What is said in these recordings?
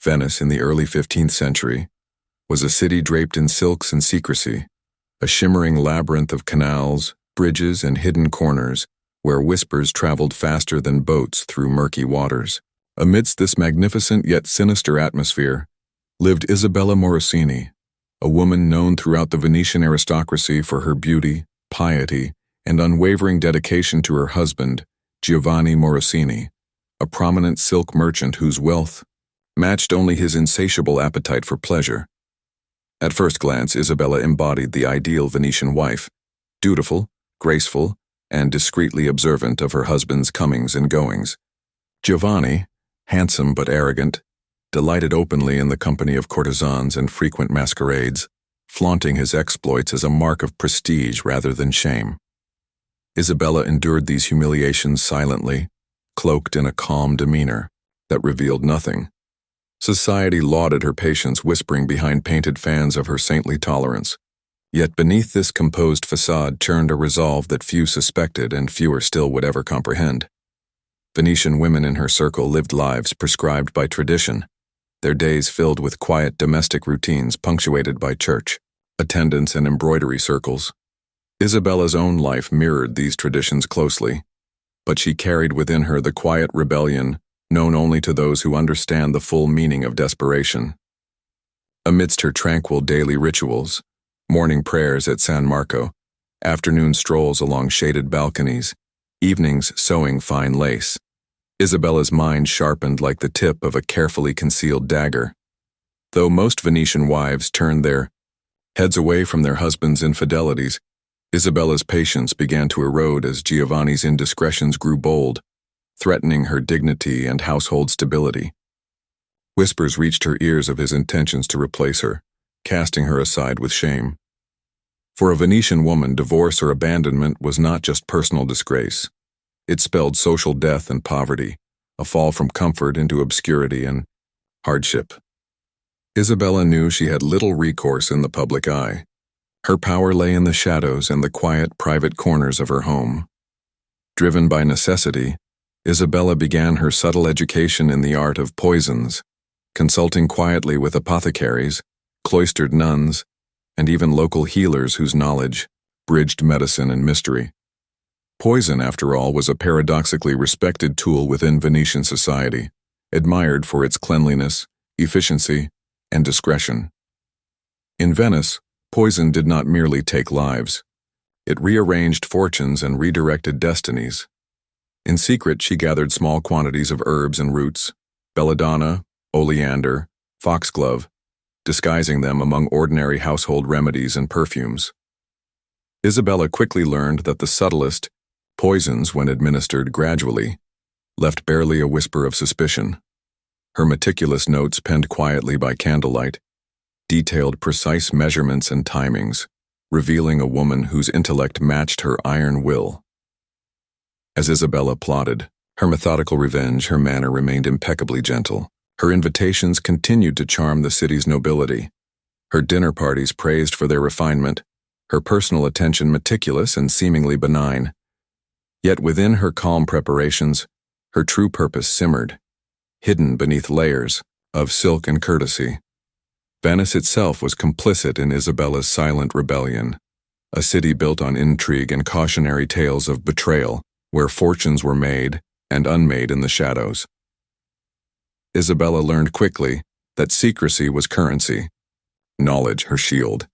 Venice in the early 15th century was a city draped in silks and secrecy, a shimmering labyrinth of canals, bridges, and hidden corners where whispers traveled faster than boats through murky waters. Amidst this magnificent yet sinister atmosphere lived Isabella Morosini, a woman known throughout the Venetian aristocracy for her beauty, piety, and unwavering dedication to her husband, Giovanni Morosini, a prominent silk merchant whose wealth matched only his insatiable appetite for pleasure. At first glance, Isabella embodied the ideal Venetian wife, dutiful, graceful, and discreetly observant of her husband's comings and goings. Giovanni, handsome but arrogant, delighted openly in the company of courtesans and frequent masquerades, flaunting his exploits as a mark of prestige rather than shame. Isabella endured these humiliations silently, cloaked in a calm demeanor that revealed nothing. Society lauded her patience, whispering behind painted fans of her saintly tolerance. Yet beneath this composed facade churned a resolve that few suspected and fewer still would ever comprehend. Venetian women in her circle lived lives prescribed by tradition, their days filled with quiet domestic routines punctuated by church, attendance, and embroidery circles. Isabella's own life mirrored these traditions closely, but she carried within her the quiet rebellion known only to those who understand the full meaning of desperation. Amidst her tranquil daily rituals, morning prayers at San Marco, afternoon strolls along shaded balconies, evenings sewing fine lace, Isabella's mind sharpened like the tip of a carefully concealed dagger. Though most Venetian wives turned their heads away from their husbands' infidelities, Isabella's patience began to erode as Giovanni's indiscretions grew bold, threatening her dignity and household stability. Whispers reached her ears of his intentions to replace her, casting her aside with shame. For a Venetian woman, divorce or abandonment was not just personal disgrace. It spelled social death and poverty, a fall from comfort into obscurity and hardship. Isabella knew she had little recourse in the public eye. Her power lay in the shadows and the quiet, private corners of her home. Driven by necessity, Isabella began her subtle education in the art of poisons, consulting quietly with apothecaries, cloistered nuns, and even local healers whose knowledge bridged medicine and mystery. Poison, after all, was a paradoxically respected tool within Venetian society, admired for its cleanliness, efficiency, and discretion. In Venice, poison did not merely take lives. It rearranged fortunes and redirected destinies. In secret, she gathered small quantities of herbs and roots, belladonna, oleander, foxglove, disguising them among ordinary household remedies and perfumes. Isabella quickly learned that the subtlest poisons, when administered gradually, left barely a whisper of suspicion. Her meticulous notes, penned quietly by candlelight, detailed precise measurements and timings, revealing a woman whose intellect matched her iron will. As Isabella plotted her methodical revenge, her manner remained impeccably gentle. Her invitations continued to charm the city's nobility. Her dinner parties praised for their refinement, her personal attention meticulous and seemingly benign. Yet within her calm preparations, her true purpose simmered, hidden beneath layers of silk and courtesy. Venice itself was complicit in Isabella's silent rebellion, a city built on intrigue and cautionary tales of betrayal, where fortunes were made and unmade in the shadows. Isabella learned quickly that secrecy was currency, knowledge her shield.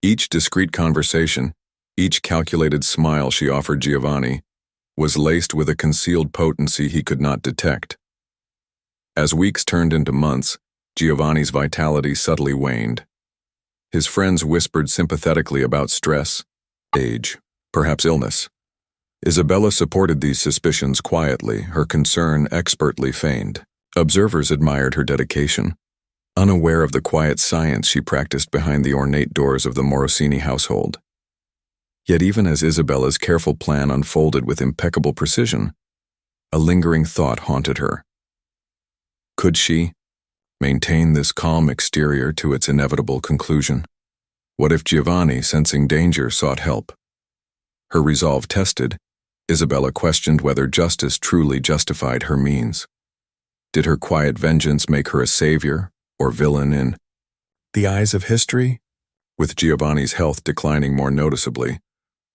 Each discreet conversation, each calculated smile she offered Giovanni, was laced with a concealed potency he could not detect. As weeks turned into months, Giovanni's vitality subtly waned. His friends whispered sympathetically about stress, age, perhaps illness. Isabella supported these suspicions quietly, her concern expertly feigned. Observers admired her dedication, unaware of the quiet science she practiced behind the ornate doors of the Morosini household. Yet even as Isabella's careful plan unfolded with impeccable precision, a lingering thought haunted her. Could she maintain this calm exterior to its inevitable conclusion? What if Giovanni, sensing danger, sought help? Her resolve tested, Isabella questioned whether justice truly justified her means. Did her quiet vengeance make her a savior, or villain in the eyes of history? With Giovanni's health declining more noticeably,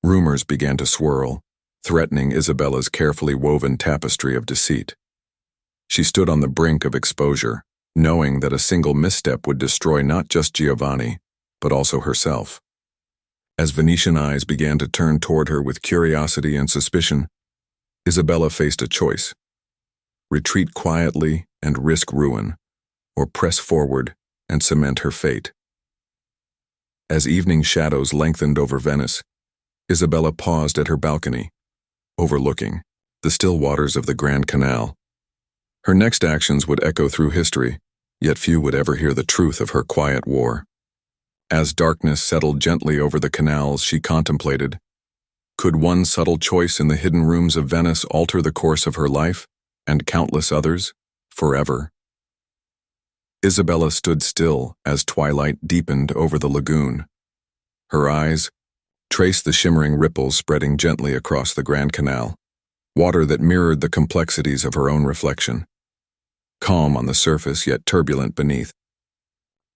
rumors began to swirl, threatening Isabella's carefully woven tapestry of deceit. She stood on the brink of exposure, knowing that a single misstep would destroy not just Giovanni, but also herself. As Venetian eyes began to turn toward her with curiosity and suspicion, Isabella faced a choice: retreat quietly and risk ruin, or press forward and cement her fate. As evening shadows lengthened over Venice, Isabella paused at her balcony, overlooking the still waters of the Grand Canal. Her next actions would echo through history, yet few would ever hear the truth of her quiet war. As darkness settled gently over the canals she contemplated, could one subtle choice in the hidden rooms of Venice alter the course of her life, and countless others, forever? Isabella stood still as twilight deepened over the lagoon. Her eyes traced the shimmering ripples spreading gently across the Grand Canal, water that mirrored the complexities of her own reflection. Calm on the surface, yet turbulent beneath.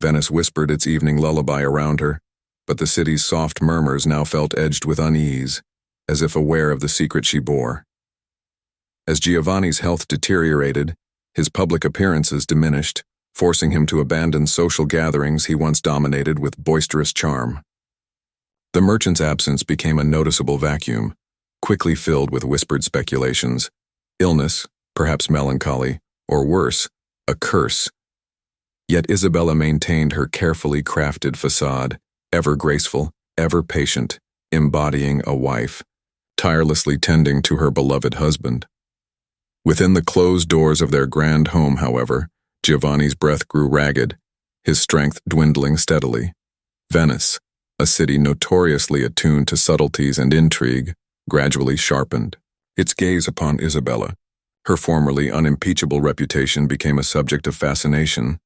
Venice whispered its evening lullaby around her, but the city's soft murmurs now felt edged with unease, as if aware of the secret she bore. As Giovanni's health deteriorated, his public appearances diminished, forcing him to abandon social gatherings he once dominated with boisterous charm. The merchant's absence became a noticeable vacuum, quickly filled with whispered speculations: illness, perhaps melancholy, or worse, a curse. Yet Isabella maintained her carefully crafted facade, ever graceful, ever patient, embodying a wife, tirelessly tending to her beloved husband. Within the closed doors of their grand home, however, Giovanni's breath grew ragged, his strength dwindling steadily. Venice, a city notoriously attuned to subtleties and intrigue, gradually sharpened its gaze upon Isabella. Her formerly unimpeachable reputation became a subject of fascination,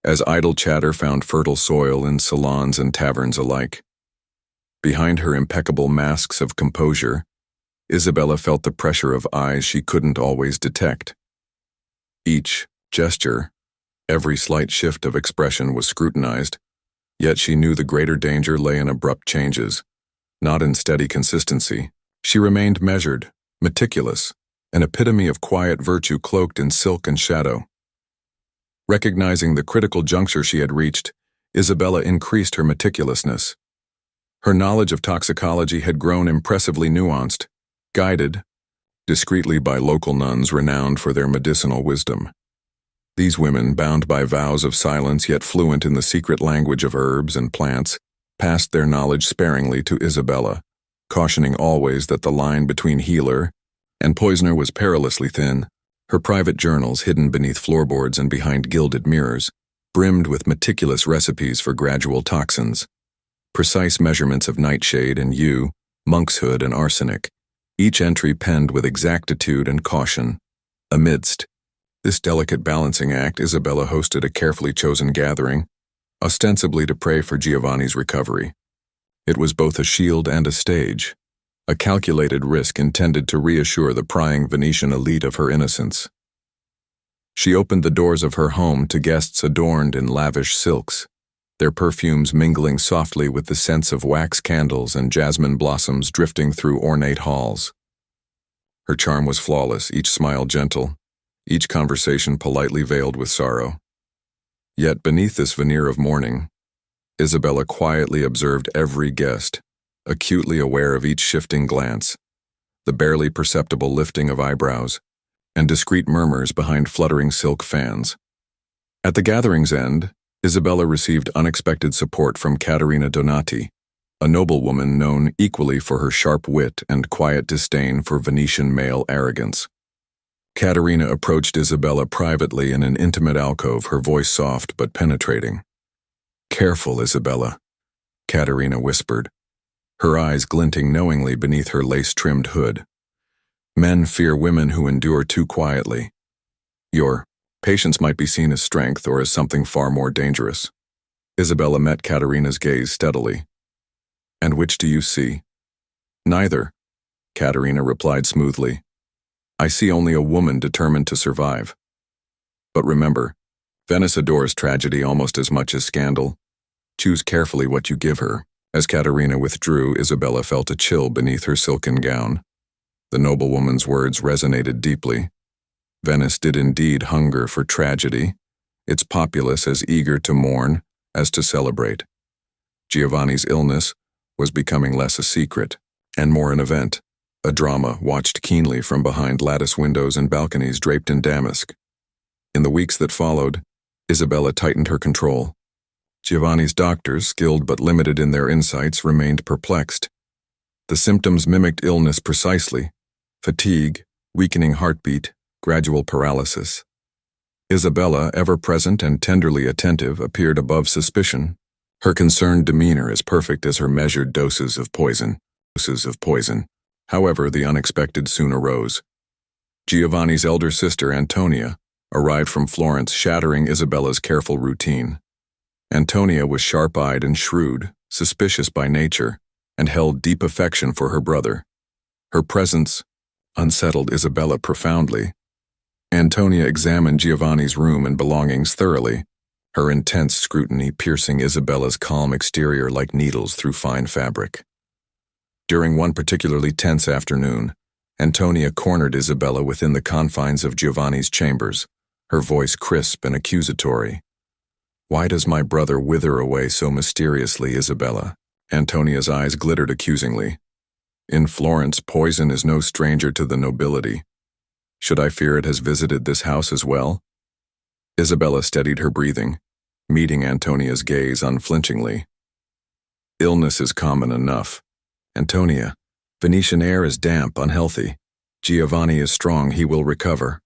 as idle chatter found fertile soil in salons and taverns alike. Behind her impeccable masks of composure, Isabella felt the pressure of eyes she couldn't always detect. Each gesture, every slight shift of expression was scrutinized, yet she knew the greater danger lay in abrupt changes, not in steady consistency. She remained measured, meticulous, an epitome of quiet virtue cloaked in silk and shadow. Recognizing the critical juncture she had reached, Isabella increased her meticulousness. Her knowledge of toxicology had grown impressively nuanced, guided discreetly by local nuns renowned for their medicinal wisdom. These women, bound by vows of silence yet fluent in the secret language of herbs and plants, passed their knowledge sparingly to Isabella, cautioning always that the line between healer and poisoner was perilously thin. Her private journals, hidden beneath floorboards and behind gilded mirrors, brimmed with meticulous recipes for gradual toxins, precise measurements of nightshade and yew, monkshood and arsenic, each entry penned with exactitude and caution. Amidst this delicate balancing act, Isabella hosted a carefully chosen gathering, ostensibly to pray for Giovanni's recovery. It was both a shield and a stage, a calculated risk intended to reassure the prying Venetian elite of her innocence. She opened the doors of her home to guests adorned in lavish silks, their perfumes mingling softly with the scents of wax candles and jasmine blossoms drifting through ornate halls. Her charm was flawless, each smile gentle, each conversation politely veiled with sorrow. Yet beneath this veneer of mourning, Isabella quietly observed every guest, acutely aware of each shifting glance, the barely perceptible lifting of eyebrows, and discreet murmurs behind fluttering silk fans. At the gathering's end, Isabella received unexpected support from Caterina Donati, a noblewoman known equally for her sharp wit and quiet disdain for Venetian male arrogance. Caterina approached Isabella privately in an intimate alcove, her voice soft but penetrating. "Careful, Isabella," Caterina whispered, her eyes glinting knowingly beneath her lace-trimmed hood. "Men fear women who endure too quietly. Your patience might be seen as strength or as something far more dangerous." Isabella met Caterina's gaze steadily. "And which do you see?" "Neither," Caterina replied smoothly. "I see only a woman determined to survive. But remember, Venice adores tragedy almost as much as scandal. Choose carefully what you give her. As Caterina withdrew, Isabella felt a chill beneath her silken gown. The noblewoman's words resonated deeply. Venice did indeed hunger for tragedy, its populace as eager to mourn as to celebrate. Giovanni's illness was becoming less a secret and more an event, a drama watched keenly from behind lattice windows and balconies draped in damask. In the weeks that followed, Isabella tightened her control. Giovanni's doctors, skilled but limited in their insights, remained perplexed. The symptoms mimicked illness precisely: fatigue, weakening heartbeat, gradual paralysis. Isabella, ever present and tenderly attentive, appeared above suspicion, her concerned demeanor as perfect as her measured doses of poison. However, the unexpected soon arose. Giovanni's elder sister, Antonia, arrived from Florence, shattering Isabella's careful routine. Antonia was sharp-eyed and shrewd, suspicious by nature, and held deep affection for her brother. Her presence unsettled Isabella profoundly. Antonia examined Giovanni's room and belongings thoroughly, her intense scrutiny piercing Isabella's calm exterior like needles through fine fabric. During one particularly tense afternoon, Antonia cornered Isabella within the confines of Giovanni's chambers, her voice crisp and accusatory. "Why does my brother wither away so mysteriously, Isabella?" Antonia's eyes glittered accusingly. "In Florence, poison is no stranger to the nobility. Should I fear it has visited this house as well?" Isabella steadied her breathing, meeting Antonia's gaze unflinchingly. "Illness is common enough. Antonia, Venetian air is damp, unhealthy. Giovanni is strong, he will recover."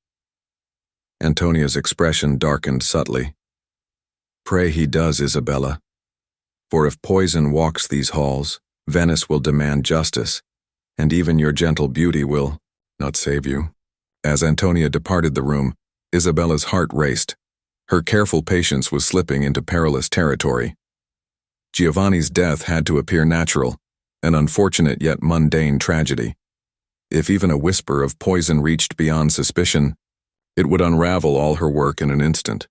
Antonia's expression darkened subtly. "Pray he does, Isabella. For if poison walks these halls, Venice will demand justice, and even your gentle beauty will not save you." As Antonia departed the room, Isabella's heart raced. Her careful patience was slipping into perilous territory. Giovanni's death had to appear natural, an unfortunate yet mundane tragedy. If even a whisper of poison reached beyond suspicion, it would unravel all her work in an instant.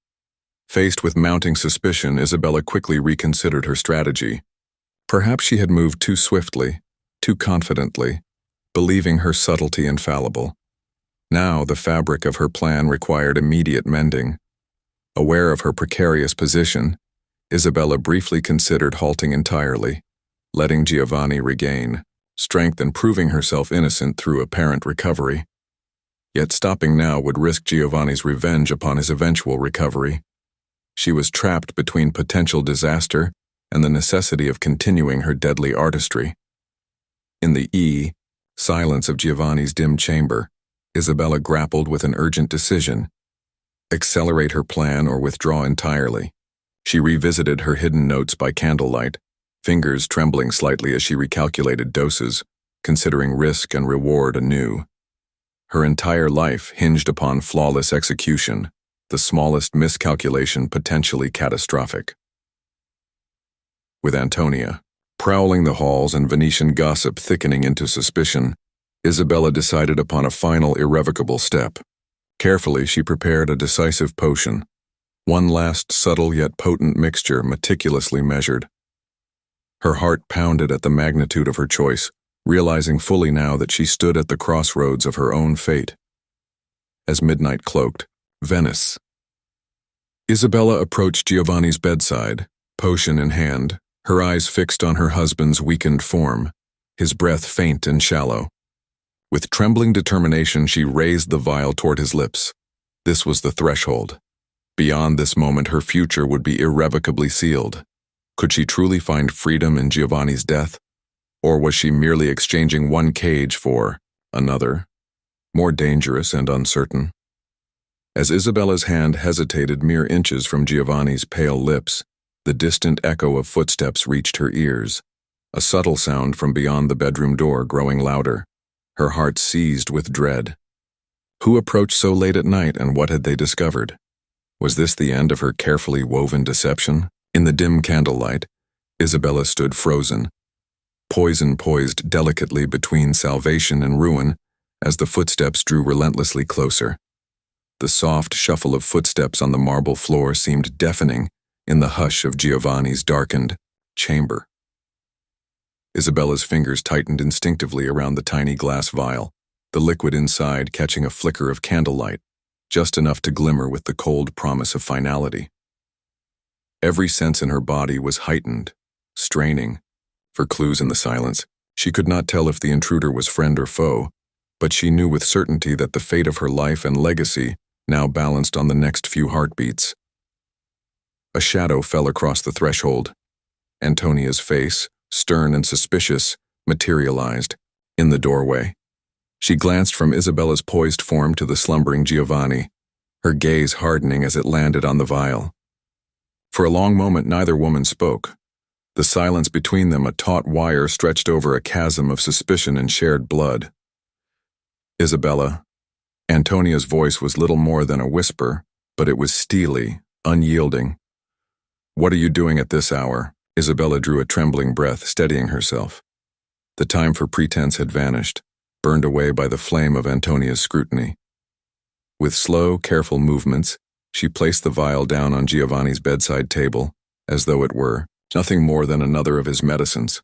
Faced with mounting suspicion, Isabella quickly reconsidered her strategy. Perhaps she had moved too swiftly, too confidently, believing her subtlety infallible. Now the fabric of her plan required immediate mending. Aware of her precarious position, Isabella briefly considered halting entirely, letting Giovanni regain strength and proving herself innocent through apparent recovery. Yet stopping now would risk Giovanni's revenge upon his eventual recovery. She was trapped between potential disaster and the necessity of continuing her deadly artistry. In the silence of Giovanni's dim chamber, Isabella grappled with an urgent decision: accelerate her plan or withdraw entirely. She revisited her hidden notes by candlelight, fingers trembling slightly as she recalculated doses, considering risk and reward anew. Her entire life hinged upon flawless execution, the smallest miscalculation potentially catastrophic. With Antonia prowling the halls and Venetian gossip thickening into suspicion, Isabella decided upon a final irrevocable step. Carefully, she prepared a decisive potion, one last subtle yet potent mixture meticulously measured. Her heart pounded at the magnitude of her choice, realizing fully now that she stood at the crossroads of her own fate. As midnight cloaked, Venice. Isabella approached Giovanni's bedside, potion in hand, her eyes fixed on her husband's weakened form, his breath faint and shallow. With trembling determination, she raised the vial toward his lips. This was the threshold. Beyond this moment, her future would be irrevocably sealed. Could she truly find freedom in Giovanni's death? Or was she merely exchanging one cage for another, more dangerous and uncertain? As Isabella's hand hesitated mere inches from Giovanni's pale lips, the distant echo of footsteps reached her ears, a subtle sound from beyond the bedroom door growing louder. Her heart seized with dread. Who approached so late at night, and what had they discovered? Was this the end of her carefully woven deception? In the dim candlelight, Isabella stood frozen, poison poised delicately between salvation and ruin as the footsteps drew relentlessly closer. The soft shuffle of footsteps on the marble floor seemed deafening in the hush of Giovanni's darkened chamber. Isabella's fingers tightened instinctively around the tiny glass vial, the liquid inside catching a flicker of candlelight, just enough to glimmer with the cold promise of finality. Every sense in her body was heightened, straining for clues in the silence. She could not tell if the intruder was friend or foe, but she knew with certainty that the fate of her life and legacy now balanced on the next few heartbeats. A shadow fell across the threshold. Antonia's face, stern and suspicious, materialized in the doorway. She glanced from Isabella's poised form to the slumbering Giovanni, her gaze hardening as it landed on the vial. For a long moment neither woman spoke. The silence between them a taut wire stretched over a chasm of suspicion and shared blood. Isabella. Antonia's voice was little more than a whisper, but it was steely, unyielding. "What are you doing at this hour?" Isabella drew a trembling breath, steadying herself. The time for pretense had vanished, burned away by the flame of Antonia's scrutiny. With slow, careful movements, she placed the vial down on Giovanni's bedside table, as though it were nothing more than another of his medicines.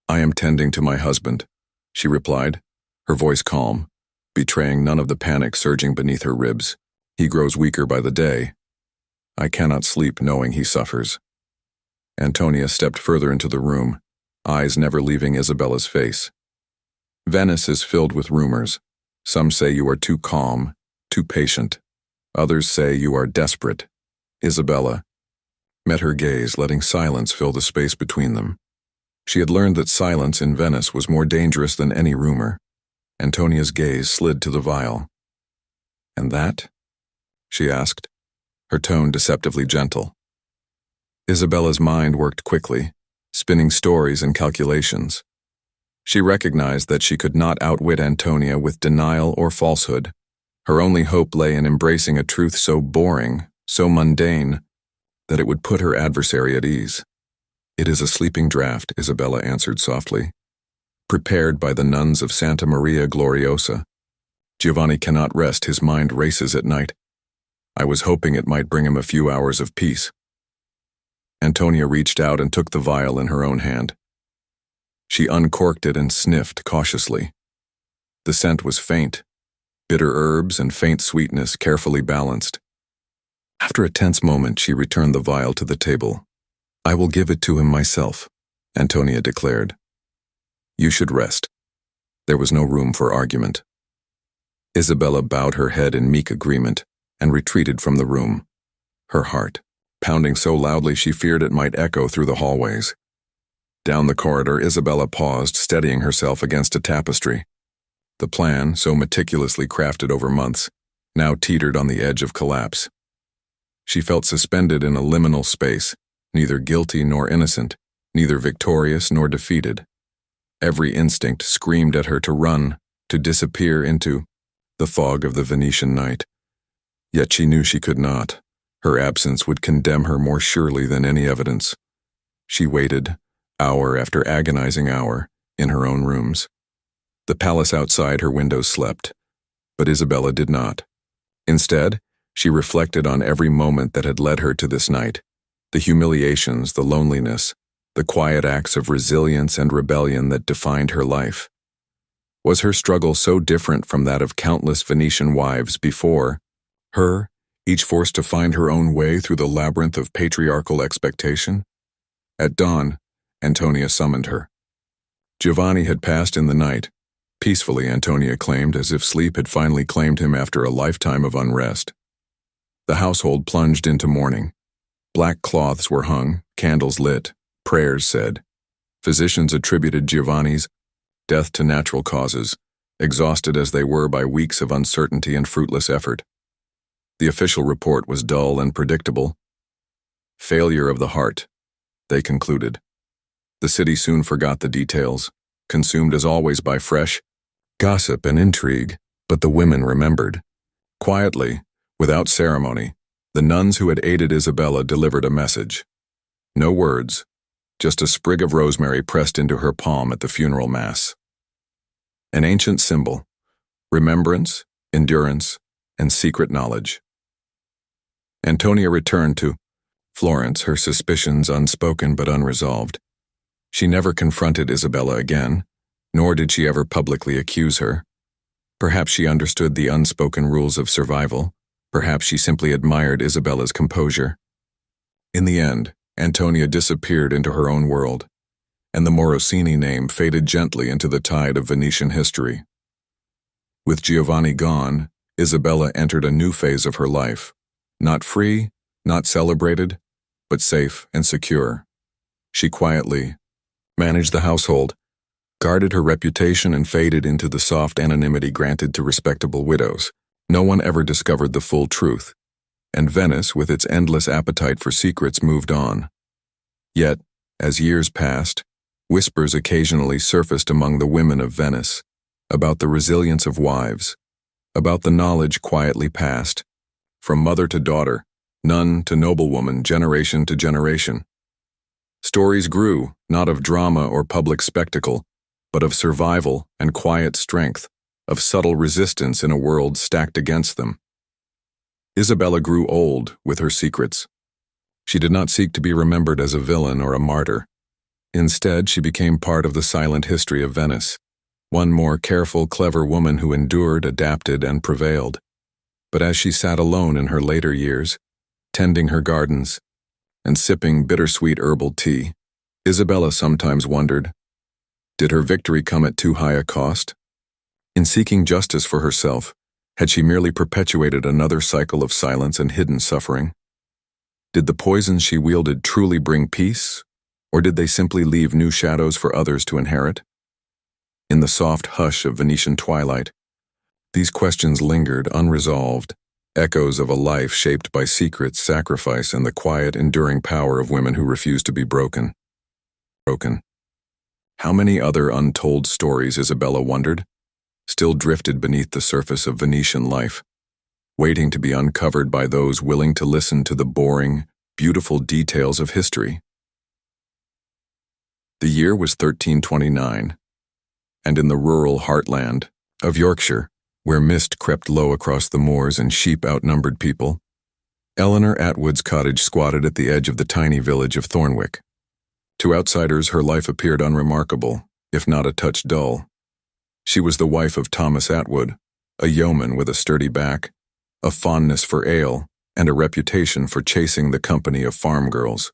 "I am tending to my husband," she replied, her voice calm, betraying none of the panic surging beneath her ribs. "He grows weaker by the day. I cannot sleep knowing he suffers." Antonia stepped further into the room, eyes never leaving Isabella's face. "Venice is filled with rumors. Some say you are too calm, too patient. Others say you are desperate." Isabella met her gaze, letting silence fill the space between them. She had learned that silence in Venice was more dangerous than any rumor. Antonia's gaze slid to the vial. "And that?" she asked, her tone deceptively gentle. Isabella's mind worked quickly, spinning stories and calculations. She recognized that she could not outwit Antonia with denial or falsehood. Her only hope lay in embracing a truth so boring, so mundane, that it would put her adversary at ease. "It is a sleeping draught," Isabella answered softly, "prepared by the nuns of Santa Maria Gloriosa. Giovanni cannot rest, his mind races at night. I was hoping it might bring him a few hours of peace." Antonia reached out and took the vial in her own hand. She uncorked it and sniffed cautiously. The scent was faint, bitter herbs and faint sweetness carefully balanced. After a tense moment, she returned the vial to the table. "I will give it to him myself," Antonia declared. "You should rest." There was no room for argument. Isabella bowed her head in meek agreement and retreated from the room, her heart pounding so loudly she feared it might echo through the hallways. Down the corridor, Isabella paused, steadying herself against a tapestry. The plan, so meticulously crafted over months, now teetered on the edge of collapse. She felt suspended in a liminal space, neither guilty nor innocent, neither victorious nor defeated. Every instinct screamed at her to run, to disappear into the fog of the Venetian night. Yet she knew she could not. Her absence would condemn her more surely than any evidence. She waited, hour after agonizing hour, in her own rooms. The palace outside her windows slept, but Isabella did not. Instead, she reflected on every moment that had led her to this night, the humiliations, the loneliness, the quiet acts of resilience and rebellion that defined her life. Was her struggle so different from that of countless Venetian wives before her, each forced to find her own way through the labyrinth of patriarchal expectation? At dawn, Antonia summoned her. Giovanni had passed in the night, peacefully, Antonia claimed, as if sleep had finally claimed him after a lifetime of unrest. The household plunged into mourning. Black cloths were hung, candles lit, prayers said. Physicians attributed Giovanni's death to natural causes, exhausted as they were by weeks of uncertainty and fruitless effort. The official report was dull and predictable. Failure of the heart, they concluded. The city soon forgot the details, consumed as always by fresh gossip and intrigue, but the women remembered. Quietly, without ceremony, the nuns who had aided Isabella delivered a message. No words, just a sprig of rosemary pressed into her palm at the funeral mass. An ancient symbol, remembrance, endurance, and secret knowledge. Antonia returned to Florence, her suspicions unspoken but unresolved. She never confronted Isabella again, nor did she ever publicly accuse her. Perhaps she understood the unspoken rules of survival. Perhaps she simply admired Isabella's composure. In the end, Antonia disappeared into her own world, and the Morosini name faded gently into the tide of Venetian history. With Giovanni gone, Isabella entered a new phase of her life, not free, not celebrated, but safe and secure. She quietly managed the household, guarded her reputation, and faded into the soft anonymity granted to respectable widows. No one ever discovered the full truth, and Venice, with its endless appetite for secrets, moved on. Yet, as years passed, whispers occasionally surfaced among the women of Venice about the resilience of wives, about the knowledge quietly passed, from mother to daughter, nun to noblewoman, generation to generation. Stories grew, not of drama or public spectacle, but of survival and quiet strength, of subtle resistance in a world stacked against them. Isabella grew old with her secrets. She did not seek to be remembered as a villain or a martyr. Instead, she became part of the silent history of Venice, one more careful, clever woman who endured, adapted, and prevailed. But as she sat alone in her later years, tending her gardens and sipping bittersweet herbal tea, Isabella sometimes wondered, did her victory come at too high a cost? In seeking justice for herself, had she merely perpetuated another cycle of silence and hidden suffering? Did the poisons she wielded truly bring peace, or did they simply leave new shadows for others to inherit? In the soft hush of Venetian twilight, these questions lingered unresolved, echoes of a life shaped by secrets, sacrifice, and the quiet, enduring power of women who refused to be broken. How many other untold stories, Isabella wondered, still drifted beneath the surface of Venetian life, waiting to be uncovered by those willing to listen to the boring, beautiful details of history. The year was 1329, and in the rural heartland of Yorkshire, where mist crept low across the moors and sheep outnumbered people, Eleanor Atwood's cottage squatted at the edge of the tiny village of Thornwick. To outsiders, her life appeared unremarkable, if not a touch dull. She was the wife of Thomas Atwood, a yeoman with a sturdy back, a fondness for ale, and a reputation for chasing the company of farm girls.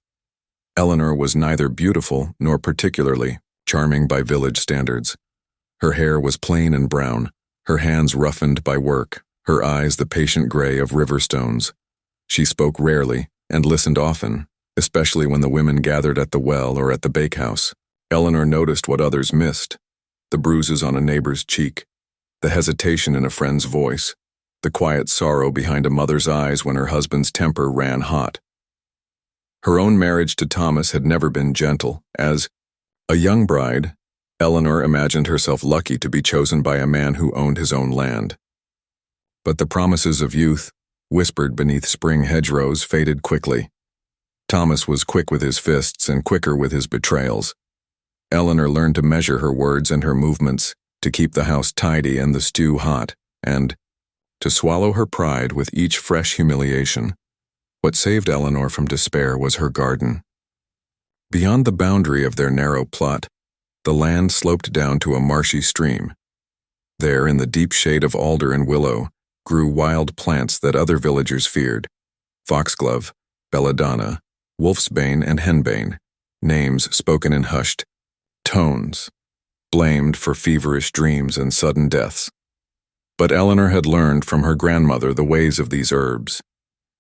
Eleanor was neither beautiful nor particularly charming by village standards. Her hair was plain and brown, her hands roughened by work, her eyes the patient gray of river stones. She spoke rarely and listened often, especially when the women gathered at the well or at the bakehouse. Eleanor noticed what others missed: the bruises on a neighbor's cheek, the hesitation in a friend's voice, the quiet sorrow behind a mother's eyes when her husband's temper ran hot. Her own marriage to Thomas had never been gentle, as a young bride, Eleanor imagined herself lucky to be chosen by a man who owned his own land. But the promises of youth, whispered beneath spring hedgerows, faded quickly. Thomas was quick with his fists and quicker with his betrayals. Eleanor learned to measure her words and her movements, to keep the house tidy and the stew hot, and to swallow her pride with each fresh humiliation. What saved Eleanor from despair was her garden. Beyond the boundary of their narrow plot, the land sloped down to a marshy stream. There, in the deep shade of alder and willow, grew wild plants that other villagers feared: foxglove, belladonna, wolfsbane, and henbane, names spoken in hushed tones, blamed for feverish dreams and sudden deaths. But Eleanor had learned from her grandmother the ways of these herbs.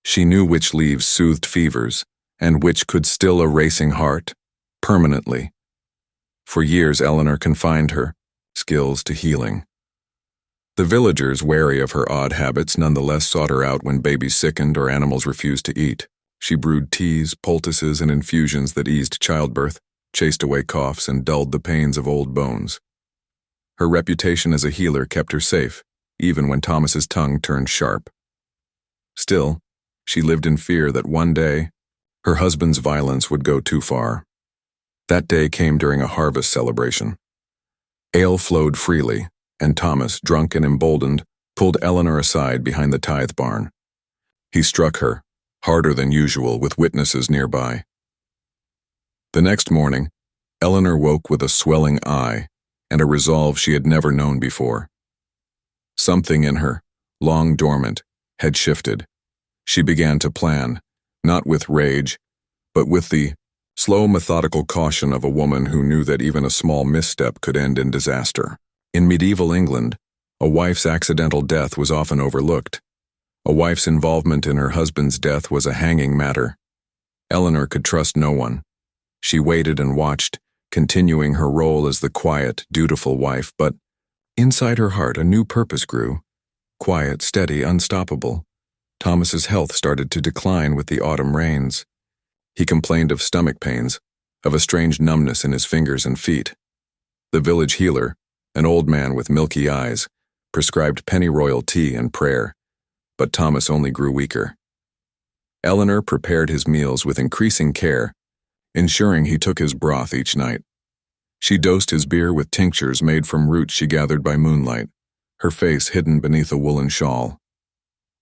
She knew which leaves soothed fevers, and which could still a racing heart, permanently. For years Eleanor confined her skills to healing. The villagers, wary of her odd habits, nonetheless sought her out when babies sickened or animals refused to eat. She brewed teas, poultices, and infusions that eased childbirth, chased away coughs, and dulled the pains of old bones. Her reputation as a healer kept her safe, even when Thomas's tongue turned sharp. Still, she lived in fear that one day, her husband's violence would go too far. That day came during a harvest celebration. Ale flowed freely, and Thomas, drunk and emboldened, pulled Eleanor aside behind the tithe barn. He struck her, harder than usual, with witnesses nearby. The next morning, Eleanor woke with a swelling eye and a resolve she had never known before. Something in her, long dormant, had shifted. She began to plan, not with rage, but with the slow, methodical caution of a woman who knew that even a small misstep could end in disaster. In medieval England, a wife's accidental death was often overlooked. A wife's involvement in her husband's death was a hanging matter. Eleanor could trust no one. She waited and watched, continuing her role as the quiet, dutiful wife, but inside her heart a new purpose grew. Quiet, steady, unstoppable. Thomas's health started to decline with the autumn rains. He complained of stomach pains, of a strange numbness in his fingers and feet. The village healer, an old man with milky eyes, prescribed pennyroyal tea and prayer, but Thomas only grew weaker. Eleanor prepared his meals with increasing care, ensuring he took his broth each night. She dosed his beer with tinctures made from roots she gathered by moonlight, her face hidden beneath a woolen shawl.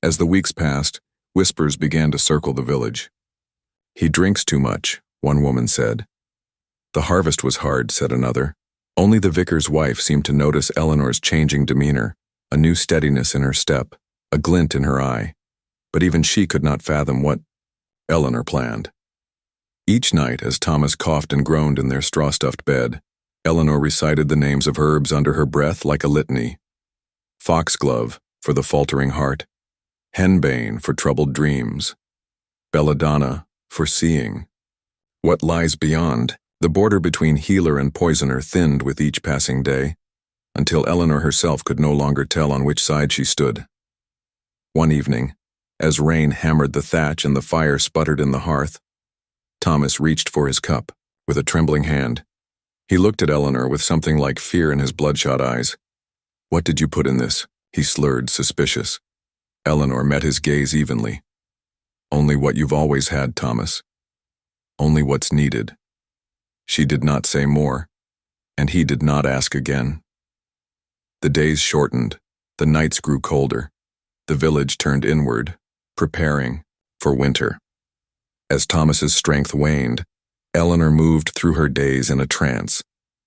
As the weeks passed, whispers began to circle the village. "He drinks too much," one woman said. "The harvest was hard," said another. Only the vicar's wife seemed to notice Eleanor's changing demeanor, a new steadiness in her step, a glint in her eye. But even she could not fathom what Eleanor planned. Each night, as Thomas coughed and groaned in their straw-stuffed bed, Eleanor recited the names of herbs under her breath like a litany. Foxglove for the faltering heart, henbane for troubled dreams, belladonna for seeing. What lies beyond? The border between healer and poisoner thinned with each passing day, until Eleanor herself could no longer tell on which side she stood. One evening, as rain hammered the thatch and the fire sputtered in the hearth, Thomas reached for his cup with a trembling hand. He looked at Eleanor with something like fear in his bloodshot eyes. "What did you put in this?" he slurred, suspicious. Eleanor met his gaze evenly. "Only what you've always had, Thomas. Only what's needed." She did not say more, and he did not ask again. The days shortened, the nights grew colder. The village turned inward, preparing for winter. As Thomas's strength waned, Eleanor moved through her days in a trance,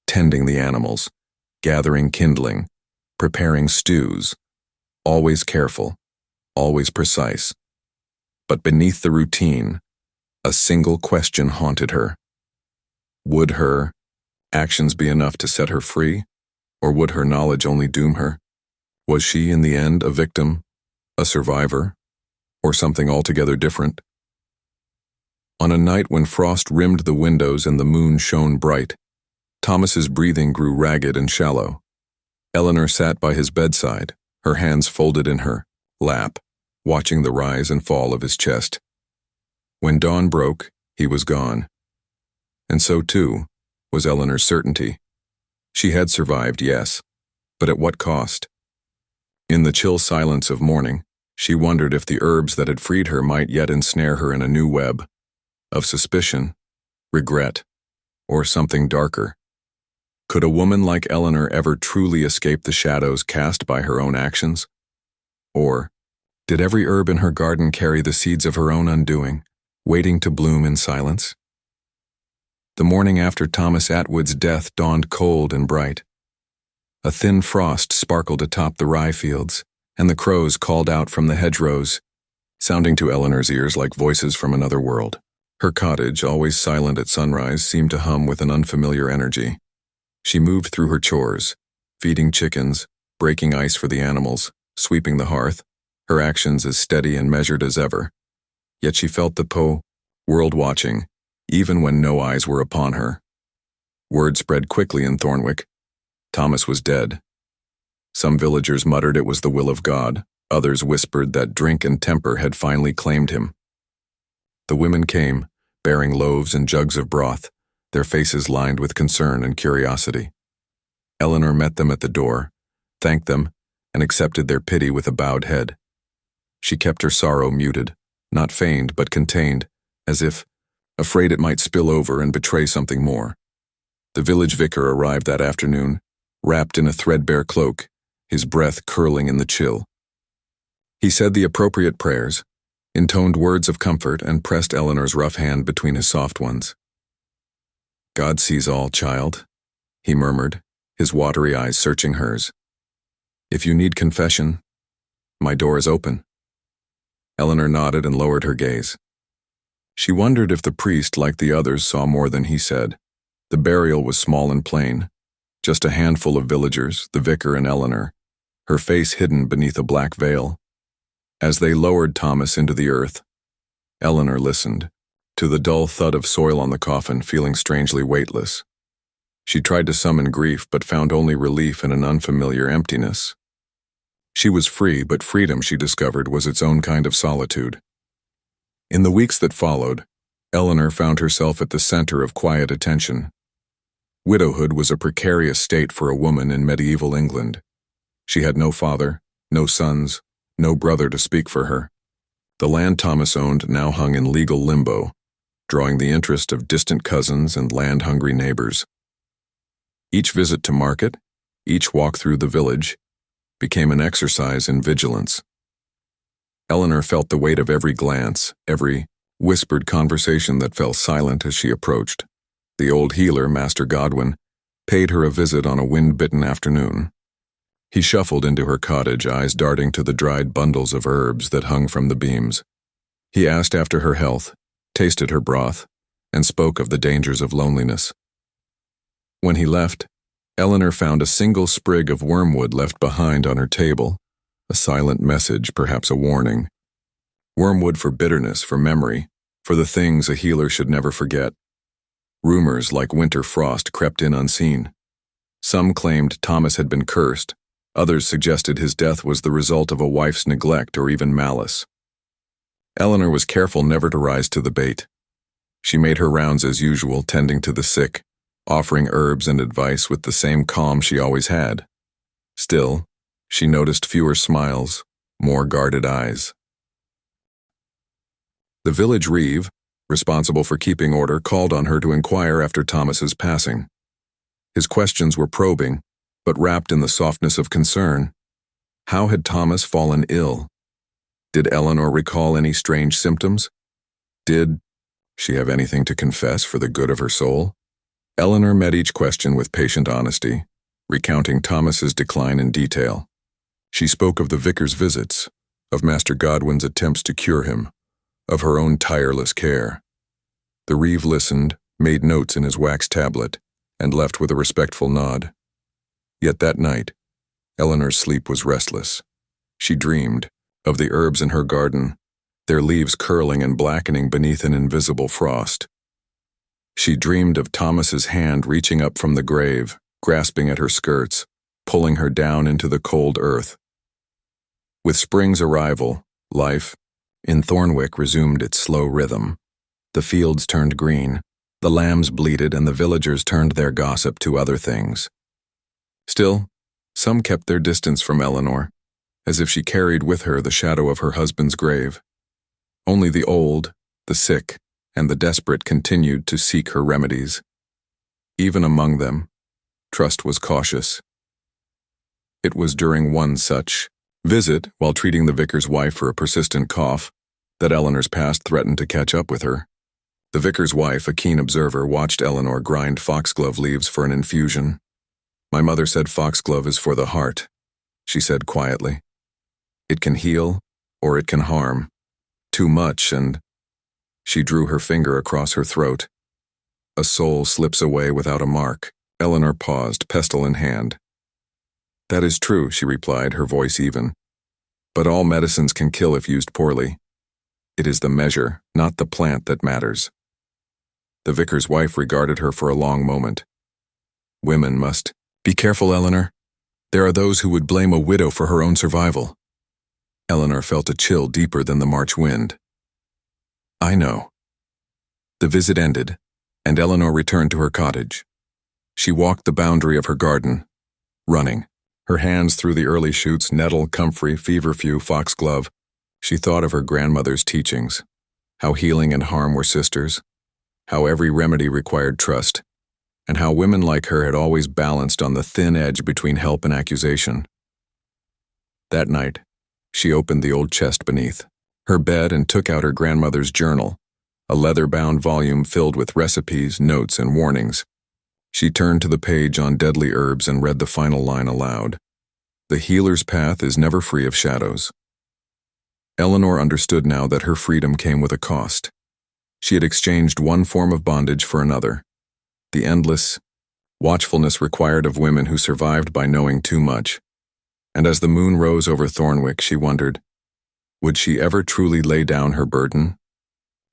tending the animals, gathering kindling, preparing stews, always careful, always precise. But beneath the routine, a single question haunted her. Would her actions be enough to set her free, or would her knowledge only doom her? Was she, in the end, a victim, a survivor, or something altogether different? On a night when frost rimmed the windows and the moon shone bright, Thomas's breathing grew ragged and shallow. Eleanor sat by his bedside, her hands folded in her lap, watching the rise and fall of his chest. When dawn broke, he was gone. And so, too, was Eleanor's certainty. She had survived, yes, but at what cost? In the chill silence of morning, she wondered if the herbs that had freed her might yet ensnare her in a new web of suspicion, regret, or something darker. Could a woman like Eleanor ever truly escape the shadows cast by her own actions? Or did every herb in her garden carry the seeds of her own undoing, waiting to bloom in silence? The morning after Thomas Atwood's death dawned cold and bright. A thin frost sparkled atop the rye fields, and the crows called out from the hedgerows, sounding to Eleanor's ears like voices from another world. Her cottage, always silent at sunrise, seemed to hum with an unfamiliar energy. She moved through her chores, feeding chickens, breaking ice for the animals, sweeping the hearth, her actions as steady and measured as ever. Yet she felt the world watching, even when no eyes were upon her. Word spread quickly in Thornwick. Thomas was dead. Some villagers muttered it was the will of God. Others whispered that drink and temper had finally claimed him. The women came, bearing loaves and jugs of broth, their faces lined with concern and curiosity. Eleanor met them at the door, thanked them, and accepted their pity with a bowed head. She kept her sorrow muted, not feigned but contained, as if afraid it might spill over and betray something more. The village vicar arrived that afternoon, wrapped in a threadbare cloak, his breath curling in the chill. He said the appropriate prayers, intoned words of comfort, and pressed Eleanor's rough hand between his soft ones. "God sees all, child," he murmured, his watery eyes searching hers. "If you need confession, my door is open." Eleanor nodded and lowered her gaze. She wondered if the priest, like the others, saw more than he said. The burial was small and plain, just a handful of villagers, the vicar and Eleanor, her face hidden beneath a black veil. As they lowered Thomas into the earth, Eleanor listened, to the dull thud of soil on the coffin, feeling strangely weightless. She tried to summon grief, but found only relief in an unfamiliar emptiness. She was free, but freedom, she discovered, was its own kind of solitude. In the weeks that followed, Eleanor found herself at the center of quiet attention. Widowhood was a precarious state for a woman in medieval England. She had no father, no sons, no brother to speak for her. The land Thomas owned now hung in legal limbo, drawing the interest of distant cousins and land-hungry neighbors. Each visit to market, each walk through the village, became an exercise in vigilance. Eleanor felt the weight of every glance, every whispered conversation that fell silent as she approached. The old healer, Master Godwin, paid her a visit on a wind-bitten afternoon. He shuffled into her cottage, eyes darting to the dried bundles of herbs that hung from the beams. He asked after her health, tasted her broth, and spoke of the dangers of loneliness. When he left, Eleanor found a single sprig of wormwood left behind on her table, a silent message, perhaps a warning. Wormwood for bitterness, for memory, for the things a healer should never forget. Rumors like winter frost crept in unseen. Some claimed Thomas had been cursed. Others suggested his death was the result of a wife's neglect or even malice. Eleanor was careful never to rise to the bait. She made her rounds as usual, tending to the sick, offering herbs and advice with the same calm she always had. Still, she noticed fewer smiles, more guarded eyes. The village reeve, responsible for keeping order, called on her to inquire after Thomas's passing. His questions were probing, but wrapped in the softness of concern. How had Thomas fallen ill? Did Eleanor recall any strange symptoms? Did she have anything to confess for the good of her soul? Eleanor met each question with patient honesty, recounting Thomas's decline in detail. She spoke of the vicar's visits, of Master Godwin's attempts to cure him, of her own tireless care. The reeve listened, made notes in his wax tablet, and left with a respectful nod. Yet that night, Eleanor's sleep was restless. She dreamed of the herbs in her garden, their leaves curling and blackening beneath an invisible frost. She dreamed of Thomas's hand reaching up from the grave, grasping at her skirts, pulling her down into the cold earth. With spring's arrival, life in Thornwick resumed its slow rhythm. The fields turned green, the lambs bleated, and the villagers turned their gossip to other things. Still, some kept their distance from Eleanor, as if she carried with her the shadow of her husband's grave. Only the old, the sick, and the desperate continued to seek her remedies. Even among them, trust was cautious. It was during one such visit, while treating the vicar's wife for a persistent cough, that Eleanor's past threatened to catch up with her. The vicar's wife, a keen observer, watched Eleanor grind foxglove leaves for an infusion. "My mother said foxglove is for the heart," she said quietly. "It can heal, or it can harm. Too much, and—" She drew her finger across her throat. "A soul slips away without a mark." Eleanor paused, pestle in hand. "That is true," she replied, her voice even. "But all medicines can kill if used poorly. It is the measure, not the plant, that matters." The vicar's wife regarded her for a long moment. "Women must be careful, Eleanor. There are those who would blame a widow for her own survival." Eleanor felt a chill deeper than the March wind. "I know." The visit ended, and Eleanor returned to her cottage. She walked the boundary of her garden, running, her hands through the early shoots, nettle, comfrey, feverfew, foxglove. She thought of her grandmother's teachings, how healing and harm were sisters, how every remedy required trust, and how women like her had always balanced on the thin edge between help and accusation. That night, She opened the old chest beneath her bed and took out her grandmother's journal, a leather-bound volume filled with recipes, notes, and warnings. She turned to the page on deadly herbs and read the final line aloud. The healer's path is never free of shadows. Eleanor understood now that her freedom came with a cost. She had exchanged one form of bondage for another, the endless watchfulness required of women who survived by knowing too much. And as the moon rose over Thornwick, she wondered, would she ever truly lay down her burden?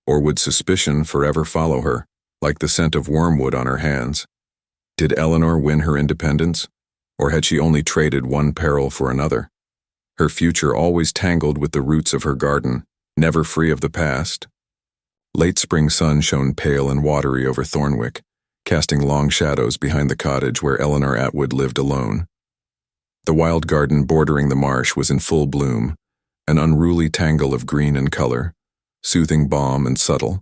Or would suspicion forever follow her, like the scent of wormwood on her hands? Did Eleanor win her independence, or had she only traded one peril for another? Her future always tangled with the roots of her garden, never free of the past. Late spring sun shone pale and watery over Thornwick, casting long shadows behind the cottage where Eleanor Atwood lived alone. The wild garden bordering the marsh was in full bloom, an unruly tangle of green and color, soothing balm and subtle,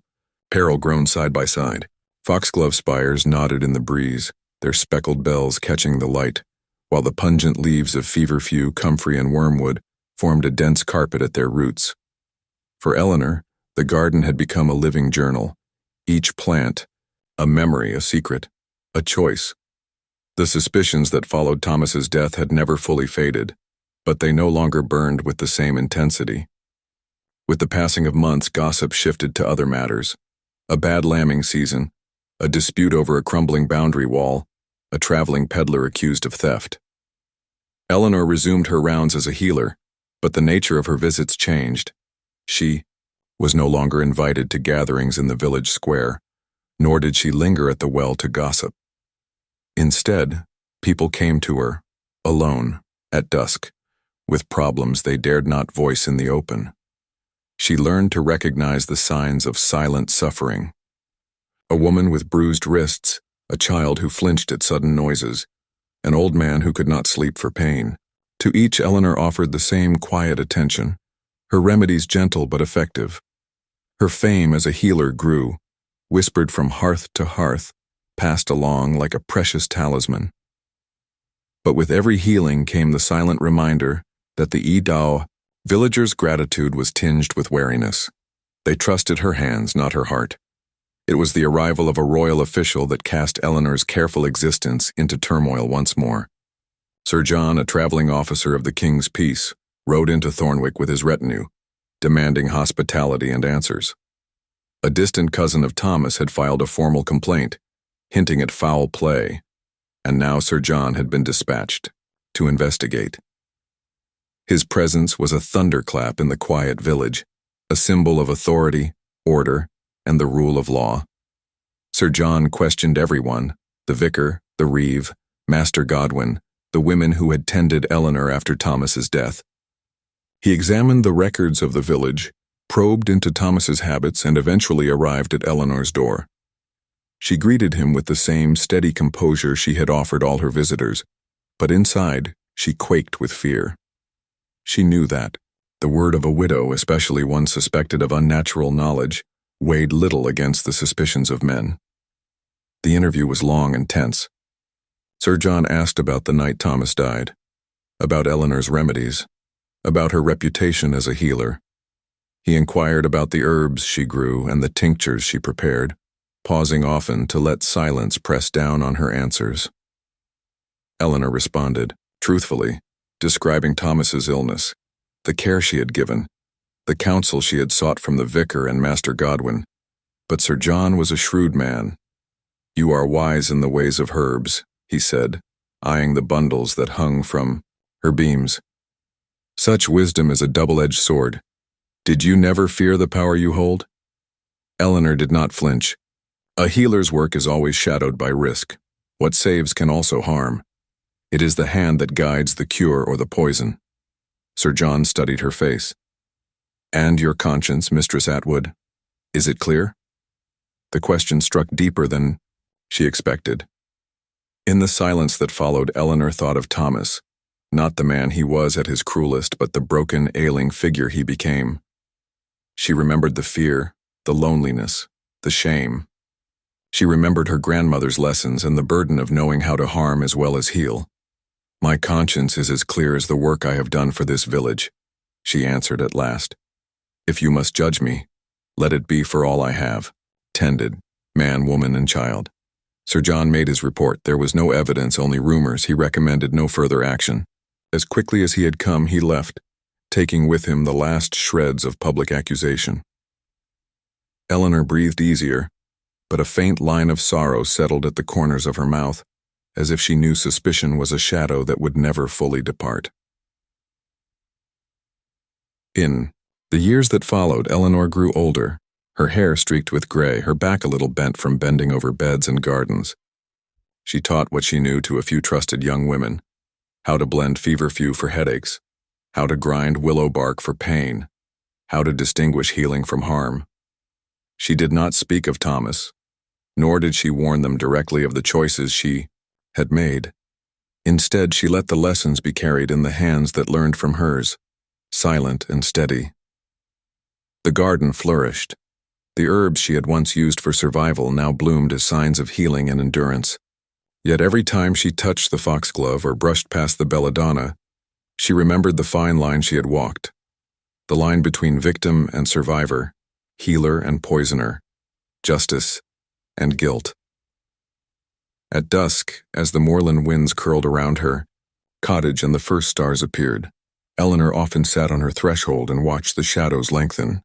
peril grown side by side. Foxglove spires nodded in the breeze, their speckled bells catching the light, while the pungent leaves of feverfew, comfrey, and wormwood formed a dense carpet at their roots. For Eleanor, the garden had become a living journal, each plant a memory, a secret, a choice. The suspicions that followed Thomas's death had never fully faded, but they no longer burned with the same intensity. With the passing of months, gossip shifted to other matters. A bad lambing season, a dispute over a crumbling boundary wall, a traveling peddler accused of theft. Eleanor resumed her rounds as a healer, but the nature of her visits changed. She was no longer invited to gatherings in the village square, nor did she linger at the well to gossip. Instead, people came to her, alone, at dusk, with problems they dared not voice in the open. She learned to recognize the signs of silent suffering. A woman with bruised wrists, a child who flinched at sudden noises, an old man who could not sleep for pain. To each Eleanor offered the same quiet attention, her remedies gentle but effective. Her fame as a healer grew, whispered from hearth to hearth, passed along like a precious talisman. But with every healing came the silent reminder that the Idao villagers' gratitude was tinged with wariness. They trusted her hands, not her heart. It was the arrival of a royal official that cast Eleanor's careful existence into turmoil once more. Sir John, a traveling officer of the King's Peace, rode into Thornwick with his retinue, demanding hospitality and answers. A distant cousin of Thomas had filed a formal complaint, hinting at foul play, and now Sir John had been dispatched to investigate. His presence was a thunderclap in the quiet village, a symbol of authority, order, and the rule of law. Sir John questioned everyone, the vicar, the reeve, Master Godwin, the women who had tended Eleanor after Thomas's death. He examined the records of the village, probed into Thomas's habits, and eventually arrived at Eleanor's door. She greeted him with the same steady composure she had offered all her visitors, but inside, she quaked with fear. She knew that the word of a widow, especially one suspected of unnatural knowledge, weighed little against the suspicions of men. The interview was long and tense. Sir John asked about the night Thomas died, about Eleanor's remedies, about her reputation as a healer. He inquired about the herbs she grew and the tinctures she prepared, pausing often to let silence press down on her answers. Eleanor responded, truthfully, describing Thomas's illness, the care she had given, the counsel she had sought from the vicar and Master Godwin. But Sir John was a shrewd man. "You are wise in the ways of herbs," he said, eyeing the bundles that hung from her beams. "Such wisdom is a double-edged sword. Did you never fear the power you hold?" Eleanor did not flinch. A healer's work is always shadowed by risk. What saves can also harm. It is the hand that guides the cure or the poison. Sir John studied her face. "And your conscience, Mistress Atwood? Is it clear?" The question struck deeper than she expected. In the silence that followed, Eleanor thought of Thomas, not the man he was at his cruelest, but the broken, ailing figure he became. She remembered the fear, the loneliness, the shame. She remembered her grandmother's lessons and the burden of knowing how to harm as well as heal. "My conscience is as clear as the work I have done for this village," she answered at last. If you must judge me, let it be for all I have, tended, man, woman, and child. Sir John made his report. There was no evidence, only rumors. He recommended no further action. As quickly as he had come, he left, taking with him the last shreds of public accusation. Eleanor breathed easier, but a faint line of sorrow settled at the corners of her mouth, as if she knew suspicion was a shadow that would never fully depart. In the years that followed, Eleanor grew older, her hair streaked with gray, her back a little bent from bending over beds and gardens. She taught what she knew to a few trusted young women: how to blend feverfew for headaches, how to grind willow bark for pain, how to distinguish healing from harm. She did not speak of Thomas, nor did she warn them directly of the choices she had made. Instead, she let the lessons be carried in the hands that learned from hers, silent and steady. The garden flourished. The herbs she had once used for survival now bloomed as signs of healing and endurance. Yet every time she touched the foxglove or brushed past the belladonna, she remembered the fine line she had walked, the line between victim and survivor, healer and poisoner, justice and guilt. At dusk, as the moorland winds curled around her cottage and the first stars appeared, Eleanor often sat on her threshold and watched the shadows lengthen.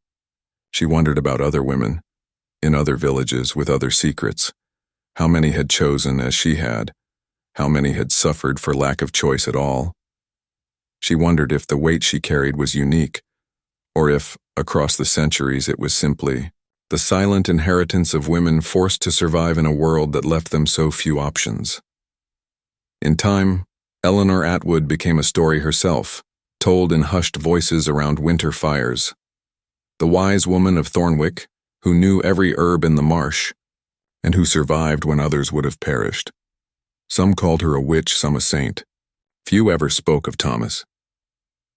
She wondered about other women, in other villages with other secrets. How many had chosen as she had? How many had suffered for lack of choice at all? She wondered if the weight she carried was unique, or if, across the centuries, it was simply the silent inheritance of women forced to survive in a world that left them so few options. In time, Eleanor Atwood became a story herself, told in hushed voices around winter fires. The wise woman of Thornwick, who knew every herb in the marsh, and who survived when others would have perished. Some called her a witch, some a saint. Few ever spoke of Thomas.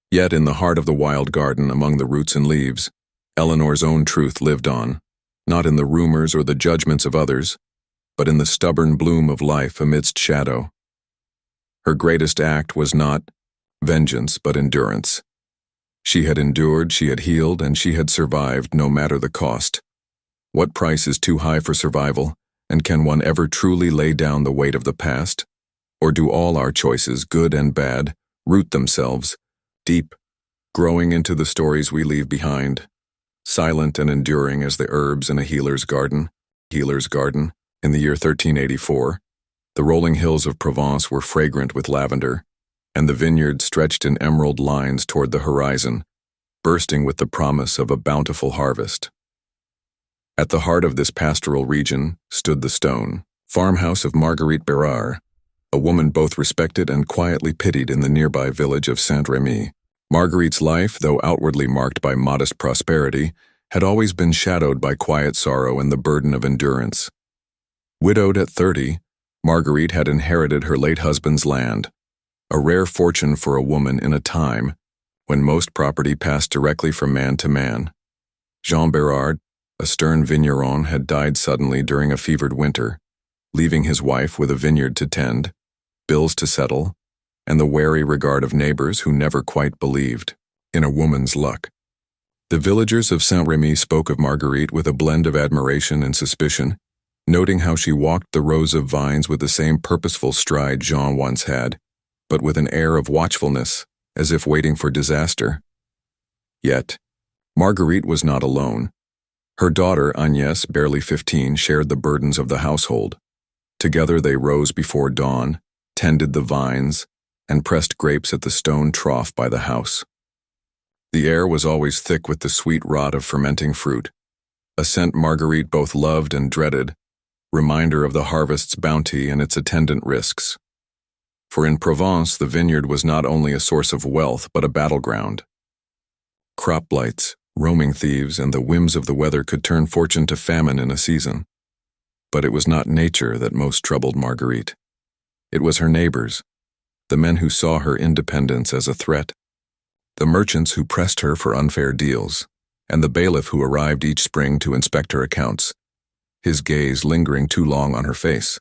Yet in the heart of the wild garden, among the roots and leaves, Eleanor's own truth lived on, not in the rumors or the judgments of others, but in the stubborn bloom of life amidst shadow. Her greatest act was not vengeance, but endurance. She had endured, she had healed, and she had survived, no matter the cost. What price is too high for survival, and can one ever truly lay down the weight of the past? Or do all our choices, good and bad, root themselves deep, growing into the stories we leave behind, silent and enduring as the herbs in a healer's garden? In the year 1384, the rolling hills of Provence were fragrant with lavender, and the vineyards stretched in emerald lines toward the horizon, bursting with the promise of a bountiful harvest. At the heart of this pastoral region stood the stone farmhouse of Marguerite Bérard, a woman both respected and quietly pitied in the nearby village of Saint-Rémy. Marguerite's life, though outwardly marked by modest prosperity, had always been shadowed by quiet sorrow and the burden of endurance. Widowed at 30, Marguerite had inherited her late husband's land, a rare fortune for a woman in a time when most property passed directly from man to man. Jean Bérard, a stern vigneron, had died suddenly during a fevered winter, leaving his wife with a vineyard to tend, bills to settle, and the wary regard of neighbors who never quite believed in a woman's luck. The villagers of Saint-Rémy spoke of Marguerite with a blend of admiration and suspicion, noting how she walked the rows of vines with the same purposeful stride Jean once had, but with an air of watchfulness, as if waiting for disaster. Yet, Marguerite was not alone. Her daughter, Agnès, barely 15, shared the burdens of the household. Together they rose before dawn, tended the vines, and pressed grapes at the stone trough by the house. The air was always thick with the sweet rot of fermenting fruit, a scent Marguerite both loved and dreaded, reminder of the harvest's bounty and its attendant risks. For in Provence, the vineyard was not only a source of wealth but a battleground. Crop blights, roaming thieves, and the whims of the weather could turn fortune to famine in a season. But it was not nature that most troubled Marguerite. It was her neighbors, the men who saw her independence as a threat, the merchants who pressed her for unfair deals, and the bailiff who arrived each spring to inspect her accounts, his gaze lingering too long on her face.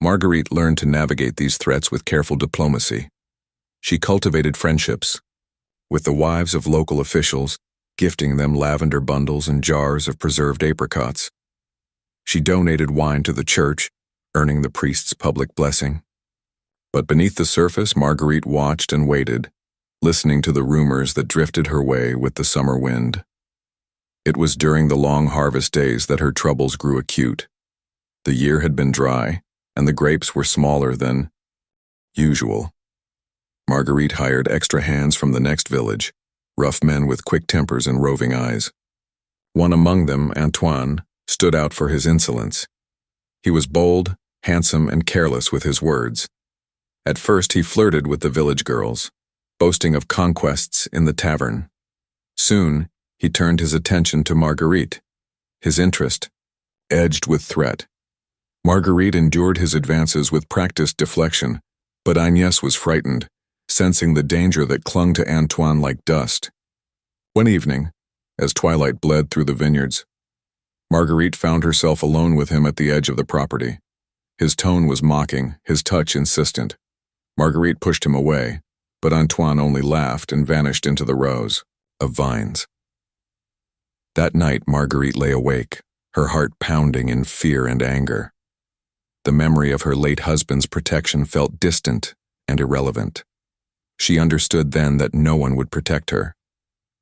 Marguerite learned to navigate these threats with careful diplomacy. She cultivated friendships, with the wives of local officials gifting them lavender bundles and jars of preserved apricots. She donated wine to the church, earning the priest's public blessing. But beneath the surface, Marguerite watched and waited, listening to the rumors that drifted her way with the summer wind. It was during the long harvest days that her troubles grew acute. The year had been dry, and the grapes were smaller than usual. Marguerite hired extra hands from the next village, rough men with quick tempers and roving eyes. One among them, Antoine, stood out for his insolence. He was bold, handsome, and careless with his words. At first he flirted with the village girls, boasting of conquests in the tavern. Soon, he turned his attention to Marguerite, his interest edged with threat. Marguerite endured his advances with practiced deflection, but Agnès was frightened, sensing the danger that clung to Antoine like dust. One evening, as twilight bled through the vineyards, Marguerite found herself alone with him at the edge of the property. His tone was mocking, his touch insistent. Marguerite pushed him away, but Antoine only laughed and vanished into the rows of vines. That night, Marguerite lay awake, her heart pounding in fear and anger. The memory of her late husband's protection felt distant and irrelevant. She understood then that no one would protect her.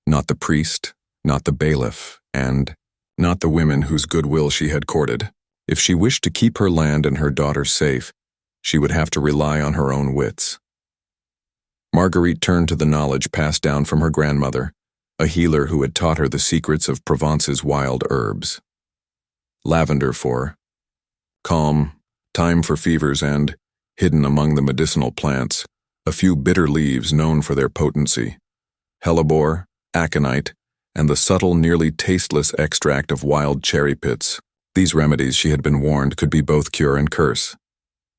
Not the priest, not the bailiff, and not the women whose goodwill she had courted. If she wished to keep her land and her daughter safe, she would have to rely on her own wits. Marguerite turned to the knowledge passed down from her grandmother, a healer who had taught her the secrets of Provence's wild herbs. Lavender for calm, thyme for fevers, and, hidden among the medicinal plants, a few bitter leaves known for their potency, hellebore, aconite, and the subtle, nearly tasteless extract of wild cherry pits. These remedies, she had been warned, could be both cure and curse.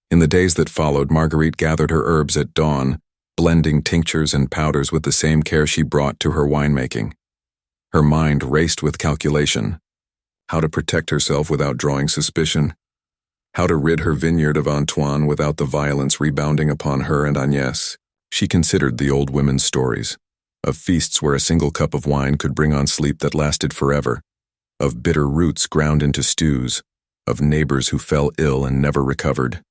In the days that followed, Marguerite gathered her herbs at dawn, blending tinctures and powders with the same care she brought to her winemaking. Her mind raced with calculation. How to protect herself without drawing suspicion. How to rid her vineyard of Antoine without the violence rebounding upon her and Agnès. She considered the old women's stories, of feasts where a single cup of wine could bring on sleep that lasted forever, of bitter roots ground into stews, of neighbors who fell ill and never recovered.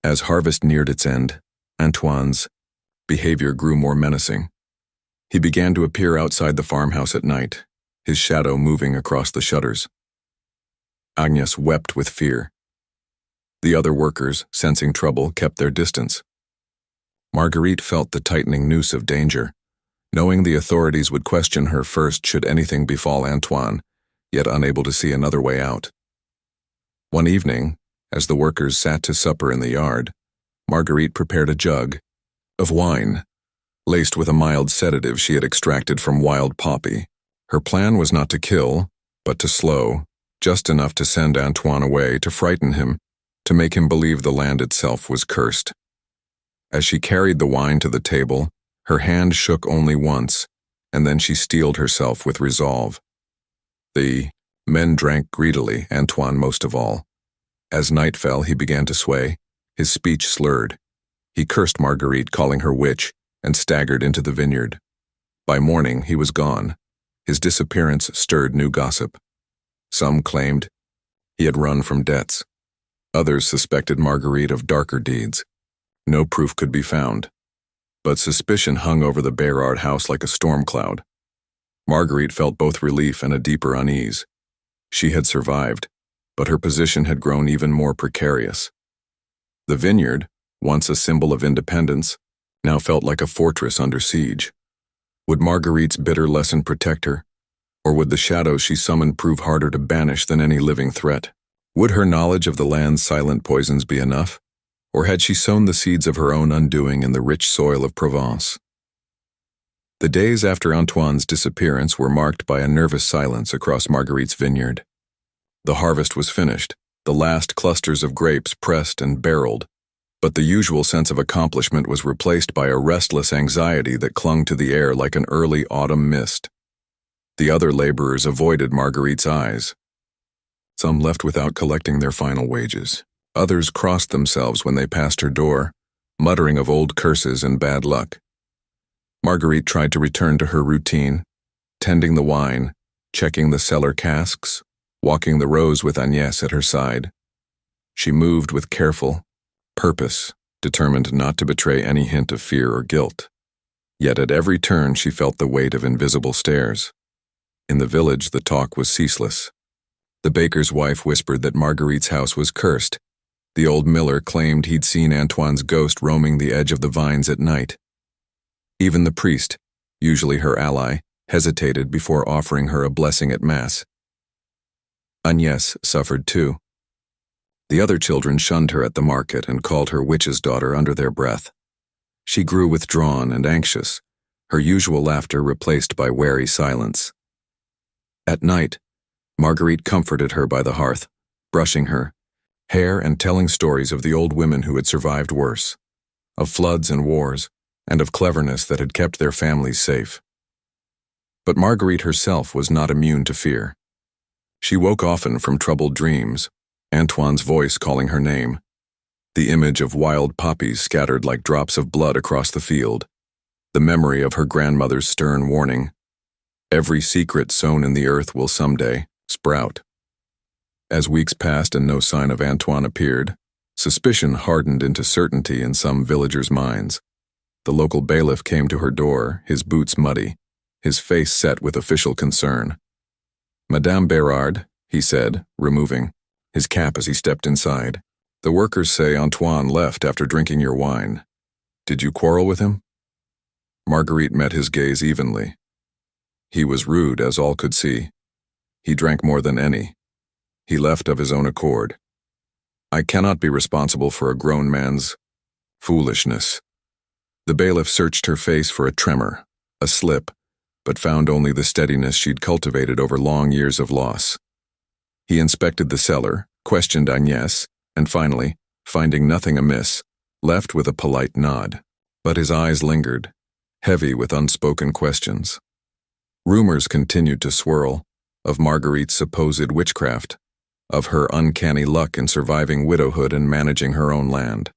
As harvest neared its end, Antoine's behavior grew more menacing. He began to appear outside the farmhouse at night, his shadow moving across the shutters. Agnès wept with fear. The other workers, sensing trouble, kept their distance. Marguerite felt the tightening noose of danger, knowing the authorities would question her first should anything befall Antoine, yet unable to see another way out. One evening, as the workers sat to supper in the yard, Marguerite prepared a jug of wine, laced with a mild sedative she had extracted from wild poppy. Her plan was not to kill, but to slow, just enough to send Antoine away, to frighten him, to make him believe the land itself was cursed. As she carried the wine to the table, her hand shook only once, and then she steeled herself with resolve. The men drank greedily, Antoine most of all. As night fell, he began to sway, his speech slurred. He cursed Marguerite, calling her witch, and staggered into the vineyard. By morning, he was gone. His disappearance stirred new gossip. Some claimed he had run from debts. Others suspected Marguerite of darker deeds. No proof could be found, but suspicion hung over the Bayrard house like a storm cloud. Marguerite felt both relief and a deeper unease. She had survived, but her position had grown even more precarious. The vineyard, once a symbol of independence, now felt like a fortress under siege. Would Marguerite's bitter lesson protect her? Or would the shadows she summoned prove harder to banish than any living threat? Would her knowledge of the land's silent poisons be enough? Or had she sown the seeds of her own undoing in the rich soil of Provence? The days after Antoine's disappearance were marked by a nervous silence across Marguerite's vineyard. The harvest was finished, the last clusters of grapes pressed and barreled, but the usual sense of accomplishment was replaced by a restless anxiety that clung to the air like an early autumn mist. The other laborers avoided Marguerite's eyes. Some left without collecting their final wages. Others crossed themselves when they passed her door, muttering of old curses and bad luck. Marguerite tried to return to her routine, tending the wine, checking the cellar casks, walking the rows with Agnès at her side. She moved with careful purpose, determined not to betray any hint of fear or guilt. Yet at every turn she felt the weight of invisible stares. In the village, the talk was ceaseless. The baker's wife whispered that Marguerite's house was cursed. The old miller claimed he'd seen Antoine's ghost roaming the edge of the vines at night. Even the priest, usually her ally, hesitated before offering her a blessing at Mass. Agnès suffered too. The other children shunned her at the market and called her witch's daughter under their breath. She grew withdrawn and anxious, her usual laughter replaced by wary silence. At night, Marguerite comforted her by the hearth, brushing her hair and telling stories of the old women who had survived worse, of floods and wars, and of cleverness that had kept their families safe. But Marguerite herself was not immune to fear. She woke often from troubled dreams, Antoine's voice calling her name, the image of wild poppies scattered like drops of blood across the field, the memory of her grandmother's stern warning, every secret sown in the earth will someday sprout. As weeks passed and no sign of Antoine appeared, suspicion hardened into certainty in some villagers' minds. The local bailiff came to her door, his boots muddy, his face set with official concern. "Madame Bérard," he said, removing his cap as he stepped inside. "The workers say Antoine left after drinking your wine. Did you quarrel with him?" Marguerite met his gaze evenly. He was rude, as all could see. He drank more than any. He left of his own accord. I cannot be responsible for a grown man's foolishness. The bailiff searched her face for a tremor, a slip, but found only the steadiness she'd cultivated over long years of loss. He inspected the cellar, questioned Agnès, and finally, finding nothing amiss, left with a polite nod. But his eyes lingered, heavy with unspoken questions. Rumors continued to swirl, of Marguerite's supposed witchcraft, of her uncanny luck in surviving widowhood and managing her own land.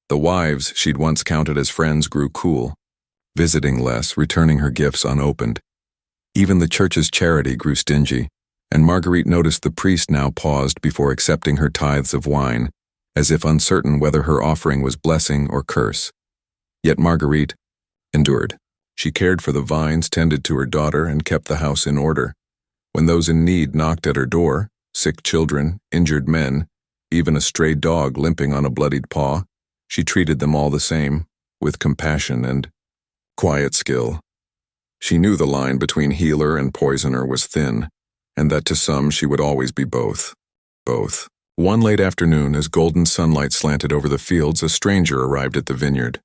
The wives she'd once counted as friends grew cool, visiting less, returning her gifts unopened. Even the church's charity grew stingy, and Marguerite noticed the priest now paused before accepting her tithes of wine, as if uncertain whether her offering was blessing or curse. Yet Marguerite endured. She cared for the vines, tended to her daughter, and kept the house in order. When those in need knocked at her door, sick children, injured men, even a stray dog limping on a bloodied paw, she treated them all the same, with compassion and quiet skill. She knew the line between healer and poisoner was thin, and that to some she would always be both. Both. One late afternoon, as golden sunlight slanted over the fields, a stranger arrived at the vineyard.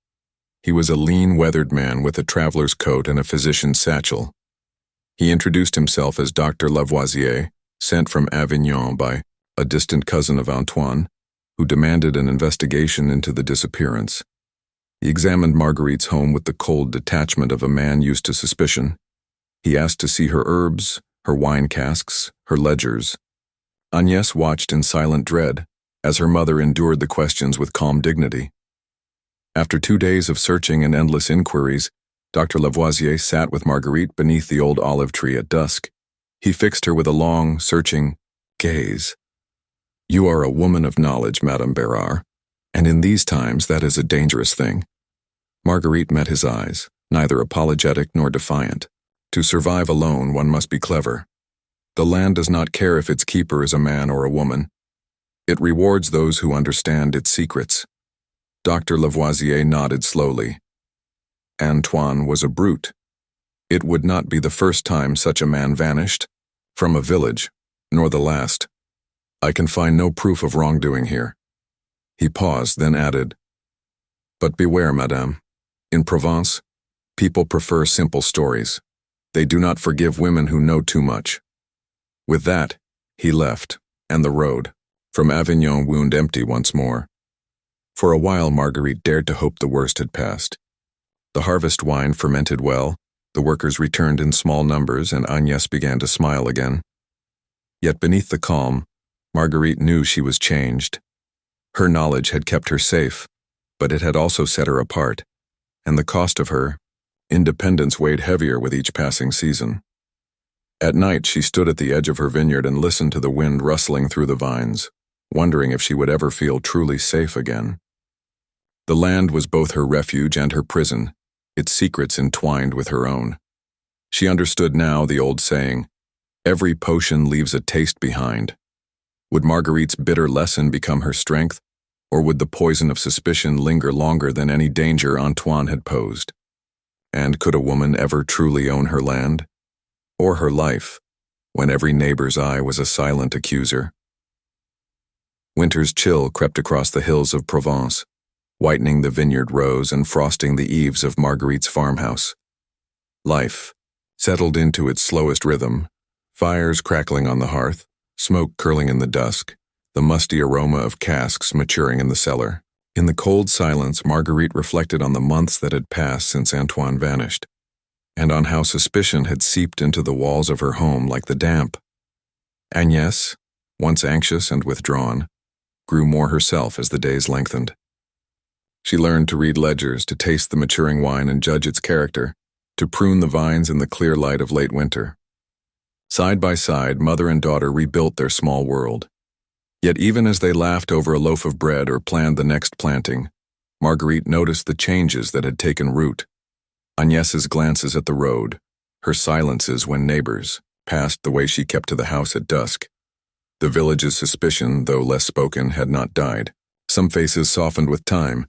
He was a lean, weathered man with a traveler's coat and a physician's satchel. He introduced himself as Dr. Lavoisier, sent from Avignon by a distant cousin of Antoine, who demanded an investigation into the disappearance. He examined Marguerite's home with the cold detachment of a man used to suspicion. He asked to see her herbs, her wine casks, her ledgers. Agnès watched in silent dread, as her mother endured the questions with calm dignity. After 2 days of searching and endless inquiries, Dr. Lavoisier sat with Marguerite beneath the old olive tree at dusk. He fixed her with a long, searching gaze. "You are a woman of knowledge, Madame Bérard, and in these times that is a dangerous thing." Marguerite met his eyes, neither apologetic nor defiant. To survive alone, one must be clever. The land does not care if its keeper is a man or a woman. It rewards those who understand its secrets. Dr. Lavoisier nodded slowly. Antoine was a brute. It would not be the first time such a man vanished from a village, nor the last. I can find no proof of wrongdoing here. He paused, then added, "But beware, madame. In Provence, people prefer simple stories. They do not forgive women who know too much." With that, he left, and the road from Avignon wound empty once more. For a while Marguerite dared to hope the worst had passed. The harvest wine fermented well, the workers returned in small numbers, and Agnès began to smile again. Yet beneath the calm, Marguerite knew she was changed. Her knowledge had kept her safe, but it had also set her apart, and the cost of her Independence weighed heavier with each passing season. At night, she stood at the edge of her vineyard and listened to the wind rustling through the vines, wondering if she would ever feel truly safe again. The land was both her refuge and her prison, its secrets entwined with her own. She understood now the old saying, "Every potion leaves a taste behind." Would Marguerite's bitter lesson become her strength, or would the poison of suspicion linger longer than any danger Antoine had posed? And could a woman ever truly own her land? Or her life, when every neighbor's eye was a silent accuser? Winter's chill crept across the hills of Provence, whitening the vineyard rows and frosting the eaves of Marguerite's farmhouse. Life settled into its slowest rhythm, fires crackling on the hearth, smoke curling in the dusk, the musty aroma of casks maturing in the cellar. In the cold silence, Marguerite reflected on the months that had passed since Antoine vanished, and on how suspicion had seeped into the walls of her home like the damp. Agnès, once anxious and withdrawn, grew more herself as the days lengthened. She learned to read ledgers, to taste the maturing wine and judge its character, to prune the vines in the clear light of late winter. Side by side, mother and daughter rebuilt their small world. Yet even as they laughed over a loaf of bread or planned the next planting, Marguerite noticed the changes that had taken root. Agnès's glances at the road, her silences when neighbors passed the way she kept to the house at dusk. The village's suspicion, though less spoken, had not died. Some faces softened with time,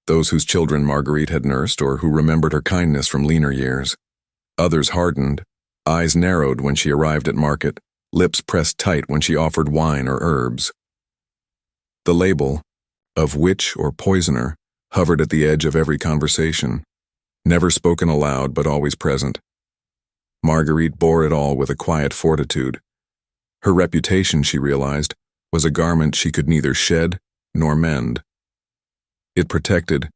those whose children Marguerite had nursed or who remembered her kindness from leaner years. Others hardened, eyes narrowed when she arrived at market, lips pressed tight when she offered wine or herbs. The label of witch or poisoner hovered at the edge of every conversation, never spoken aloud but always present. Marguerite bore it all with a quiet fortitude. Her reputation, she realized, was a garment she could neither shed nor mend. It protected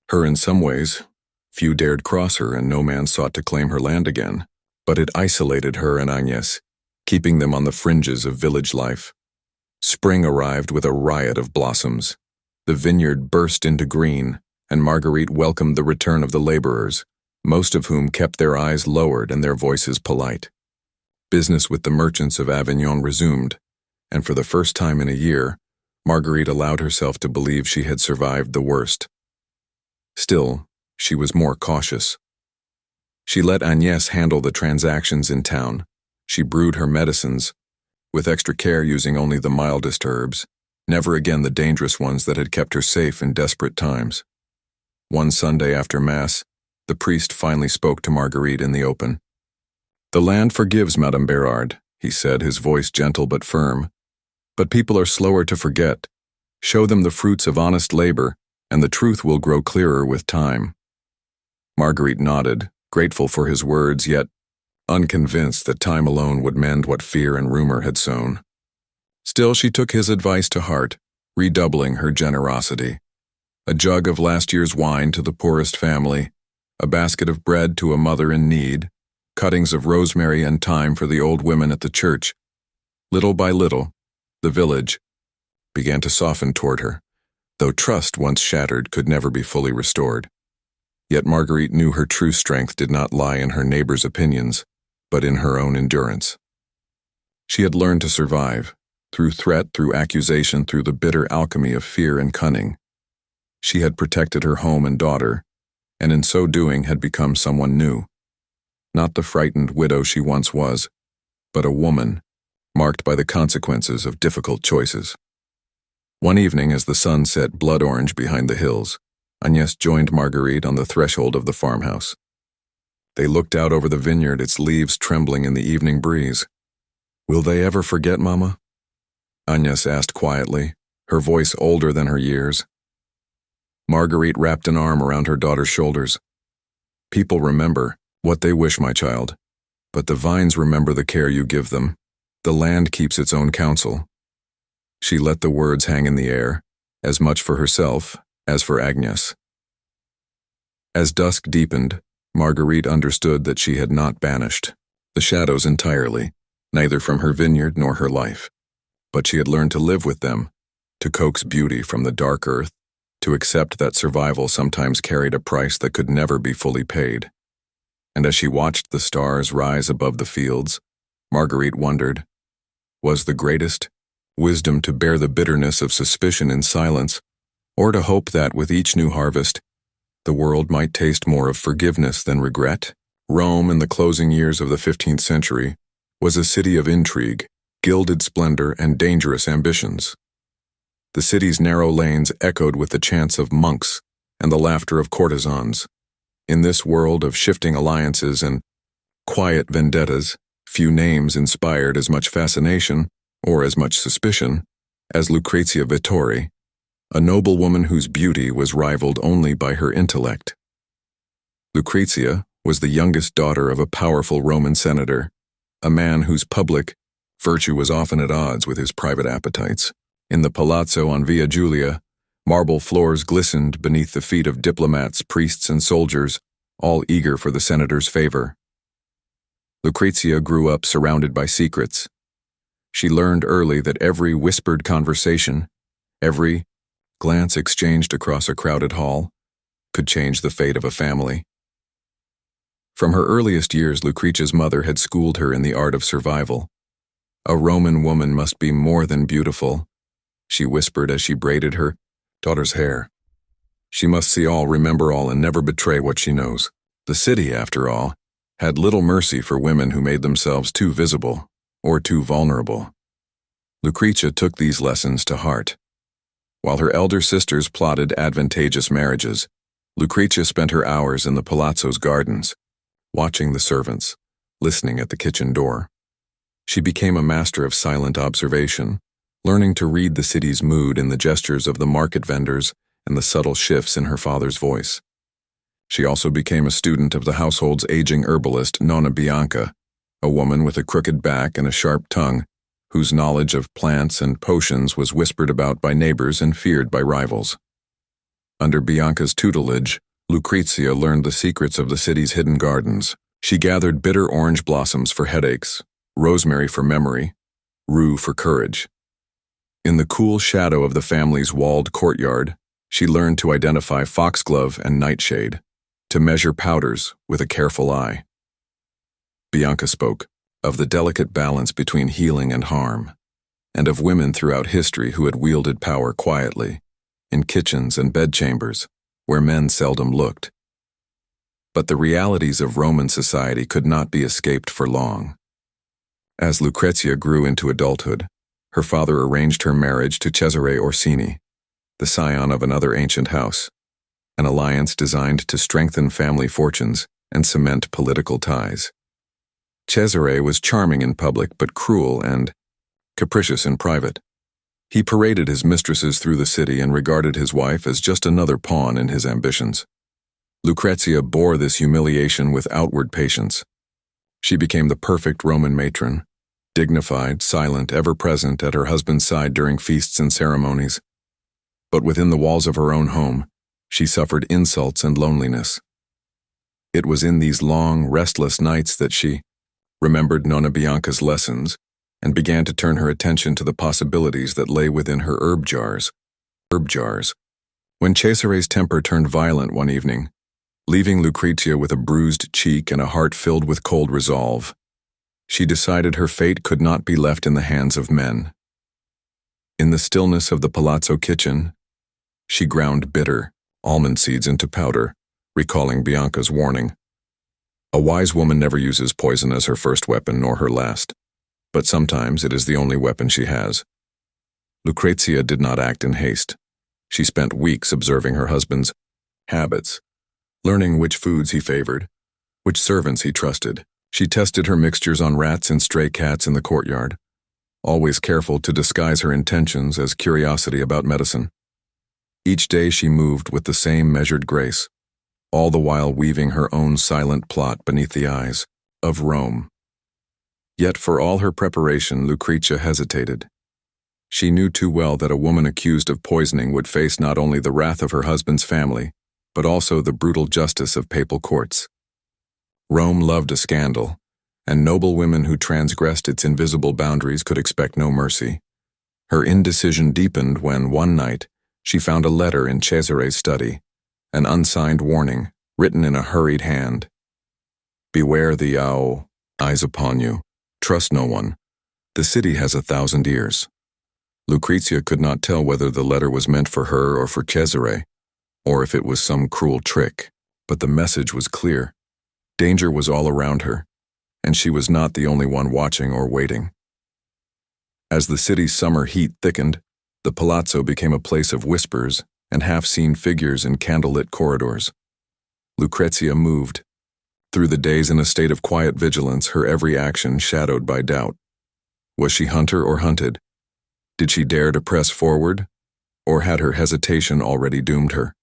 her in some ways. Few dared cross her and no man sought to claim her land again, but it isolated her and Agnès, keeping them on the fringes of village life. Spring arrived with a riot of blossoms. The vineyard burst into green, and Marguerite welcomed the return of the laborers, most of whom kept their eyes lowered and their voices polite. Business with the merchants of Avignon resumed, and for the first time in a year, Marguerite allowed herself to believe she had survived the worst. Still, she was more cautious. She let Agnès handle the transactions in town. She brewed her medicines, with extra care using only the mildest herbs, never again the dangerous ones that had kept her safe in desperate times. One Sunday after Mass, the priest finally spoke to Marguerite in the open. "The land forgives, Madame Bérard," he said, his voice gentle but firm. "But people are slower to forget. Show them the fruits of honest labor, and the truth will grow clearer with time." Marguerite nodded, grateful for his words, yet unconvinced that time alone would mend what fear and rumor had sown. Still, she took his advice to heart, redoubling her generosity. A jug of last year's wine to the poorest family, a basket of bread to a mother in need, cuttings of rosemary and thyme for the old women at the church. Little by little, the village began to soften toward her, though trust once shattered could never be fully restored. Yet Marguerite knew her true strength did not lie in her neighbors' opinions, but in her own endurance. She had learned to survive, through threat, through accusation, through the bitter alchemy of fear and cunning. She had protected her home and daughter, and in so doing had become someone new. Not the frightened widow she once was, but a woman, marked by the consequences of difficult choices. One evening, as the sun set blood orange behind the hills, Agnès joined Marguerite on the threshold of the farmhouse. They looked out over the vineyard, its leaves trembling in the evening breeze. "Will they ever forget, Mama?" Agnès asked quietly, her voice older than her years. Marguerite wrapped an arm around her daughter's shoulders. "People remember what they wish, my child, but the vines remember the care you give them. The land keeps its own counsel." She let the words hang in the air, as much for herself as for Agnès. As dusk deepened, Marguerite understood that she had not banished the shadows entirely, neither from her vineyard nor her life, but she had learned to live with them, to coax beauty from the dark earth, to accept that survival sometimes carried a price that could never be fully paid. And as she watched the stars rise above the fields, Marguerite wondered, was the greatest wisdom to bear the bitterness of suspicion in silence, or to hope that with each new harvest, the world might taste more of forgiveness than regret? Rome, in the closing years of the 15th century, was a city of intrigue, gilded splendor, and dangerous ambitions. The city's narrow lanes echoed with the chants of monks and the laughter of courtesans. In this world of shifting alliances and quiet vendettas, few names inspired as much fascination, or as much suspicion, as Lucrezia Vittori, a noblewoman whose beauty was rivaled only by her intellect. Lucrezia was the youngest daughter of a powerful Roman senator, a man whose public virtue was often at odds with his private appetites. In the palazzo on Via Giulia, marble floors glistened beneath the feet of diplomats, priests, and soldiers, all eager for the senator's favor. Lucrezia grew up surrounded by secrets. She learned early that every whispered conversation, every glance exchanged across a crowded hall, could change the fate of a family. From her earliest years, Lucrezia's mother had schooled her in the art of survival. A Roman woman must be more than beautiful, she whispered as she braided her daughter's hair. She must see all, remember all, and never betray what she knows. The city, after all, had little mercy for women who made themselves too visible or too vulnerable. Lucrezia took these lessons to heart. While her elder sisters plotted advantageous marriages, Lucrezia spent her hours in the palazzo's gardens, watching the servants, listening at the kitchen door. She became a master of silent observation, learning to read the city's mood in the gestures of the market vendors and the subtle shifts in her father's voice. She also became a student of the household's aging herbalist, Nonna Bianca, a woman with a crooked back and a sharp tongue, whose knowledge of plants and potions was whispered about by neighbors and feared by rivals. Under Bianca's tutelage, Lucrezia learned the secrets of the city's hidden gardens. She gathered bitter orange blossoms for headaches, rosemary for memory, rue for courage. In the cool shadow of the family's walled courtyard, she learned to identify foxglove and nightshade, to measure powders with a careful eye. Bianca spoke of the delicate balance between healing and harm, and of women throughout history who had wielded power quietly, in kitchens and bedchambers, where men seldom looked. But the realities of Roman society could not be escaped for long. As Lucrezia grew into adulthood, her father arranged her marriage to Cesare Orsini, the scion of another ancient house, an alliance designed to strengthen family fortunes and cement political ties. Cesare was charming in public but cruel and capricious in private. He paraded his mistresses through the city and regarded his wife as just another pawn in his ambitions. Lucrezia bore this humiliation with outward patience. She became the perfect Roman matron, dignified, silent, ever present at her husband's side during feasts and ceremonies. But within the walls of her own home, she suffered insults and loneliness. It was in these long, restless nights that she remembered Nonna Bianca's lessons and began to turn her attention to the possibilities that lay within her herb jars. When Cesare's temper turned violent one evening, leaving Lucrezia with a bruised cheek and a heart filled with cold resolve, she decided her fate could not be left in the hands of men. In the stillness of the palazzo kitchen, she ground bitter almond seeds into powder, recalling Bianca's warning. A wise woman never uses poison as her first weapon nor her last, but sometimes it is the only weapon she has. Lucrezia did not act in haste. She spent weeks observing her husband's habits, learning which foods he favored, which servants he trusted. She tested her mixtures on rats and stray cats in the courtyard, always careful to disguise her intentions as curiosity about medicine. Each day she moved with the same measured grace, all the while weaving her own silent plot beneath the eyes of Rome. Yet for all her preparation, Lucrezia hesitated. She knew too well that a woman accused of poisoning would face not only the wrath of her husband's family, but also the brutal justice of papal courts. Rome loved a scandal, and noble women who transgressed its invisible boundaries could expect no mercy. Her indecision deepened when, one night, she found a letter in Cesare's study, an unsigned warning, written in a hurried hand. Beware the eyes upon you. Trust no one. The city has 1,000 ears. Lucrezia could not tell whether the letter was meant for her or for Cesare, or if it was some cruel trick, but the message was clear. Danger was all around her, and she was not the only one watching or waiting. As the city's summer heat thickened, the palazzo became a place of whispers and half-seen figures in candlelit corridors. Lucrezia moved. Through the days in a state of quiet vigilance, her every action shadowed by doubt. Was she hunter or hunted? Did she dare to press forward, or had her hesitation already doomed her?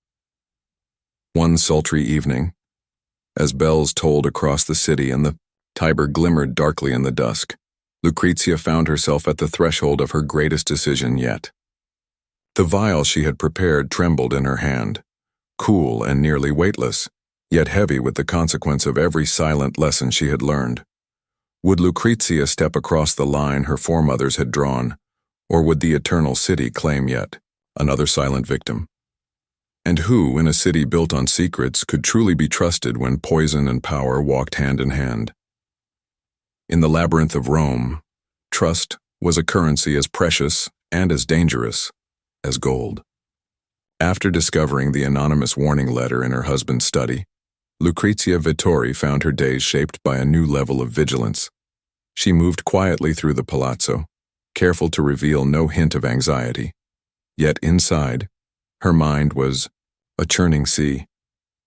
One sultry evening, as bells tolled across the city and the Tiber glimmered darkly in the dusk, Lucrezia found herself at the threshold of her greatest decision yet. The vial she had prepared trembled in her hand, cool and nearly weightless, yet heavy with the consequence of every silent lesson she had learned. Would Lucrezia step across the line her foremothers had drawn, or would the eternal city claim yet another silent victim? And who, in a city built on secrets, could truly be trusted when poison and power walked hand in hand? In the labyrinth of Rome, trust was a currency as precious and as dangerous as gold. After discovering the anonymous warning letter in her husband's study, Lucrezia Vittori found her days shaped by a new level of vigilance. She moved quietly through the palazzo, careful to reveal no hint of anxiety. Yet inside, her mind was a churning sea.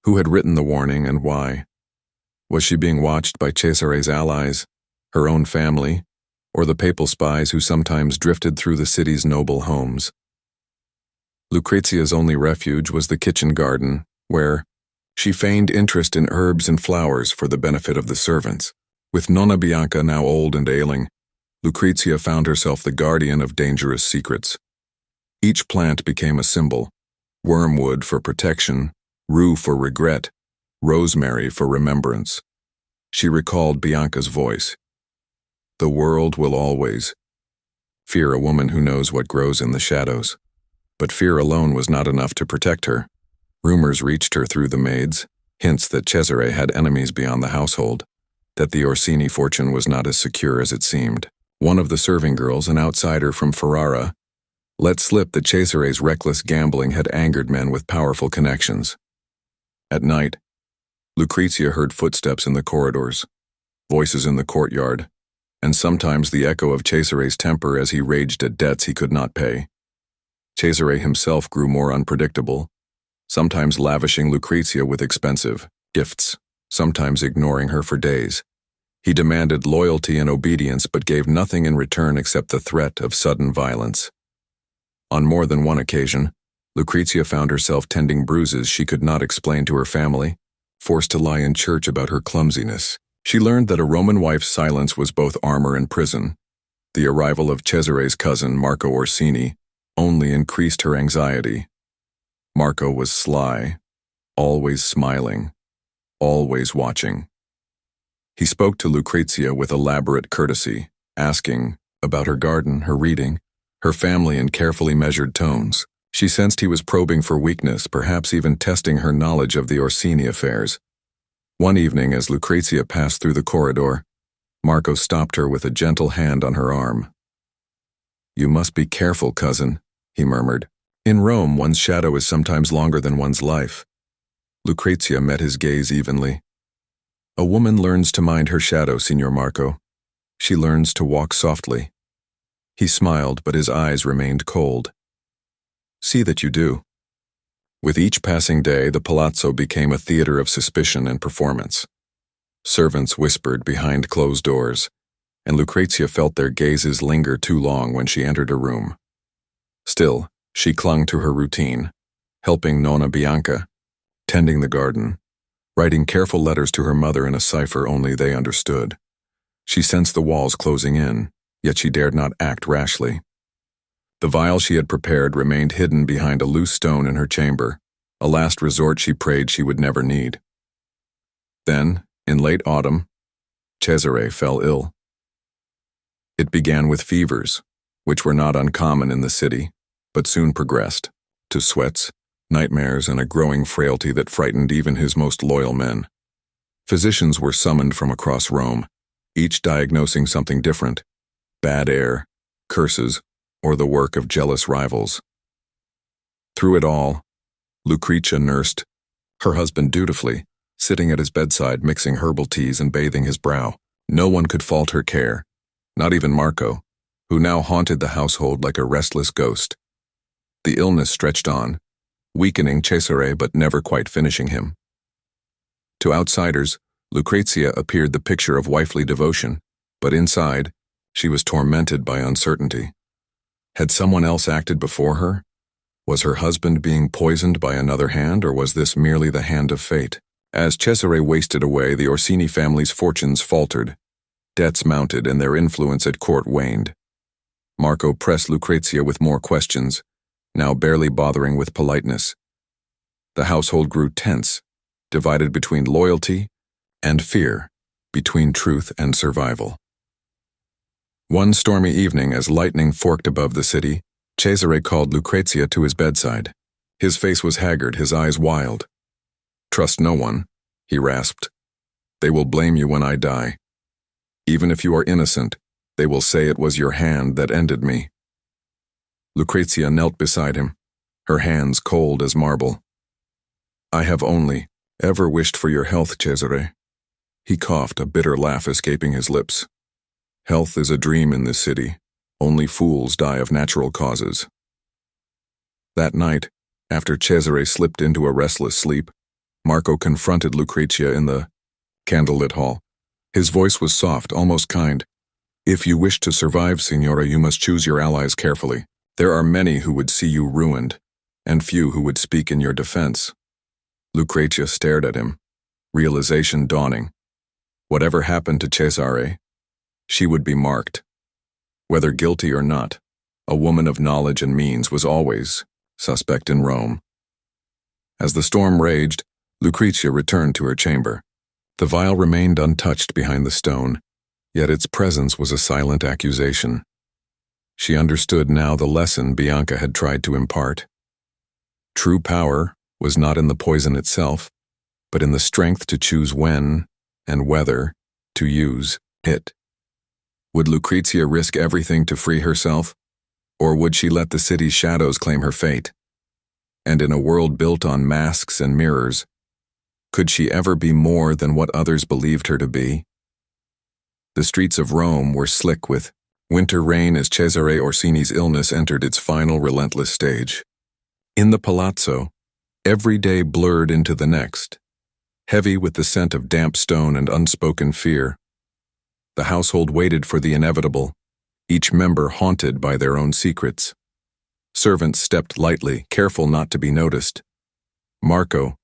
Who had written the warning and why? Was she being watched by Cesare's allies, her own family, or the papal spies who sometimes drifted through the city's noble homes? Lucrezia's only refuge was the kitchen garden, where she feigned interest in herbs and flowers for the benefit of the servants. With Nonna Bianca now old and ailing, Lucrezia found herself the guardian of dangerous secrets. Each plant became a symbol: wormwood for protection, rue for regret, rosemary for remembrance. She recalled Bianca's voice. The world will always fear a woman who knows what grows in the shadows. But fear alone was not enough to protect her. Rumors reached her through the maids, hints that Cesare had enemies beyond the household, that the Orsini fortune was not as secure as it seemed. One of the serving girls, an outsider from Ferrara, let slip that Cesare's reckless gambling had angered men with powerful connections. At night, Lucrezia heard footsteps in the corridors, voices in the courtyard, and sometimes the echo of Cesare's temper as he raged at debts he could not pay. Cesare himself grew more unpredictable, sometimes lavishing Lucrezia with expensive gifts, sometimes ignoring her for days. He demanded loyalty and obedience but gave nothing in return except the threat of sudden violence. On more than one occasion, Lucrezia found herself tending bruises she could not explain to her family, forced to lie in church about her clumsiness. She learned that a Roman wife's silence was both armor and prison. The arrival of Cesare's cousin, Marco Orsini, only increased her anxiety. Marco was sly, always smiling, always watching. He spoke to Lucrezia with elaborate courtesy, asking about her garden, her reading, her family in carefully measured tones. She sensed he was probing for weakness, perhaps even testing her knowledge of the Orsini affairs. One evening, as Lucrezia passed through the corridor, Marco stopped her with a gentle hand on her arm. "You must be careful, cousin," he murmured. "In Rome, one's shadow is sometimes longer than one's life." Lucrezia met his gaze evenly. "A woman learns to mind her shadow, Signor Marco. She learns to walk softly." He smiled, but his eyes remained cold. "See that you do." With each passing day, the palazzo became a theater of suspicion and performance. Servants whispered behind closed doors, and Lucrezia felt their gazes linger too long when she entered a room. Still, she clung to her routine, helping Nonna Bianca, tending the garden, writing careful letters to her mother in a cipher only they understood. She sensed the walls closing in, yet she dared not act rashly. The vial she had prepared remained hidden behind a loose stone in her chamber, a last resort she prayed she would never need. Then, in late autumn, Cesare fell ill. It began with fevers, which were not uncommon in the city, but soon progressed to sweats, nightmares, and a growing frailty that frightened even his most loyal men. Physicians were summoned from across Rome, each diagnosing something different: bad air, curses, or the work of jealous rivals. Through it all, Lucretia nursed her husband dutifully, sitting at his bedside mixing herbal teas and bathing his brow. No one could fault her care, not even Marco, who now haunted the household like a restless ghost. The illness stretched on, weakening Cesare but never quite finishing him. To outsiders, Lucrezia appeared the picture of wifely devotion, but inside, she was tormented by uncertainty. Had someone else acted before her? Was her husband being poisoned by another hand, or was this merely the hand of fate? As Cesare wasted away, the Orsini family's fortunes faltered. Debts mounted and their influence at court waned. Marco pressed Lucrezia with more questions, now barely bothering with politeness. The household grew tense, divided between loyalty and fear, between truth and survival. One stormy evening, as lightning forked above the city, Cesare called Lucrezia to his bedside. His face was haggard, his eyes wild. "Trust no one," he rasped. "They will blame you when I die. Even if you are innocent, they will say it was your hand that ended me." Lucrezia knelt beside him, her hands cold as marble. "I have only ever wished for your health, Cesare." He coughed, a bitter laugh escaping his lips. "Health is a dream in this city. Only fools die of natural causes." That night, after Cesare slipped into a restless sleep, Marco confronted Lucrezia in the candlelit hall. His voice was soft, almost kind. "If you wish to survive, Signora, you must choose your allies carefully. There are many who would see you ruined, and few who would speak in your defense." Lucrezia stared at him, realization dawning. Whatever happened to Cesare, she would be marked. Whether guilty or not, a woman of knowledge and means was always suspect in Rome. As the storm raged, Lucrezia returned to her chamber. The vial remained untouched behind the stone, yet its presence was a silent accusation. She understood now the lesson Bianca had tried to impart. True power was not in the poison itself, but in the strength to choose when and whether to use it. Would Lucrezia risk everything to free herself, or would she let the city's shadows claim her fate? And in a world built on masks and mirrors, could she ever be more than what others believed her to be? The streets of Rome were slick with winter rain as Cesare Orsini's illness entered its final relentless stage. In the palazzo, every day blurred into the next, heavy with the scent of damp stone and unspoken fear. The household waited for the inevitable, each member haunted by their own secrets. Servants stepped lightly, careful not to be noticed. Marco,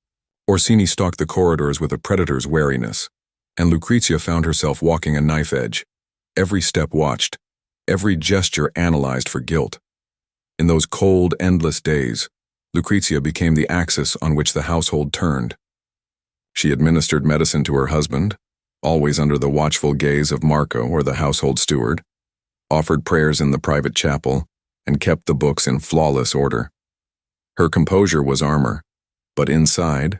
Orsini stalked the corridors with a predator's wariness, and Lucrezia found herself walking a knife edge, every step watched, every gesture analyzed for guilt. In those cold, endless days, Lucrezia became the axis on which the household turned. She administered medicine to her husband, always under the watchful gaze of Marco or the household steward, offered prayers in the private chapel, and kept the books in flawless order. Her composure was armor, but inside,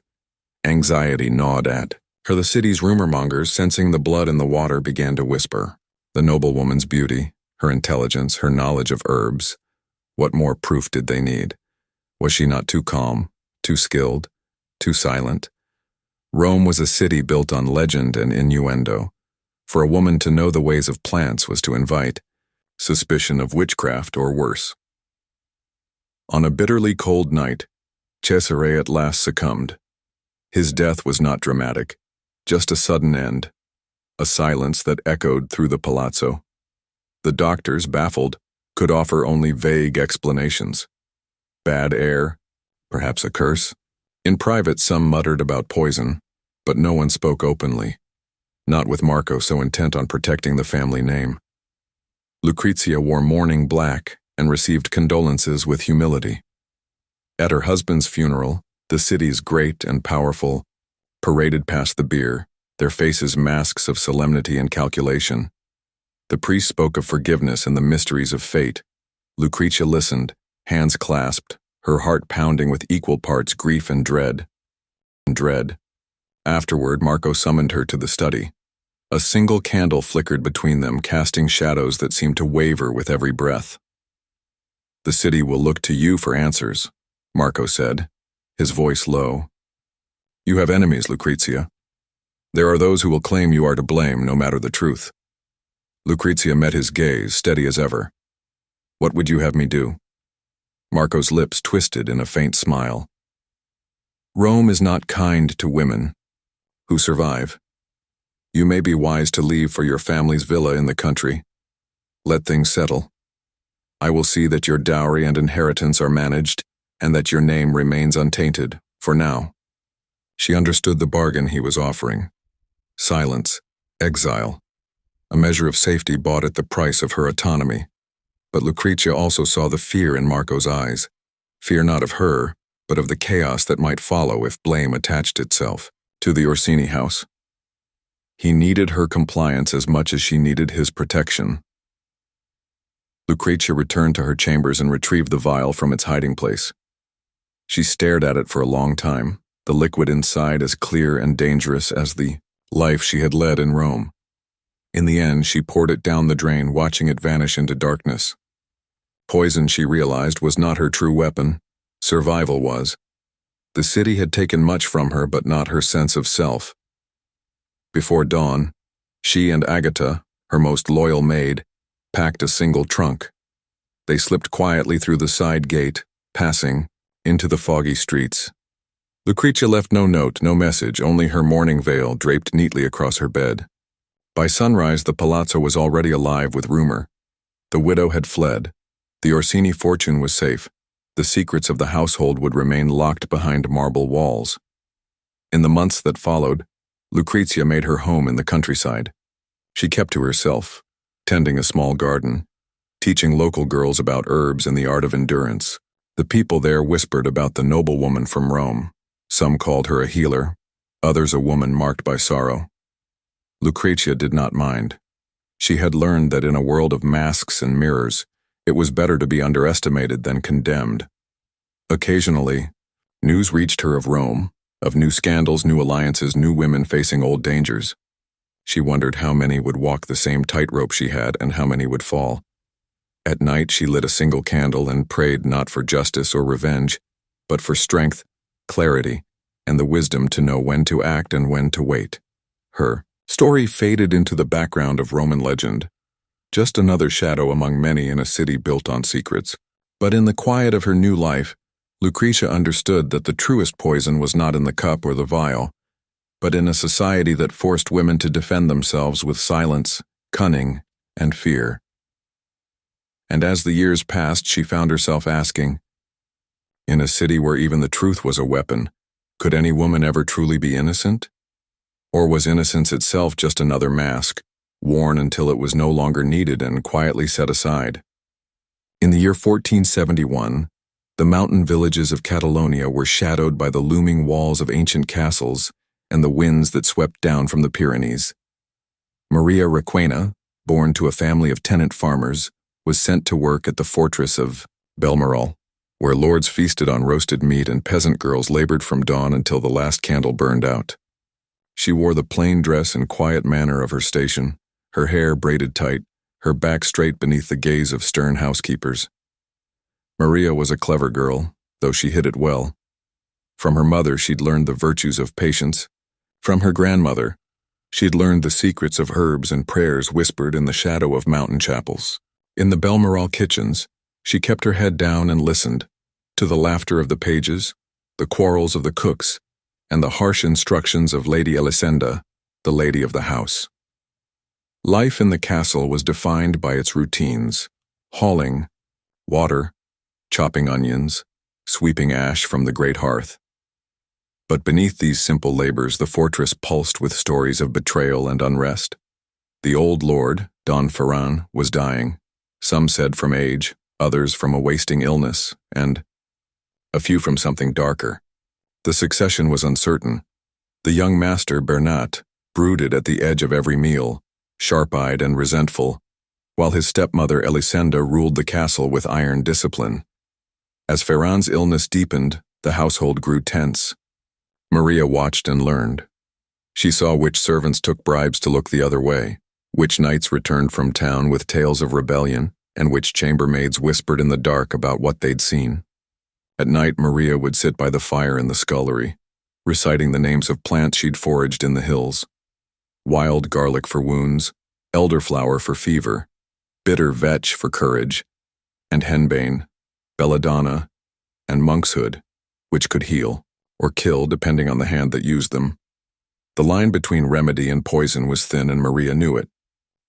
anxiety gnawed at her. The city's rumor-mongers, sensing the blood in the water, began to whisper. The noblewoman's beauty, her intelligence, her knowledge of herbs. What more proof did they need? Was she not too calm, too skilled, too silent? Rome was a city built on legend and innuendo. For a woman to know the ways of plants was to invite suspicion of witchcraft or worse. On a bitterly cold night, Cesare at last succumbed. His death was not dramatic, just a sudden end, a silence that echoed through the palazzo. The doctors, baffled, could offer only vague explanations. Bad air, perhaps a curse. In private, some muttered about poison, but no one spoke openly, not with Marco so intent on protecting the family name. Lucrezia wore mourning black and received condolences with humility. At her husband's funeral, the city's great and powerful paraded past the bier, their faces masks of solemnity and calculation. The priest spoke of forgiveness and the mysteries of fate. Lucrezia listened, hands clasped, her heart pounding with equal parts grief and dread. Afterward, Marco summoned her to the study. A single candle flickered between them, casting shadows that seemed to waver with every breath. "The city will look to you for answers," Marco said, his voice low. "You have enemies, Lucrezia. There are those who will claim you are to blame, no matter the truth." Lucrezia met his gaze, steady as ever. "What would you have me do?" Marco's lips twisted in a faint smile. "Rome is not kind to women who survive. You may be wise to leave for your family's villa in the country. Let things settle. I will see that your dowry and inheritance are managed, and that your name remains untainted, for now." She understood the bargain he was offering. Silence, exile, a measure of safety bought at the price of her autonomy. But Lucrezia also saw the fear in Marco's eyes. Fear not of her, but of the chaos that might follow if blame attached itself to the Orsini house. He needed her compliance as much as she needed his protection. Lucrezia returned to her chambers and retrieved the vial from its hiding place. She stared at it for a long time, the liquid inside as clear and dangerous as the life she had led in Rome. In the end, she poured it down the drain, watching it vanish into darkness. Poison, she realized, was not her true weapon. Survival was. The city had taken much from her, but not her sense of self. Before dawn, she and Agatha, her most loyal maid, packed a single trunk. They slipped quietly through the side gate, passing into the foggy streets. Lucrezia left no note, no message, only her mourning veil draped neatly across her bed. By sunrise, the palazzo was already alive with rumor. The widow had fled. The Orsini fortune was safe. The secrets of the household would remain locked behind marble walls. In the months that followed, Lucrezia made her home in the countryside. She kept to herself, tending a small garden, teaching local girls about herbs and the art of endurance. The people there whispered about the noblewoman from Rome. Some called her a healer, others a woman marked by sorrow. Lucrezia did not mind. She had learned that in a world of masks and mirrors, it was better to be underestimated than condemned. Occasionally, news reached her of Rome, of new scandals, new alliances, new women facing old dangers. She wondered how many would walk the same tightrope she had and how many would fall. At night, she lit a single candle and prayed not for justice or revenge, but for strength, clarity, and the wisdom to know when to act and when to wait. Her story faded into the background of Roman legend, just another shadow among many in a city built on secrets. But in the quiet of her new life, Lucrezia understood that the truest poison was not in the cup or the vial, but in a society that forced women to defend themselves with silence, cunning, and fear. And as the years passed, she found herself asking, in a city where even the truth was a weapon, could any woman ever truly be innocent? Or was innocence itself just another mask, worn until it was no longer needed and quietly set aside? In the year 1471, the mountain villages of Catalonia were shadowed by the looming walls of ancient castles and the winds that swept down from the Pyrenees. Maria Requena, born to a family of tenant farmers, was sent to work at the fortress of Belmoral, where lords feasted on roasted meat and peasant girls labored from dawn until the last candle burned out. She wore the plain dress and quiet manner of her station, her hair braided tight, her back straight beneath the gaze of stern housekeepers. Maria was a clever girl, though she hid it well. From her mother, she'd learned the virtues of patience. From her grandmother, she'd learned the secrets of herbs and prayers whispered in the shadow of mountain chapels. In the Belmoral kitchens, she kept her head down and listened to the laughter of the pages, the quarrels of the cooks, and the harsh instructions of Lady Elisenda, the lady of the house. Life in the castle was defined by its routines: hauling, water, chopping onions, sweeping ash from the great hearth. But beneath these simple labors, the fortress pulsed with stories of betrayal and unrest. The old lord, Don Ferran, was dying, some said from age, others from a wasting illness, and a few from something darker. The succession was uncertain. The young master, Bernat, brooded at the edge of every meal, sharp-eyed and resentful, while his stepmother Elisenda ruled the castle with iron discipline. As Ferran's illness deepened, the household grew tense. Maria watched and learned. She saw which servants took bribes to look the other way, which knights returned from town with tales of rebellion, and which chambermaids whispered in the dark about what they'd seen. At night, Maria would sit by the fire in the scullery, reciting the names of plants she'd foraged in the hills. Wild garlic for wounds, elderflower for fever, bitter vetch for courage, and henbane, belladonna, and monkshood, which could heal, or kill depending on the hand that used them. The line between remedy and poison was thin, and Maria knew it.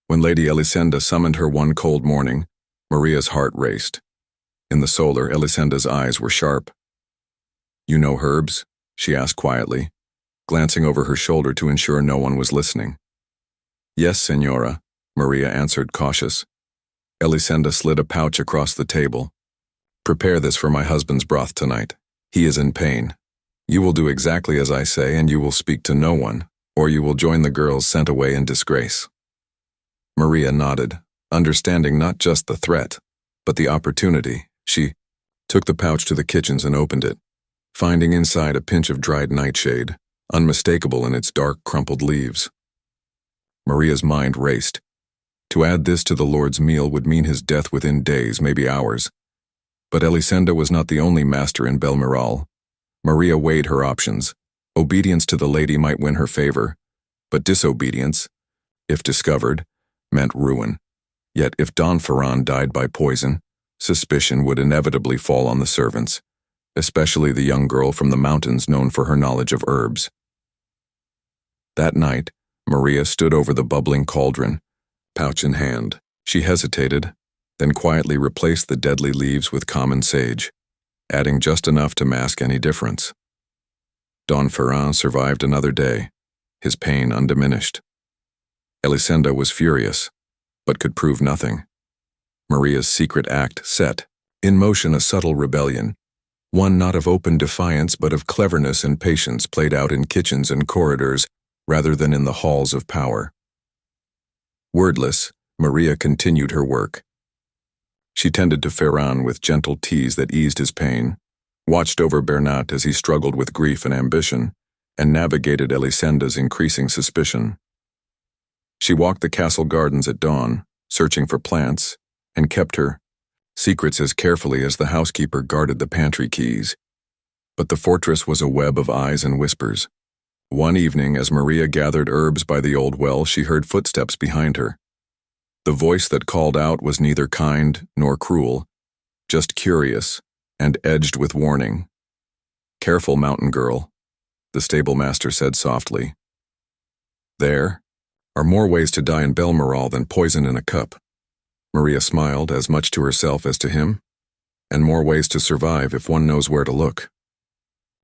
When Lady Elisenda summoned her one cold morning, Maria's heart raced. In the solar, Elisenda's eyes were sharp. "You know herbs?" she asked quietly, glancing over her shoulder to ensure no one was listening. "Yes, Senora," Maria answered, cautious. Elisenda slid a pouch across the table. "Prepare this for my husband's broth tonight. He is in pain. You will do exactly as I say, and you will speak to no one, or you will join the girls sent away in disgrace." Maria nodded, understanding not just the threat, but the opportunity. She took the pouch to the kitchens and opened it, finding inside a pinch of dried nightshade, unmistakable in its dark, crumpled leaves. Maria's mind raced. To add this to the Lord's meal would mean his death within days, maybe hours. But Elisenda was not the only master in Belmiral. Maria weighed her options. Obedience to the lady might win her favor, but disobedience, if discovered, meant ruin. Yet if Don Ferran died by poison, suspicion would inevitably fall on the servants, especially the young girl from the mountains known for her knowledge of herbs. That night, Maria stood over the bubbling cauldron, pouch in hand. She hesitated, then quietly replaced the deadly leaves with common sage, adding just enough to mask any difference. Don Ferran survived another day, his pain undiminished. Elisenda was furious, but could prove nothing. Maria's secret act set in motion a subtle rebellion, one not of open defiance but of cleverness and patience played out in kitchens and corridors rather than in the halls of power. Wordless, Maria continued her work. She tended to Ferran with gentle teas that eased his pain, watched over Bernat as he struggled with grief and ambition, and navigated Elisenda's increasing suspicion. She walked the castle gardens at dawn, searching for plants, and kept her secrets as carefully as the housekeeper guarded the pantry keys. But the fortress was a web of eyes and whispers. One evening, as Maria gathered herbs by the old well, she heard footsteps behind her. The voice that called out was neither kind nor cruel, just curious and edged with warning. "Careful, mountain girl," the stable master said softly. "There are more ways to die in Belmiral than poison in a cup." Maria smiled, as much to herself as to him, "and more ways to survive if one knows where to look."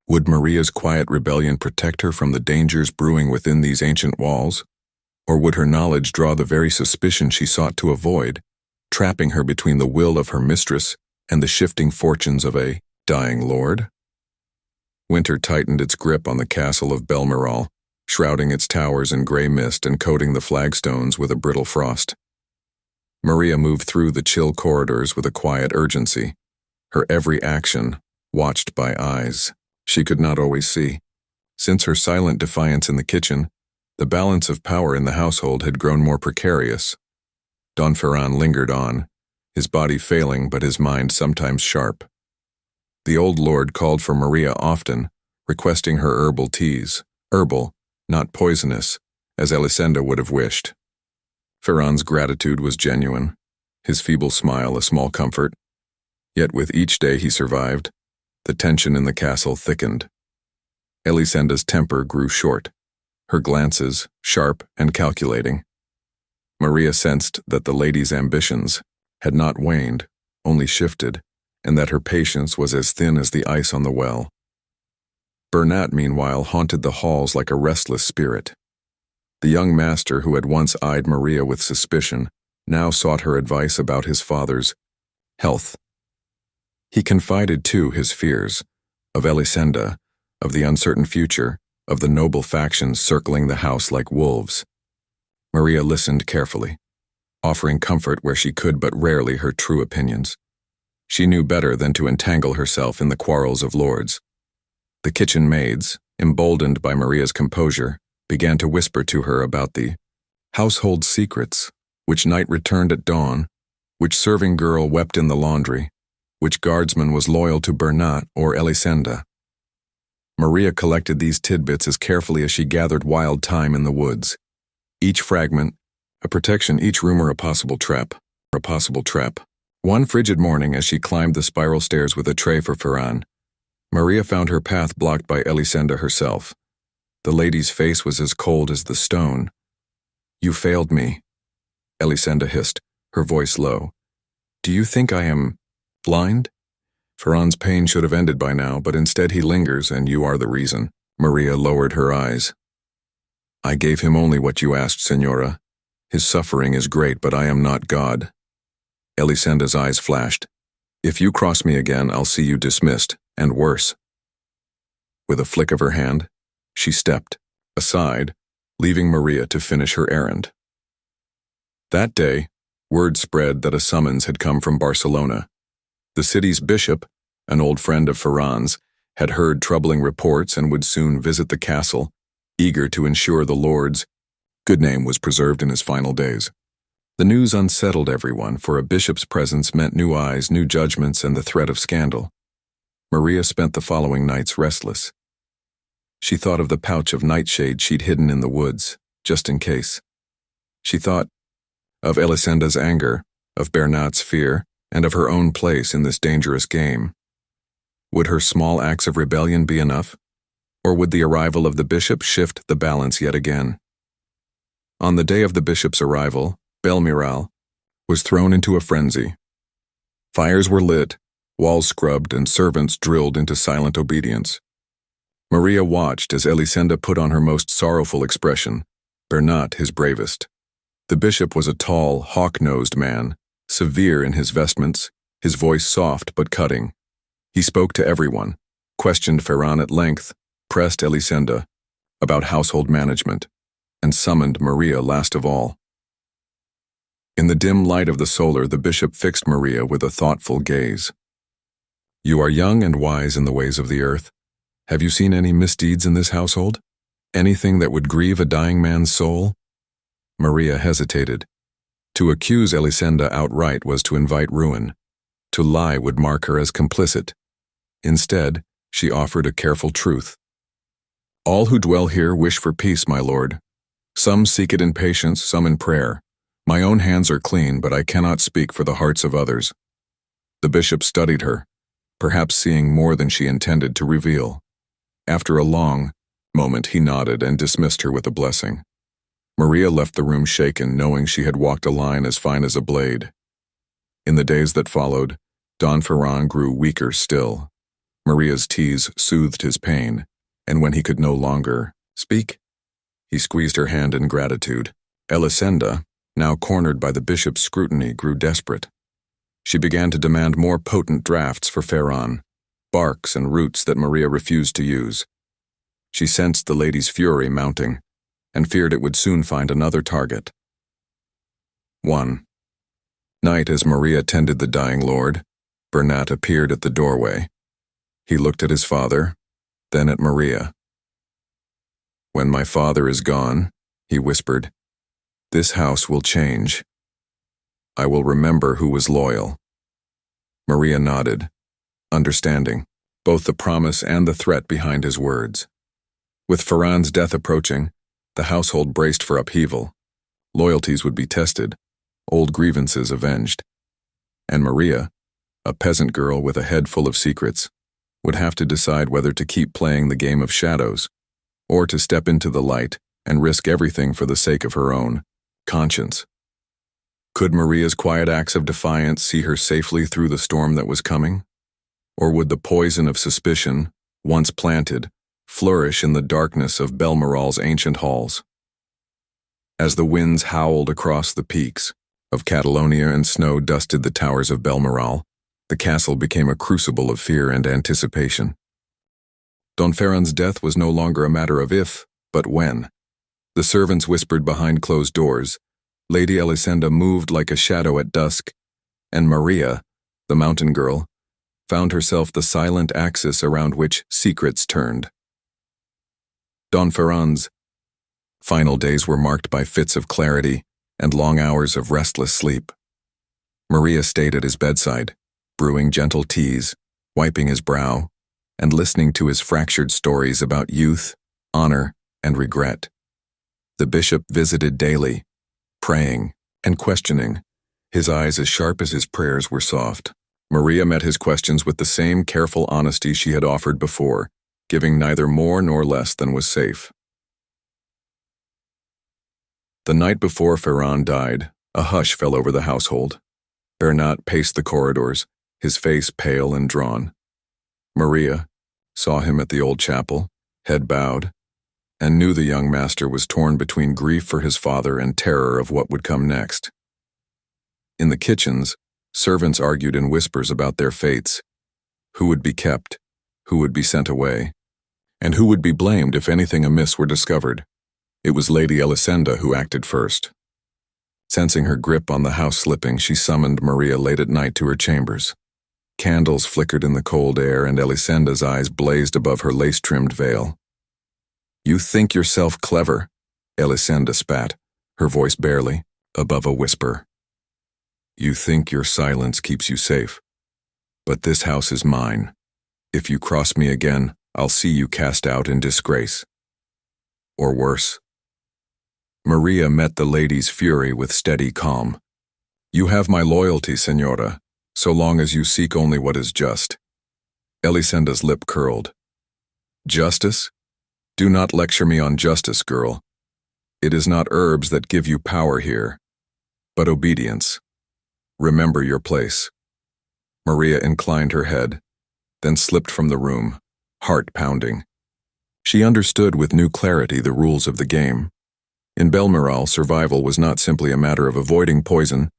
Would Maria's quiet rebellion protect her from the dangers brewing within these ancient walls? Or would her knowledge draw the very suspicion she sought to avoid, trapping her between the will of her mistress and the shifting fortunes of a dying lord? Winter tightened its grip on the castle of Belmiral, shrouding its towers in gray mist and coating the flagstones with a brittle frost. Maria moved through the chill corridors with a quiet urgency, her every action watched by eyes she could not always see. Since her silent defiance in the kitchen, the balance of power in the household had grown more precarious. Don Ferran lingered on, his body failing but his mind sometimes sharp. The old lord called for Maria often, requesting her herbal teas, herbal, not poisonous, as Elisenda would have wished. Ferran's gratitude was genuine, his feeble smile a small comfort. Yet with each day he survived, the tension in the castle thickened. Elisenda's temper grew short, her glances sharp and calculating. Maria sensed that the lady's ambitions had not waned, only shifted, and that her patience was as thin as the ice on the well. Bernat, meanwhile, haunted the halls like a restless spirit. The young master who had once eyed Maria with suspicion now sought her advice about his father's health. He confided, too, his fears of Elisenda, of the uncertain future, of the noble factions circling the house like wolves. Maria listened carefully, offering comfort where she could but rarely her true opinions. She knew better than to entangle herself in the quarrels of lords. The kitchen maids, emboldened by Maria's composure, began to whisper to her about the household secrets, which knight returned at dawn, which serving girl wept in the laundry, which guardsman was loyal to Bernat or Elisenda. Maria collected these tidbits as carefully as she gathered wild thyme in the woods. Each fragment, a protection, each rumor a possible trap. One frigid morning, as she climbed the spiral stairs with a tray for Ferran, Maria found her path blocked by Elisenda herself. The lady's face was as cold as the stone. "You failed me," Elisenda hissed, her voice low. "Do you think I am blind?" Ferran's pain should have ended by now, but instead he lingers, and you are the reason. Maria lowered her eyes. "I gave him only what you asked, Senora. His suffering is great, but I am not God." Elisenda's eyes flashed. "If you cross me again, I'll see you dismissed, and worse." With a flick of her hand, she stepped aside, leaving Maria to finish her errand. That day, word spread that a summons had come from Barcelona. The city's bishop, an old friend of Ferran's, had heard troubling reports and would soon visit the castle, eager to ensure the lord's good name was preserved in his final days. The news unsettled everyone, for a bishop's presence meant new eyes, new judgments, and the threat of scandal. Maria spent the following nights restless. She thought of the pouch of nightshade she'd hidden in the woods, just in case. She thought of Elisenda's anger, of Bernat's fear, and of her own place in this dangerous game. Would her small acts of rebellion be enough? Or would the arrival of the bishop shift the balance yet again? On the day of the bishop's arrival, Belmiral was thrown into a frenzy. Fires were lit, walls scrubbed, and servants drilled into silent obedience. Maria watched as Elisenda put on her most sorrowful expression, Bernat his bravest. The bishop was a tall, hawk-nosed man, severe in his vestments, his voice soft but cutting. He spoke to everyone, questioned Ferran at length, pressed Elisenda about household management, and summoned Maria last of all. In the dim light of the solar, the bishop fixed Maria with a thoughtful gaze. "You are young and wise in the ways of the earth. Have you seen any misdeeds in this household? Anything that would grieve a dying man's soul?" Maria hesitated. To accuse Elisenda outright was to invite ruin. To lie would mark her as complicit. Instead, she offered a careful truth. "All who dwell here wish for peace, my lord. Some seek it in patience, some in prayer. My own hands are clean, but I cannot speak for the hearts of others." The bishop studied her, perhaps seeing more than she intended to reveal. After a long moment, he nodded and dismissed her with a blessing. Maria left the room shaken, knowing she had walked a line as fine as a blade. In the days that followed, Don Ferran grew weaker still. Maria's tease soothed his pain, and when he could no longer speak, he squeezed her hand in gratitude. Elisenda, now cornered by the bishop's scrutiny, grew desperate. She began to demand more potent drafts for Ferran, barks and roots that Maria refused to use. She sensed the lady's fury mounting, and feared it would soon find another target. One night, as Maria tended the dying lord, Bernat appeared at the doorway. He looked at his father, then at Maria. "When my father is gone," he whispered, "this house will change. I will remember who was loyal." Maria nodded, understanding both the promise and the threat behind his words. With Ferran's death approaching, the household braced for upheaval. Loyalties would be tested, old grievances avenged. And Maria, a peasant girl with a head full of secrets, would have to decide whether to keep playing the game of shadows, or to step into the light and risk everything for the sake of her own conscience. Could Maria's quiet acts of defiance see her safely through the storm that was coming? Or would the poison of suspicion, once planted, flourish in the darkness of Belmiral's ancient halls? As the winds howled across the peaks of Catalonia and snow dusted the towers of Belmiral, the castle became a crucible of fear and anticipation. Don Ferran's death was no longer a matter of if, but when. The servants whispered behind closed doors. Lady Elisenda moved like a shadow at dusk, and Maria, the mountain girl, found herself the silent axis around which secrets turned. Don Ferran's Final days were marked by fits of clarity and long hours of restless sleep. Maria stayed at his bedside, brewing gentle teas, wiping his brow, and listening to his fractured stories about youth, honor, and regret. The bishop visited daily, praying and questioning, his eyes as sharp as his prayers were soft. Maria met his questions with the same careful honesty she had offered before, giving neither more nor less than was safe. The night before Ferran died, a hush fell over the household. Bernat paced the corridors, his face pale and drawn. Maria saw him at the old chapel, head bowed, and knew the young master was torn between grief for his father and terror of what would come next. In the kitchens, servants argued in whispers about their fates. Who would be kept, who would be sent away, and who would be blamed if anything amiss were discovered. It was Lady Elisenda who acted first. Sensing her grip on the house slipping, she summoned Maria late at night to her chambers. Candles flickered in the cold air, and Elisenda's eyes blazed above her lace-trimmed veil. "You think yourself clever," Elisenda spat, her voice barely above a whisper. "You think your silence keeps you safe. But this house is mine. If you cross me again, I'll see you cast out in disgrace. Or worse." Maria met the lady's fury with steady calm. "You have my loyalty, Senora, so long as you seek only what is just." Elisenda's lip curled. "Justice? Do not lecture me on justice, girl. It is not herbs that give you power here, but obedience. Remember your place." Maria inclined her head, then slipped from the room, heart pounding. She understood with new clarity the rules of the game. In Belmiral, survival was not simply a matter of avoiding poison,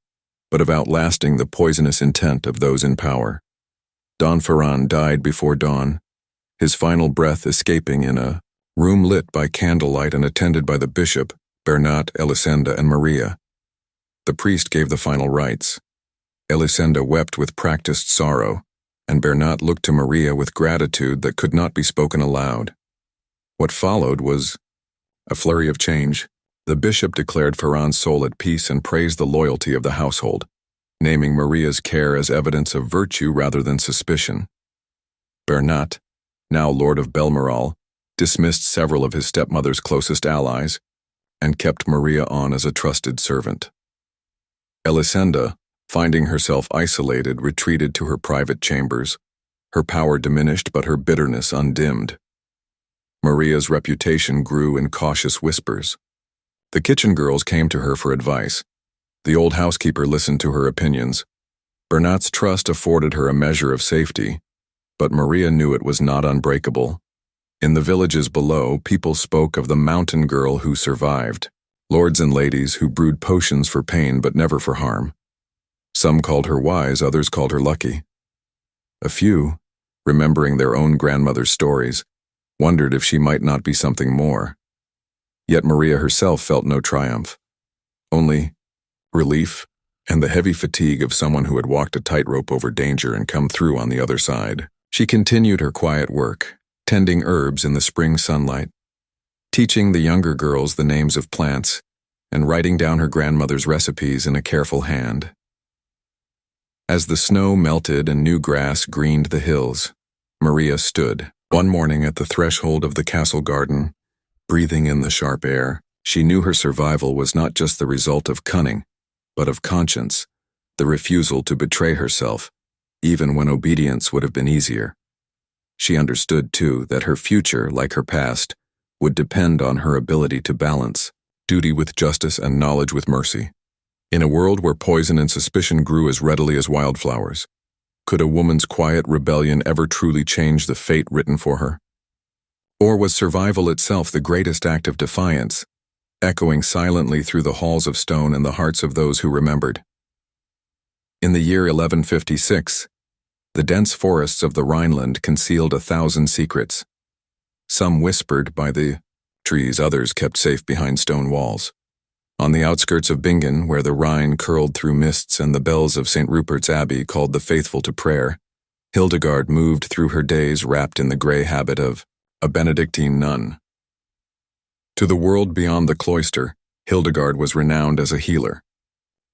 but of outlasting the poisonous intent of those in power. Don Ferran died before dawn, his final breath escaping in a room lit by candlelight and attended by the bishop, Bernat, Elisenda, and Maria. The priest gave the final rites. Elisenda wept with practiced sorrow, and Bernat looked to Maria with gratitude that could not be spoken aloud. What followed was a flurry of change. The bishop declared Ferran's soul at peace and praised the loyalty of the household, naming Maria's care as evidence of virtue rather than suspicion. Bernat, now Lord of Belmiral, dismissed several of his stepmother's closest allies and kept Maria on as a trusted servant. Elisenda, finding herself isolated, retreated to her private chambers, her power diminished but her bitterness undimmed. Maria's reputation grew in cautious whispers. The kitchen girls came to her for advice. The old housekeeper listened to her opinions. Bernat's trust afforded her a measure of safety, but Maria knew it was not unbreakable. In the villages below, people spoke of the mountain girl who survived, lords and ladies who brewed potions for pain but never for harm. Some called her wise, others called her lucky. A few, remembering their own grandmother's stories, wondered if she might not be something more. Yet Maria herself felt no triumph, only relief and the heavy fatigue of someone who had walked a tightrope over danger and come through on the other side. She continued her quiet work, tending herbs in the spring sunlight, teaching the younger girls the names of plants, and writing down her grandmother's recipes in a careful hand. As the snow melted and new grass greened the hills, Maria stood, one morning at the threshold of the castle garden, breathing in the sharp air. She knew her survival was not just the result of cunning, but of conscience, the refusal to betray herself, even when obedience would have been easier. She understood, too, that her future, like her past, would depend on her ability to balance duty with justice and knowledge with mercy. In a world where poison and suspicion grew as readily as wildflowers, could a woman's quiet rebellion ever truly change the fate written for her? Or was survival itself the greatest act of defiance, echoing silently through the halls of stone and the hearts of those who remembered? In the year 1156, the dense forests of the Rhineland concealed 1,000 secrets. Some whispered by the trees, others kept safe behind stone walls. On the outskirts of Bingen, where the Rhine curled through mists and the bells of St. Rupert's Abbey called the faithful to prayer, Hildegard moved through her days wrapped in the gray habit of a Benedictine nun. To the world beyond the cloister, Hildegard was renowned as a healer.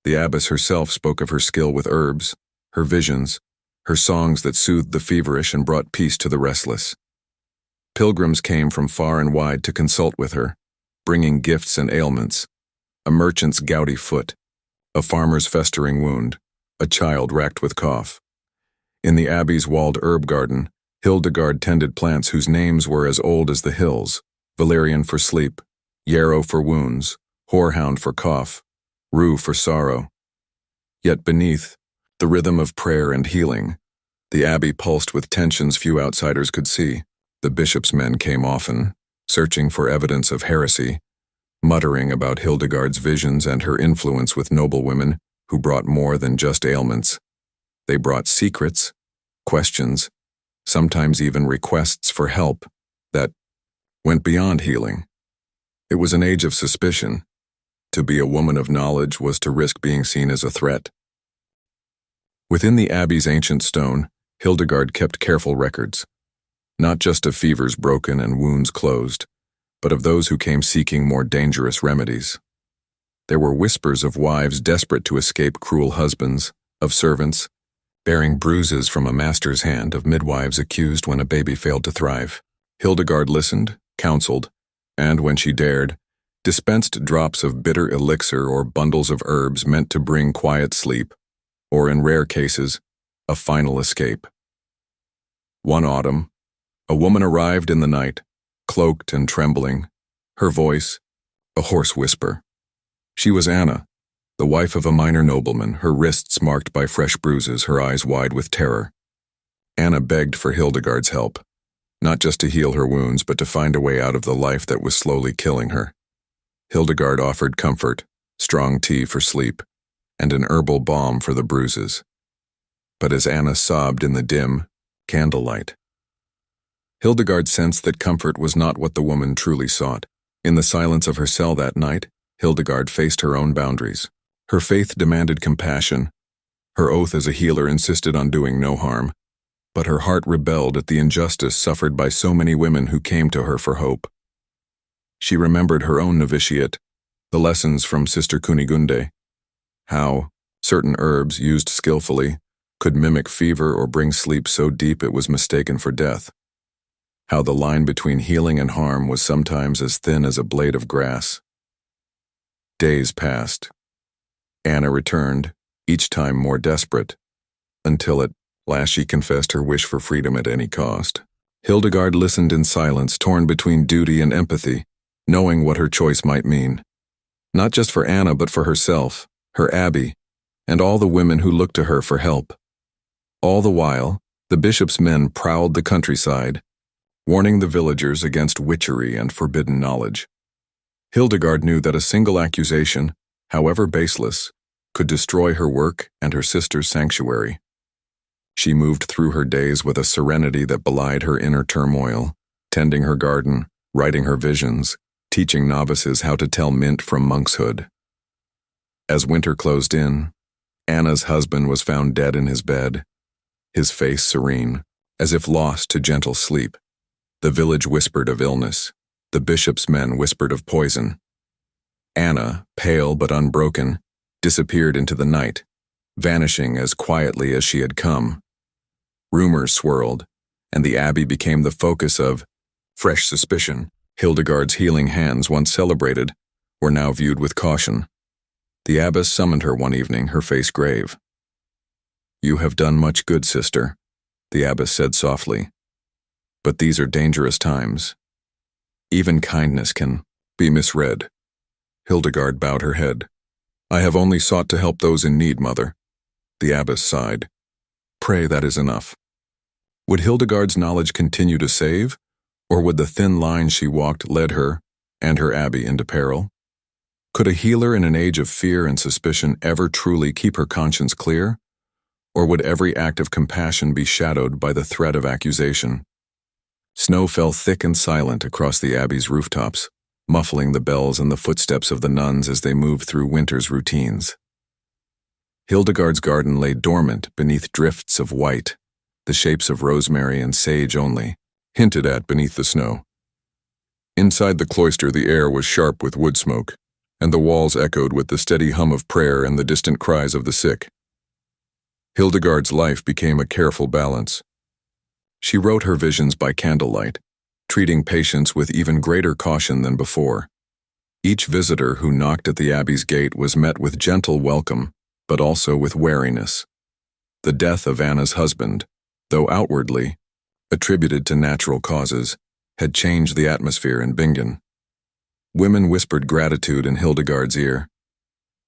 The abbess herself spoke of her skill with herbs, her visions, her songs that soothed the feverish and brought peace to the restless. Pilgrims came from far and wide to consult with her, bringing gifts and ailments, a merchant's gouty foot, a farmer's festering wound, a child racked with cough. In the abbey's walled herb garden, Hildegard tended plants whose names were as old as the hills: valerian for sleep, yarrow for wounds, horehound for cough, rue for sorrow. Yet beneath, the rhythm of prayer and healing, the abbey pulsed with tensions few outsiders could see. The bishop's men came often, searching for evidence of heresy, muttering about Hildegard's visions and her influence with noblewomen who brought more than just ailments. They brought secrets, questions, sometimes even requests for help that went beyond healing. It was an age of suspicion. To be a woman of knowledge was to risk being seen as a threat. Within the abbey's ancient stone, Hildegard kept careful records, not just of fevers broken and wounds closed, but of those who came seeking more dangerous remedies. There were whispers of wives desperate to escape cruel husbands, of servants bearing bruises from a master's hand, of midwives accused when a baby failed to thrive. Hildegard listened, counseled, and, when she dared, dispensed drops of bitter elixir or bundles of herbs meant to bring quiet sleep, or in rare cases, a final escape. One autumn, a woman arrived in the night, cloaked and trembling, her voice a hoarse whisper. She was Anna, the wife of a minor nobleman, her wrists marked by fresh bruises, her eyes wide with terror. Anna begged for Hildegard's help, not just to heal her wounds, but to find a way out of the life that was slowly killing her. Hildegard offered comfort, strong tea for sleep, and an herbal balm for the bruises. But as Anna sobbed in the dim candlelight, Hildegard sensed that comfort was not what the woman truly sought. In the silence of her cell that night, Hildegard faced her own boundaries. Her faith demanded compassion. Her oath as a healer insisted on doing no harm. But her heart rebelled at the injustice suffered by so many women who came to her for hope. She remembered her own novitiate, the lessons from Sister Kunigunde, how certain herbs used skillfully could mimic fever or bring sleep so deep it was mistaken for death. How the line between healing and harm was sometimes as thin as a blade of grass. Days passed. Anna returned, each time more desperate, until at last she confessed her wish for freedom at any cost. Hildegard listened in silence, torn between duty and empathy, knowing what her choice might mean. Not just for Anna, but for herself, her abbey, and all the women who looked to her for help. All the while, the bishop's men prowled the countryside, warning the villagers against witchery and forbidden knowledge. Hildegard knew that a single accusation, however baseless, could destroy her work and her sister's sanctuary. She moved through her days with a serenity that belied her inner turmoil, tending her garden, writing her visions, teaching novices how to tell mint from monkshood. As winter closed in, Anna's husband was found dead in his bed, his face serene, as if lost to gentle sleep. The village whispered of illness. The bishop's men whispered of poison. Anna, pale but unbroken, disappeared into the night, vanishing as quietly as she had come. Rumors swirled, and the abbey became the focus of fresh suspicion. Hildegard's healing hands, once celebrated, were now viewed with caution. The abbess summoned her one evening, her face grave. "You have done much good, sister," the abbess said softly. "But these are dangerous times. Even kindness can be misread." Hildegard bowed her head. "I have only sought to help those in need, mother." The abbess sighed. "Pray that is enough." Would Hildegard's knowledge continue to save, or would the thin line she walked lead her and her abbey into peril? Could a healer in an age of fear and suspicion ever truly keep her conscience clear, or would every act of compassion be shadowed by the threat of accusation? Snow fell thick and silent across the abbey's rooftops, muffling the bells and the footsteps of the nuns as they moved through winter's routines. Hildegard's garden lay dormant beneath drifts of white, the shapes of rosemary and sage only, hinted at beneath the snow. Inside the cloister, the air was sharp with wood smoke, and the walls echoed with the steady hum of prayer and the distant cries of the sick. Hildegard's life became a careful balance. She wrote her visions by candlelight, treating patients with even greater caution than before. Each visitor who knocked at the abbey's gate was met with gentle welcome, but also with wariness. The death of Anna's husband, though outwardly attributed to natural causes, had changed the atmosphere in Bingen. Women whispered gratitude in Hildegard's ear,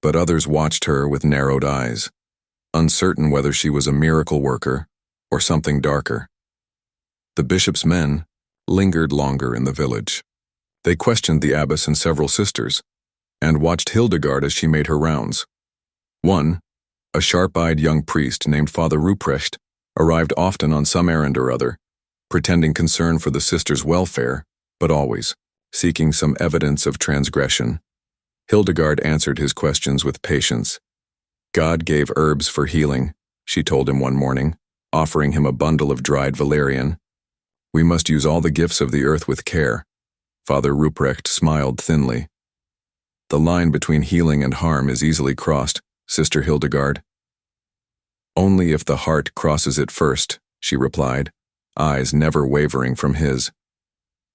but others watched her with narrowed eyes, uncertain whether she was a miracle worker or something darker. The bishop's men lingered longer in the village. They questioned the abbess and several sisters, and watched Hildegard as she made her rounds. One, a sharp-eyed young priest named Father Ruprecht, arrived often on some errand or other, pretending concern for the sisters' welfare, but always seeking some evidence of transgression. Hildegard answered his questions with patience. God gave herbs for healing, she told him one morning, offering him a bundle of dried valerian. We must use all the gifts of the earth with care. Father Ruprecht smiled thinly. The line between healing and harm is easily crossed, Sister Hildegard. Only if the heart crosses it first, she replied, eyes never wavering from his.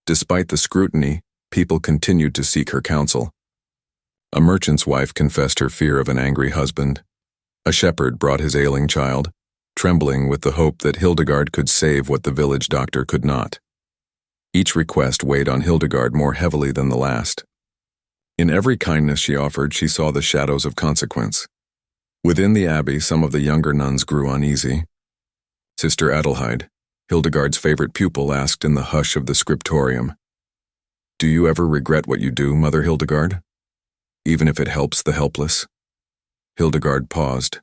Despite the scrutiny, people continued to seek her counsel. A merchant's wife confessed her fear of an angry husband. A shepherd brought his ailing child, trembling with the hope that Hildegard could save what the village doctor could not. Each request weighed on Hildegard more heavily than the last. In every kindness she offered, she saw the shadows of consequence. Within the abbey, some of the younger nuns grew uneasy. Sister Adelheid, Hildegard's favorite pupil, asked in the hush of the scriptorium, "Do you ever regret what you do, Mother Hildegard? Even if it helps the helpless?" Hildegard paused,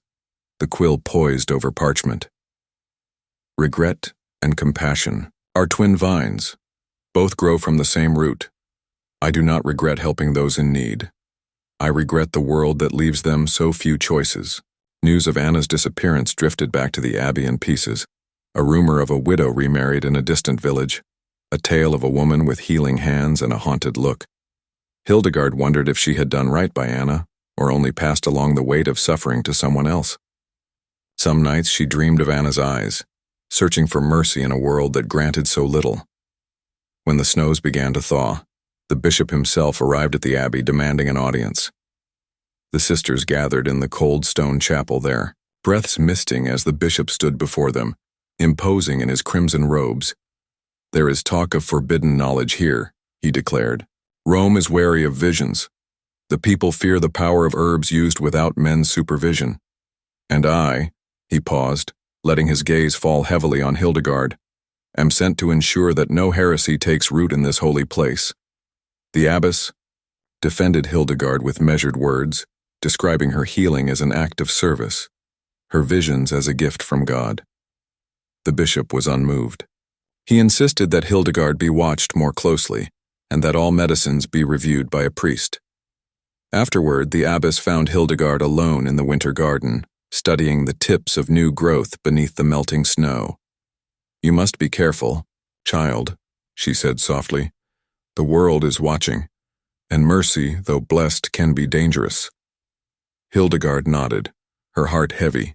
the quill poised over parchment. Regret and compassion are twin vines. Both grow from the same root. I do not regret helping those in need. I regret the world that leaves them so few choices. News of Anna's disappearance drifted back to the abbey in pieces. A rumor of a widow remarried in a distant village. A tale of a woman with healing hands and a haunted look. Hildegard wondered if she had done right by Anna, or only passed along the weight of suffering to someone else. Some nights she dreamed of Anna's eyes, searching for mercy in a world that granted so little. When the snows began to thaw, the bishop himself arrived at the abbey demanding an audience. The sisters gathered in the cold stone chapel there, breaths misting as the bishop stood before them, imposing in his crimson robes. There is talk of forbidden knowledge here, he declared. Rome is wary of visions. The people fear the power of herbs used without men's supervision. And I, he paused, letting his gaze fall heavily on Hildegard, am sent to ensure that no heresy takes root in this holy place. The abbess defended Hildegard with measured words, describing her healing as an act of service, her visions as a gift from God. The bishop was unmoved. He insisted that Hildegard be watched more closely, and that all medicines be reviewed by a priest. Afterward, the abbess found Hildegard alone in the winter garden, studying the tips of new growth beneath the melting snow. "You must be careful, child," she said softly. "The world is watching, and mercy, though blessed, can be dangerous." Hildegard nodded, her heart heavy.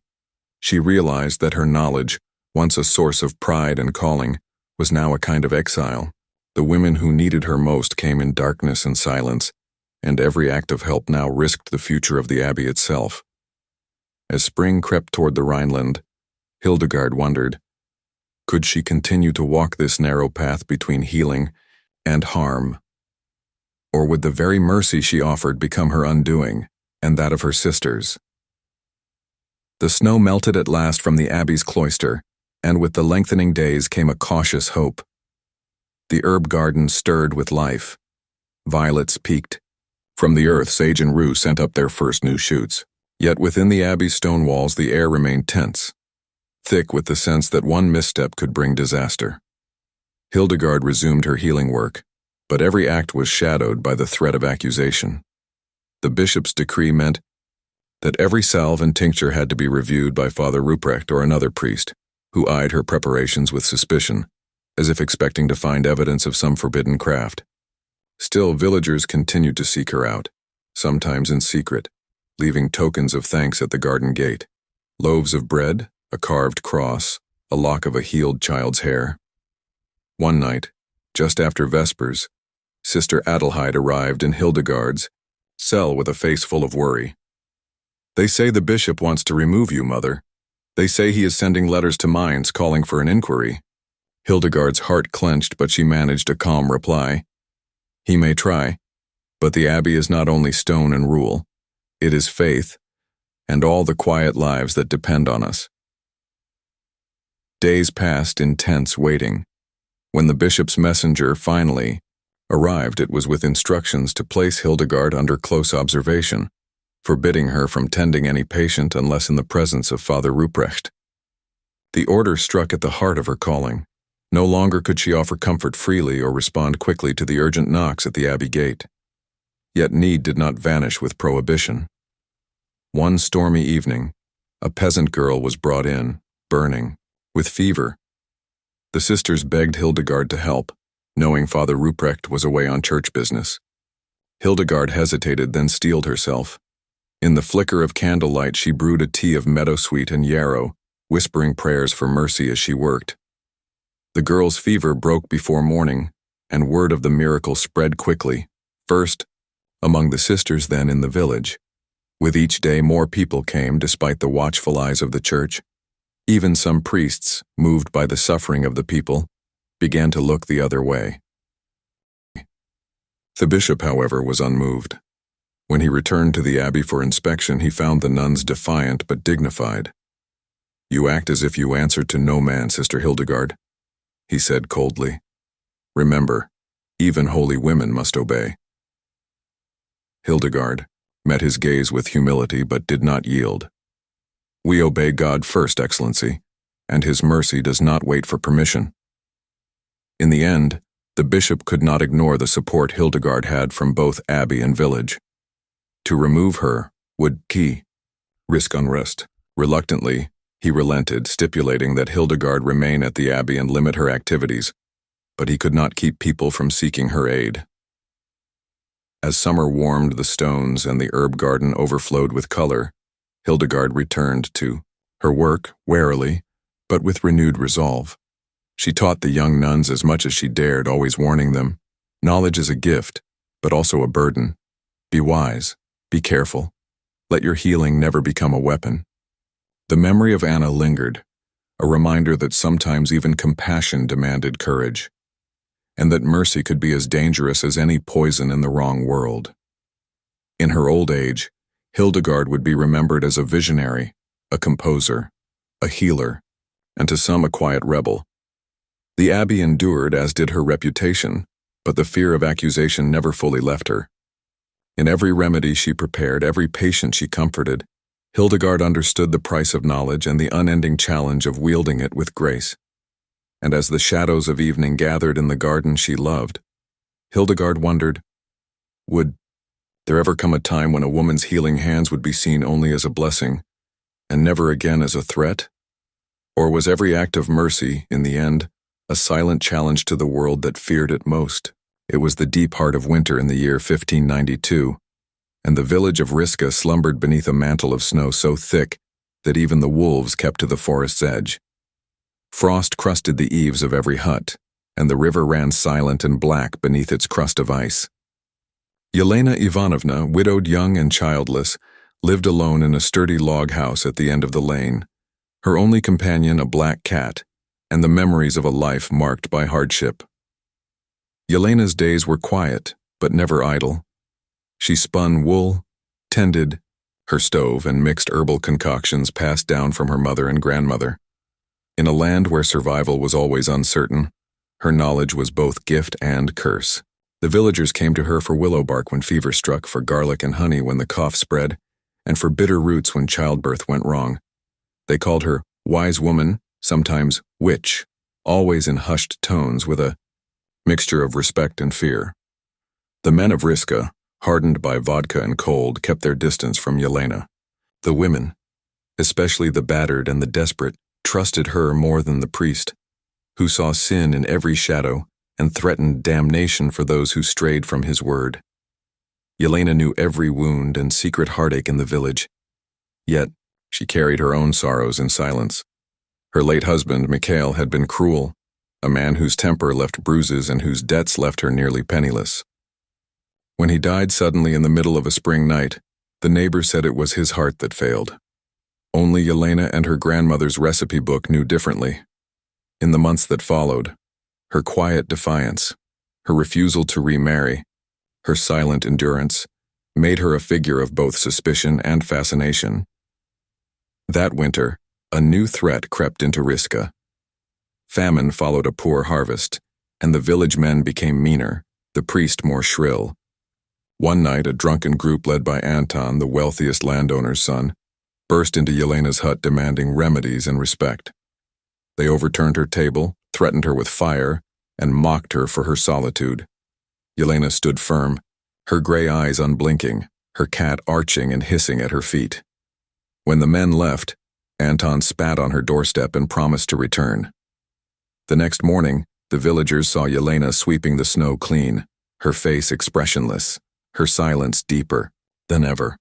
She realized that her knowledge, once a source of pride and calling, was now a kind of exile. The women who needed her most came in darkness and silence, and every act of help now risked the future of the abbey itself. As spring crept toward the Rhineland, Hildegard wondered, could she continue to walk this narrow path between healing and harm? Or would the very mercy she offered become her undoing, and that of her sisters? The snow melted at last from the abbey's cloister, and with the lengthening days came a cautious hope. The herb garden stirred with life. Violets peaked. From the earth, sage and rue sent up their first new shoots. Yet within the abbey's stone walls the air remained tense, thick with the sense that one misstep could bring disaster. Hildegard resumed her healing work, but every act was shadowed by the threat of accusation. The bishop's decree meant that every salve and tincture had to be reviewed by Father Ruprecht or another priest, who eyed her preparations with suspicion, as if expecting to find evidence of some forbidden craft. Still, villagers continued to seek her out, sometimes in secret, leaving tokens of thanks at the garden gate. Loaves of bread, a carved cross, a lock of a healed child's hair. One night, just after Vespers, Sister Adelheid arrived in Hildegard's cell with a face full of worry. "They say the bishop wants to remove you, Mother. They say he is sending letters to Mainz calling for an inquiry." Hildegard's heart clenched, but she managed a calm reply. "He may try, but the abbey is not only stone and rule, it is faith, and all the quiet lives that depend on us." Days passed in tense waiting. When the bishop's messenger finally arrived, it was with instructions to place Hildegard under close observation, forbidding her from tending any patient unless in the presence of Father Ruprecht. The order struck at the heart of her calling. No longer could she offer comfort freely or respond quickly to the urgent knocks at the abbey gate. Yet need did not vanish with prohibition. One stormy evening, a peasant girl was brought in, burning, with fever. The sisters begged Hildegard to help, knowing Father Ruprecht was away on church business. Hildegard hesitated, then steeled herself. In the flicker of candlelight, she brewed a tea of meadowsweet and yarrow, whispering prayers for mercy as she worked. The girl's fever broke before morning, and word of the miracle spread quickly, first among the sisters, then in the village. With each day, more people came despite the watchful eyes of the church. Even some priests, moved by the suffering of the people, began to look the other way. The bishop, however, was unmoved. When he returned to the abbey for inspection, he found the nuns defiant but dignified. "You act as if you answered to no man, Sister Hildegard," he said coldly. "Remember, even holy women must obey." Hildegard met his gaze with humility but did not yield. "We obey God first, Excellency, and his mercy does not wait for permission." In the end, the bishop could not ignore the support Hildegard had from both abbey and village. To remove her would risk unrest. Reluctantly, he relented, stipulating that Hildegard remain at the abbey and limit her activities, but he could not keep people from seeking her aid. As summer warmed the stones and the herb garden overflowed with color, Hildegard returned to her work warily, but with renewed resolve. She taught the young nuns as much as she dared, always warning them, "Knowledge is a gift, but also a burden. Be wise, be careful. Let your healing never become a weapon." The memory of Anna lingered, a reminder that sometimes even compassion demanded courage, and that mercy could be as dangerous as any poison in the wrong world. In her old age, Hildegard would be remembered as a visionary, a composer, a healer, and to some a quiet rebel. The abbey endured, as did her reputation, but the fear of accusation never fully left her. In every remedy she prepared, every patient she comforted, Hildegard understood the price of knowledge and the unending challenge of wielding it with grace. And as the shadows of evening gathered in the garden she loved, Hildegard wondered, would there ever come a time when a woman's healing hands would be seen only as a blessing, and never again as a threat? Or was every act of mercy, in the end, a silent challenge to the world that feared it most? It was the deep heart of winter in the year 1592, and the village of Riska slumbered beneath a mantle of snow so thick that even the wolves kept to the forest's edge. Frost crusted the eaves of every hut, and the river ran silent and black beneath its crust of ice. Yelena Ivanovna, widowed, young, and childless, lived alone in a sturdy log house at the end of the lane, her only companion a black cat, and the memories of a life marked by hardship. Yelena's days were quiet, but never idle. She spun wool, tended her stove, and mixed herbal concoctions passed down from her mother and grandmother. In a land where survival was always uncertain, her knowledge was both gift and curse. The villagers came to her for willow bark when fever struck, for garlic and honey when the cough spread, and for bitter roots when childbirth went wrong. They called her wise woman, sometimes witch, always in hushed tones with a mixture of respect and fear. The men of Riska, hardened by vodka and cold, kept their distance from Yelena. The women, especially the battered and the desperate, trusted her more than the priest, who saw sin in every shadow and threatened damnation for those who strayed from his word. Yelena knew every wound and secret heartache in the village, yet she carried her own sorrows in silence. Her late husband, Mikhail, had been cruel, a man whose temper left bruises and whose debts left her nearly penniless. When he died suddenly in the middle of a spring night, the neighbors said it was his heart that failed. Only Yelena and her grandmother's recipe book knew differently. In the months that followed, her quiet defiance, her refusal to remarry, her silent endurance, made her a figure of both suspicion and fascination. That winter, a new threat crept into Riska. Famine followed a poor harvest, and the village men became meaner, the priest more shrill. One night, a drunken group led by Anton, the wealthiest landowner's son, burst into Yelena's hut demanding remedies and respect. They overturned her table, threatened her with fire, and mocked her for her solitude. Yelena stood firm, her gray eyes unblinking, her cat arching and hissing at her feet. When the men left, Anton spat on her doorstep and promised to return. The next morning, the villagers saw Yelena sweeping the snow clean, her face expressionless, her silence deeper than ever.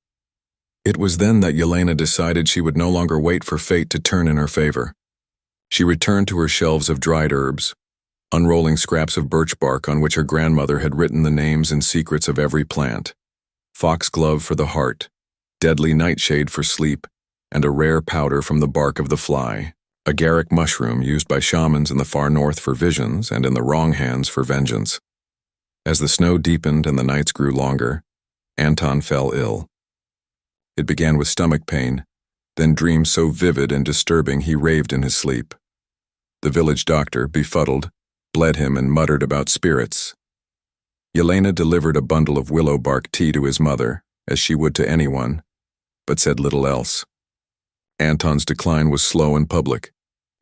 It was then that Yelena decided she would no longer wait for fate to turn in her favor. She returned to her shelves of dried herbs, unrolling scraps of birch bark on which her grandmother had written the names and secrets of every plant: foxglove for the heart, deadly nightshade for sleep, and a rare powder from the bark of the fly, agaric mushroom used by shamans in the far north for visions and in the wrong hands for vengeance. As the snow deepened and the nights grew longer, Anton fell ill. It began with stomach pain, then dreams so vivid and disturbing he raved in his sleep. The village doctor, befuddled, bled him and muttered about spirits. Yelena delivered a bundle of willow bark tea to his mother, as she would to anyone, but said little else. Anton's decline was slow and public,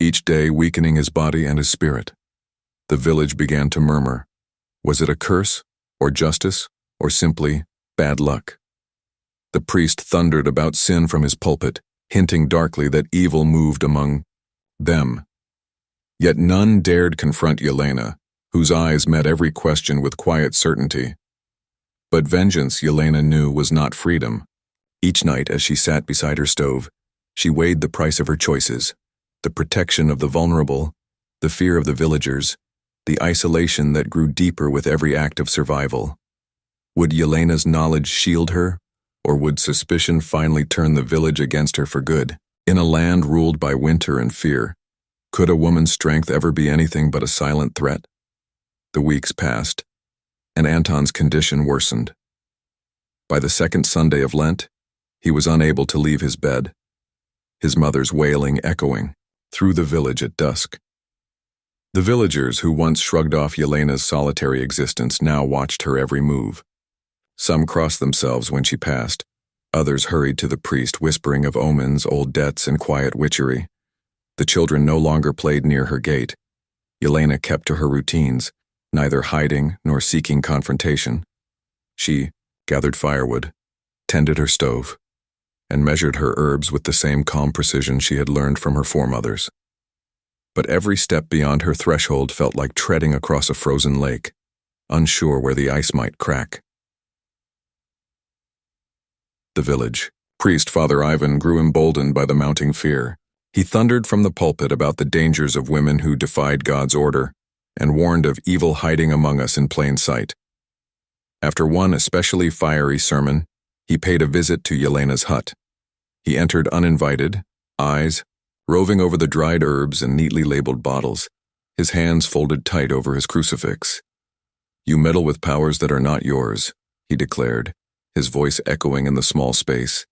each day weakening his body and his spirit. The village began to murmur. Was it a curse, or justice, or simply bad luck? The priest thundered about sin from his pulpit, hinting darkly that evil moved among them. Yet none dared confront Yelena, whose eyes met every question with quiet certainty. But vengeance, Yelena knew, was not freedom. Each night, as she sat beside her stove, she weighed the price of her choices: the protection of the vulnerable, the fear of the villagers, the isolation that grew deeper with every act of survival. Would Yelena's knowledge shield her, or would suspicion finally turn the village against her for good? In a land ruled by winter and fear, could a woman's strength ever be anything but a silent threat? The weeks passed, and Anton's condition worsened. By the second Sunday of Lent, he was unable to leave his bed, his mother's wailing echoing through the village at dusk. The villagers who once shrugged off Yelena's solitary existence now watched her every move. Some crossed themselves when she passed. Others hurried to the priest, whispering of omens, old debts, and quiet witchery. The children no longer played near her gate. Yelena kept to her routines, neither hiding nor seeking confrontation. She gathered firewood, tended her stove, and measured her herbs with the same calm precision she had learned from her foremothers. But every step beyond her threshold felt like treading across a frozen lake, unsure where the ice might crack. The village. Priest Father Ivan grew emboldened by the mounting fear. He thundered from the pulpit about the dangers of women who defied God's order, and warned of evil hiding among us in plain sight. After one especially fiery sermon, he paid a visit to Yelena's hut. He entered uninvited, eyes roving over the dried herbs and neatly labeled bottles, his hands folded tight over his crucifix. "You meddle with powers that are not yours," he declared, his voice echoing in the small space.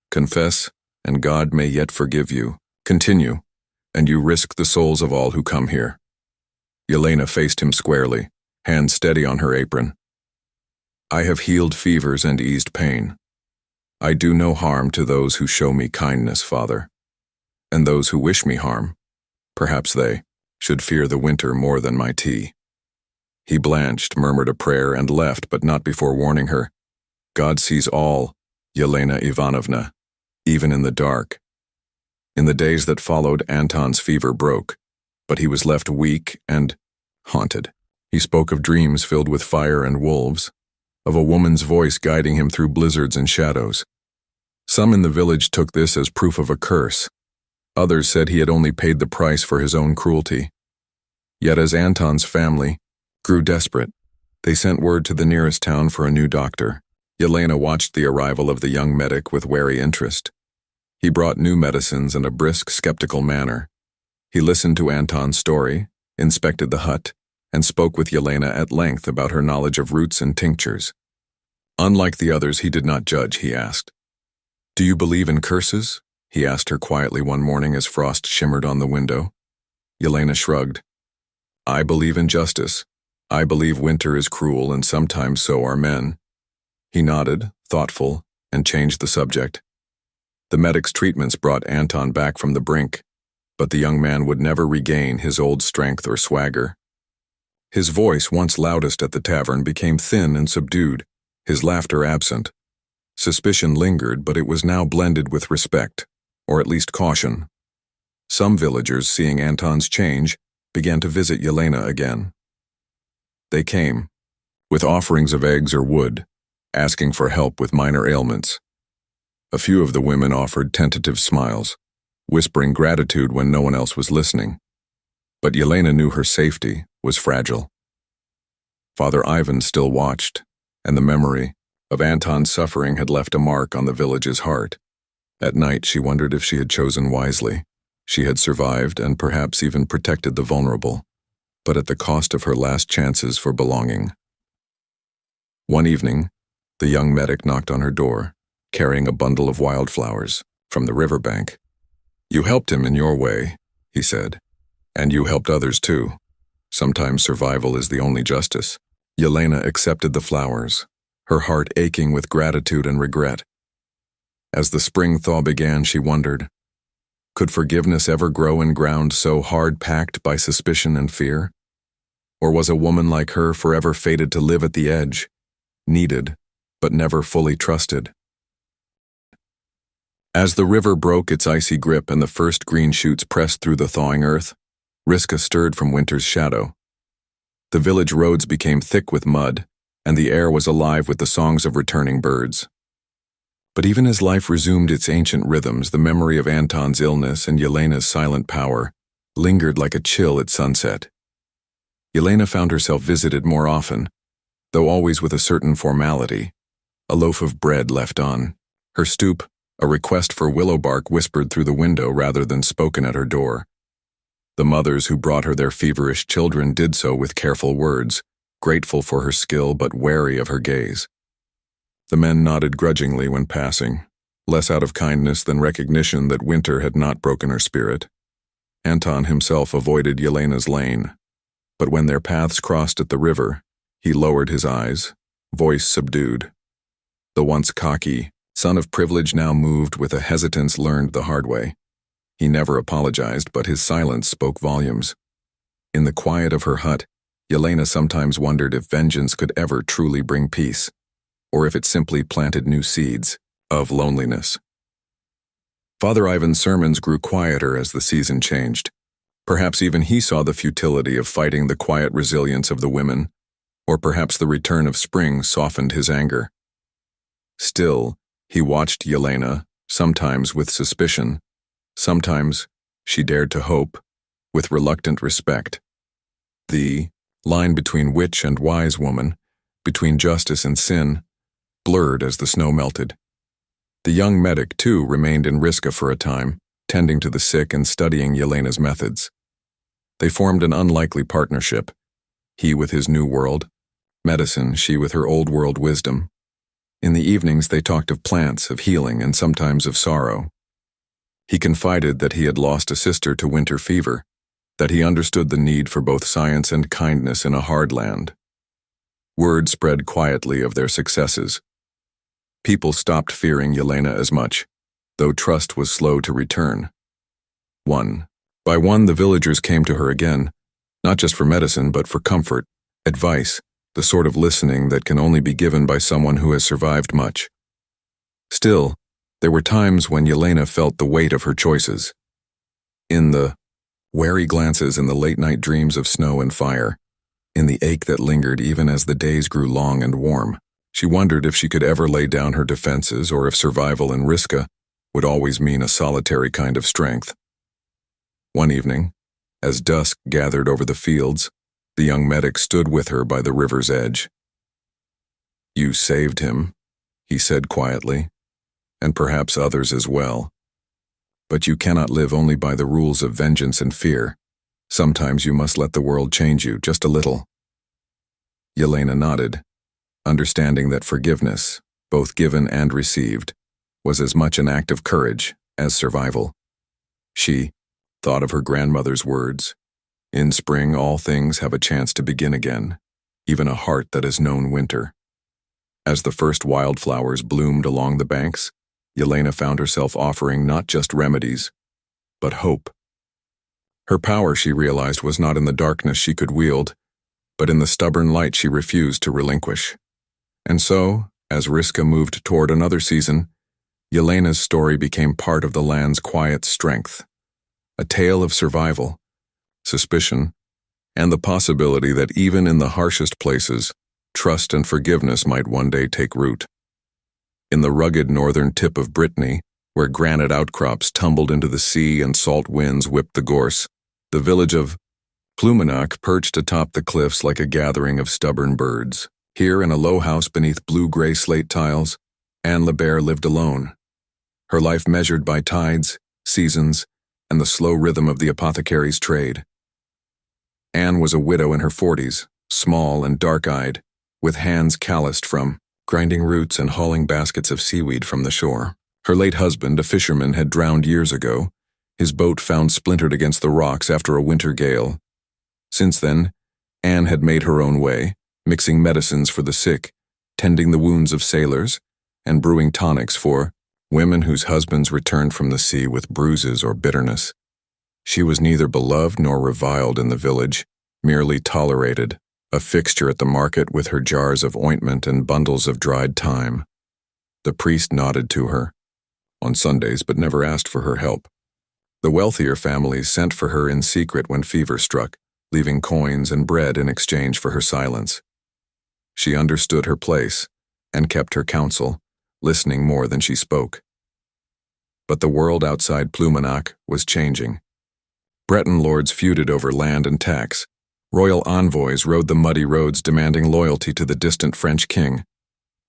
"Confess, and God may yet forgive you. Continue, and you risk the souls of all who come here." Yelena faced him squarely, hands steady on her apron. "I have healed fevers and eased pain. I do no harm to those who show me kindness, Father. And those who wish me harm, perhaps they should fear the winter more than my tea." He blanched, murmured a prayer, and left, but not before warning her. "God sees all, Yelena Ivanovna, even in the dark." In the days that followed, Anton's fever broke, but he was left weak and haunted. He spoke of dreams filled with fire and wolves, of a woman's voice guiding him through blizzards and shadows. Some in the village took this as proof of a curse. Others said he had only paid the price for his own cruelty. Yet as Anton's family grew desperate, they sent word to the nearest town for a new doctor. Yelena watched the arrival of the young medic with wary interest. He brought new medicines in a brisk, skeptical manner. He listened to Anton's story, inspected the hut, and spoke with Yelena at length about her knowledge of roots and tinctures. Unlike the others, he did not judge, he asked. "Do you believe in curses?" he asked her quietly one morning as frost shimmered on the window. Yelena shrugged. "I believe in justice. I believe winter is cruel and sometimes so are men." He nodded, thoughtful, and changed the subject. The medic's treatments brought Anton back from the brink, but the young man would never regain his old strength or swagger. His voice, once loudest at the tavern, became thin and subdued, his laughter absent. Suspicion lingered, but it was now blended with respect, or at least caution. Some villagers, seeing Anton's change, began to visit Yelena again. They came, with offerings of eggs or wood, asking for help with minor ailments. A few of the women offered tentative smiles, whispering gratitude when no one else was listening. But Yelena knew her safety was fragile. Father Ivan still watched, and the memory of Anton's suffering had left a mark on the village's heart. At night, she wondered if she had chosen wisely. She had survived and perhaps even protected the vulnerable, but at the cost of her last chances for belonging. One evening, the young medic knocked on her door, carrying a bundle of wildflowers from the riverbank. "You helped him in your way," he said, "and you helped others too. Sometimes survival is the only justice." Yelena accepted the flowers, her heart aching with gratitude and regret. As the spring thaw began, she wondered, could forgiveness ever grow in ground so hard-packed by suspicion and fear? Or was a woman like her forever fated to live at the edge, needed, but never fully trusted? As the river broke its icy grip and the first green shoots pressed through the thawing earth, Riska stirred from winter's shadow. The village roads became thick with mud, and the air was alive with the songs of returning birds. But even as life resumed its ancient rhythms, the memory of Anton's illness and Yelena's silent power lingered like a chill at sunset. Yelena found herself visited more often, though always with a certain formality, a loaf of bread left on her stoop, a request for willow bark whispered through the window rather than spoken at her door. The mothers who brought her their feverish children did so with careful words, grateful for her skill but wary of her gaze. The men nodded grudgingly when passing, less out of kindness than recognition that winter had not broken her spirit. Anton himself avoided Yelena's lane, but when their paths crossed at the river, he lowered his eyes, voice subdued. The once cocky son of privilege now moved with a hesitance learned the hard way. He never apologized, but his silence spoke volumes. In the quiet of her hut, Yelena sometimes wondered if vengeance could ever truly bring peace, or if it simply planted new seeds of loneliness. Father Ivan's sermons grew quieter as the season changed. Perhaps even he saw the futility of fighting the quiet resilience of the women, or perhaps the return of spring softened his anger. Still, he watched Yelena, sometimes with suspicion, sometimes, she dared to hope, with reluctant respect. The line between witch and wise woman, between justice and sin, blurred as the snow melted. The young medic, too, remained in Riska for a time, tending to the sick and studying Yelena's methods. They formed an unlikely partnership, he with his new world, medicine, she with her old world wisdom. In the evenings they talked of plants, of healing, and sometimes of sorrow. He confided that he had lost a sister to winter fever, that he understood the need for both science and kindness in a hard land. Word spread quietly of their successes. People stopped fearing Yelena as much, though trust was slow to return. One by one, the villagers came to her again, not just for medicine, but for comfort, advice, the sort of listening that can only be given by someone who has survived much. Still, there were times when Yelena felt the weight of her choices. In the wary glances and the late-night dreams of snow and fire, in the ache that lingered even as the days grew long and warm. She wondered if she could ever lay down her defenses or if survival in Riska would always mean a solitary kind of strength. One evening, as dusk gathered over the fields, the young medic stood with her by the river's edge. "You saved him," he said quietly, "and perhaps others as well. But you cannot live only by the rules of vengeance and fear. Sometimes you must let the world change you just a little." Yelena nodded, understanding that forgiveness, both given and received, was as much an act of courage as survival. She thought of her grandmother's words, "In spring all things have a chance to begin again, even a heart that has known winter." As the first wildflowers bloomed along the banks, Yelena found herself offering not just remedies, but hope. Her power, she realized, was not in the darkness she could wield, but in the stubborn light she refused to relinquish. And so, as Riska moved toward another season, Yelena's story became part of the land's quiet strength, a tale of survival, suspicion, and the possibility that even in the harshest places, trust and forgiveness might one day take root. In the rugged northern tip of Brittany, where granite outcrops tumbled into the sea and salt winds whipped the gorse, the village of Pluminac perched atop the cliffs like a gathering of stubborn birds. Here, in a low house beneath blue-gray slate tiles, Anne Lebert lived alone, her life measured by tides, seasons, and the slow rhythm of the apothecary's trade. Anne was a widow in her 40s, small and dark-eyed, with hands calloused from grinding roots and hauling baskets of seaweed from the shore. Her late husband, a fisherman, had drowned years ago, his boat found splintered against the rocks after a winter gale. Since then, Anne had made her own way, mixing medicines for the sick, tending the wounds of sailors, and brewing tonics for women whose husbands returned from the sea with bruises or bitterness. She was neither beloved nor reviled in the village, merely tolerated, a fixture at the market with her jars of ointment and bundles of dried thyme. The priest nodded to her on Sundays but never asked for her help. The wealthier families sent for her in secret when fever struck, leaving coins and bread in exchange for her silence. She understood her place and kept her counsel, listening more than she spoke. But the world outside Pluminac was changing. Breton lords feuded over land and tax. Royal envoys rode the muddy roads demanding loyalty to the distant French king,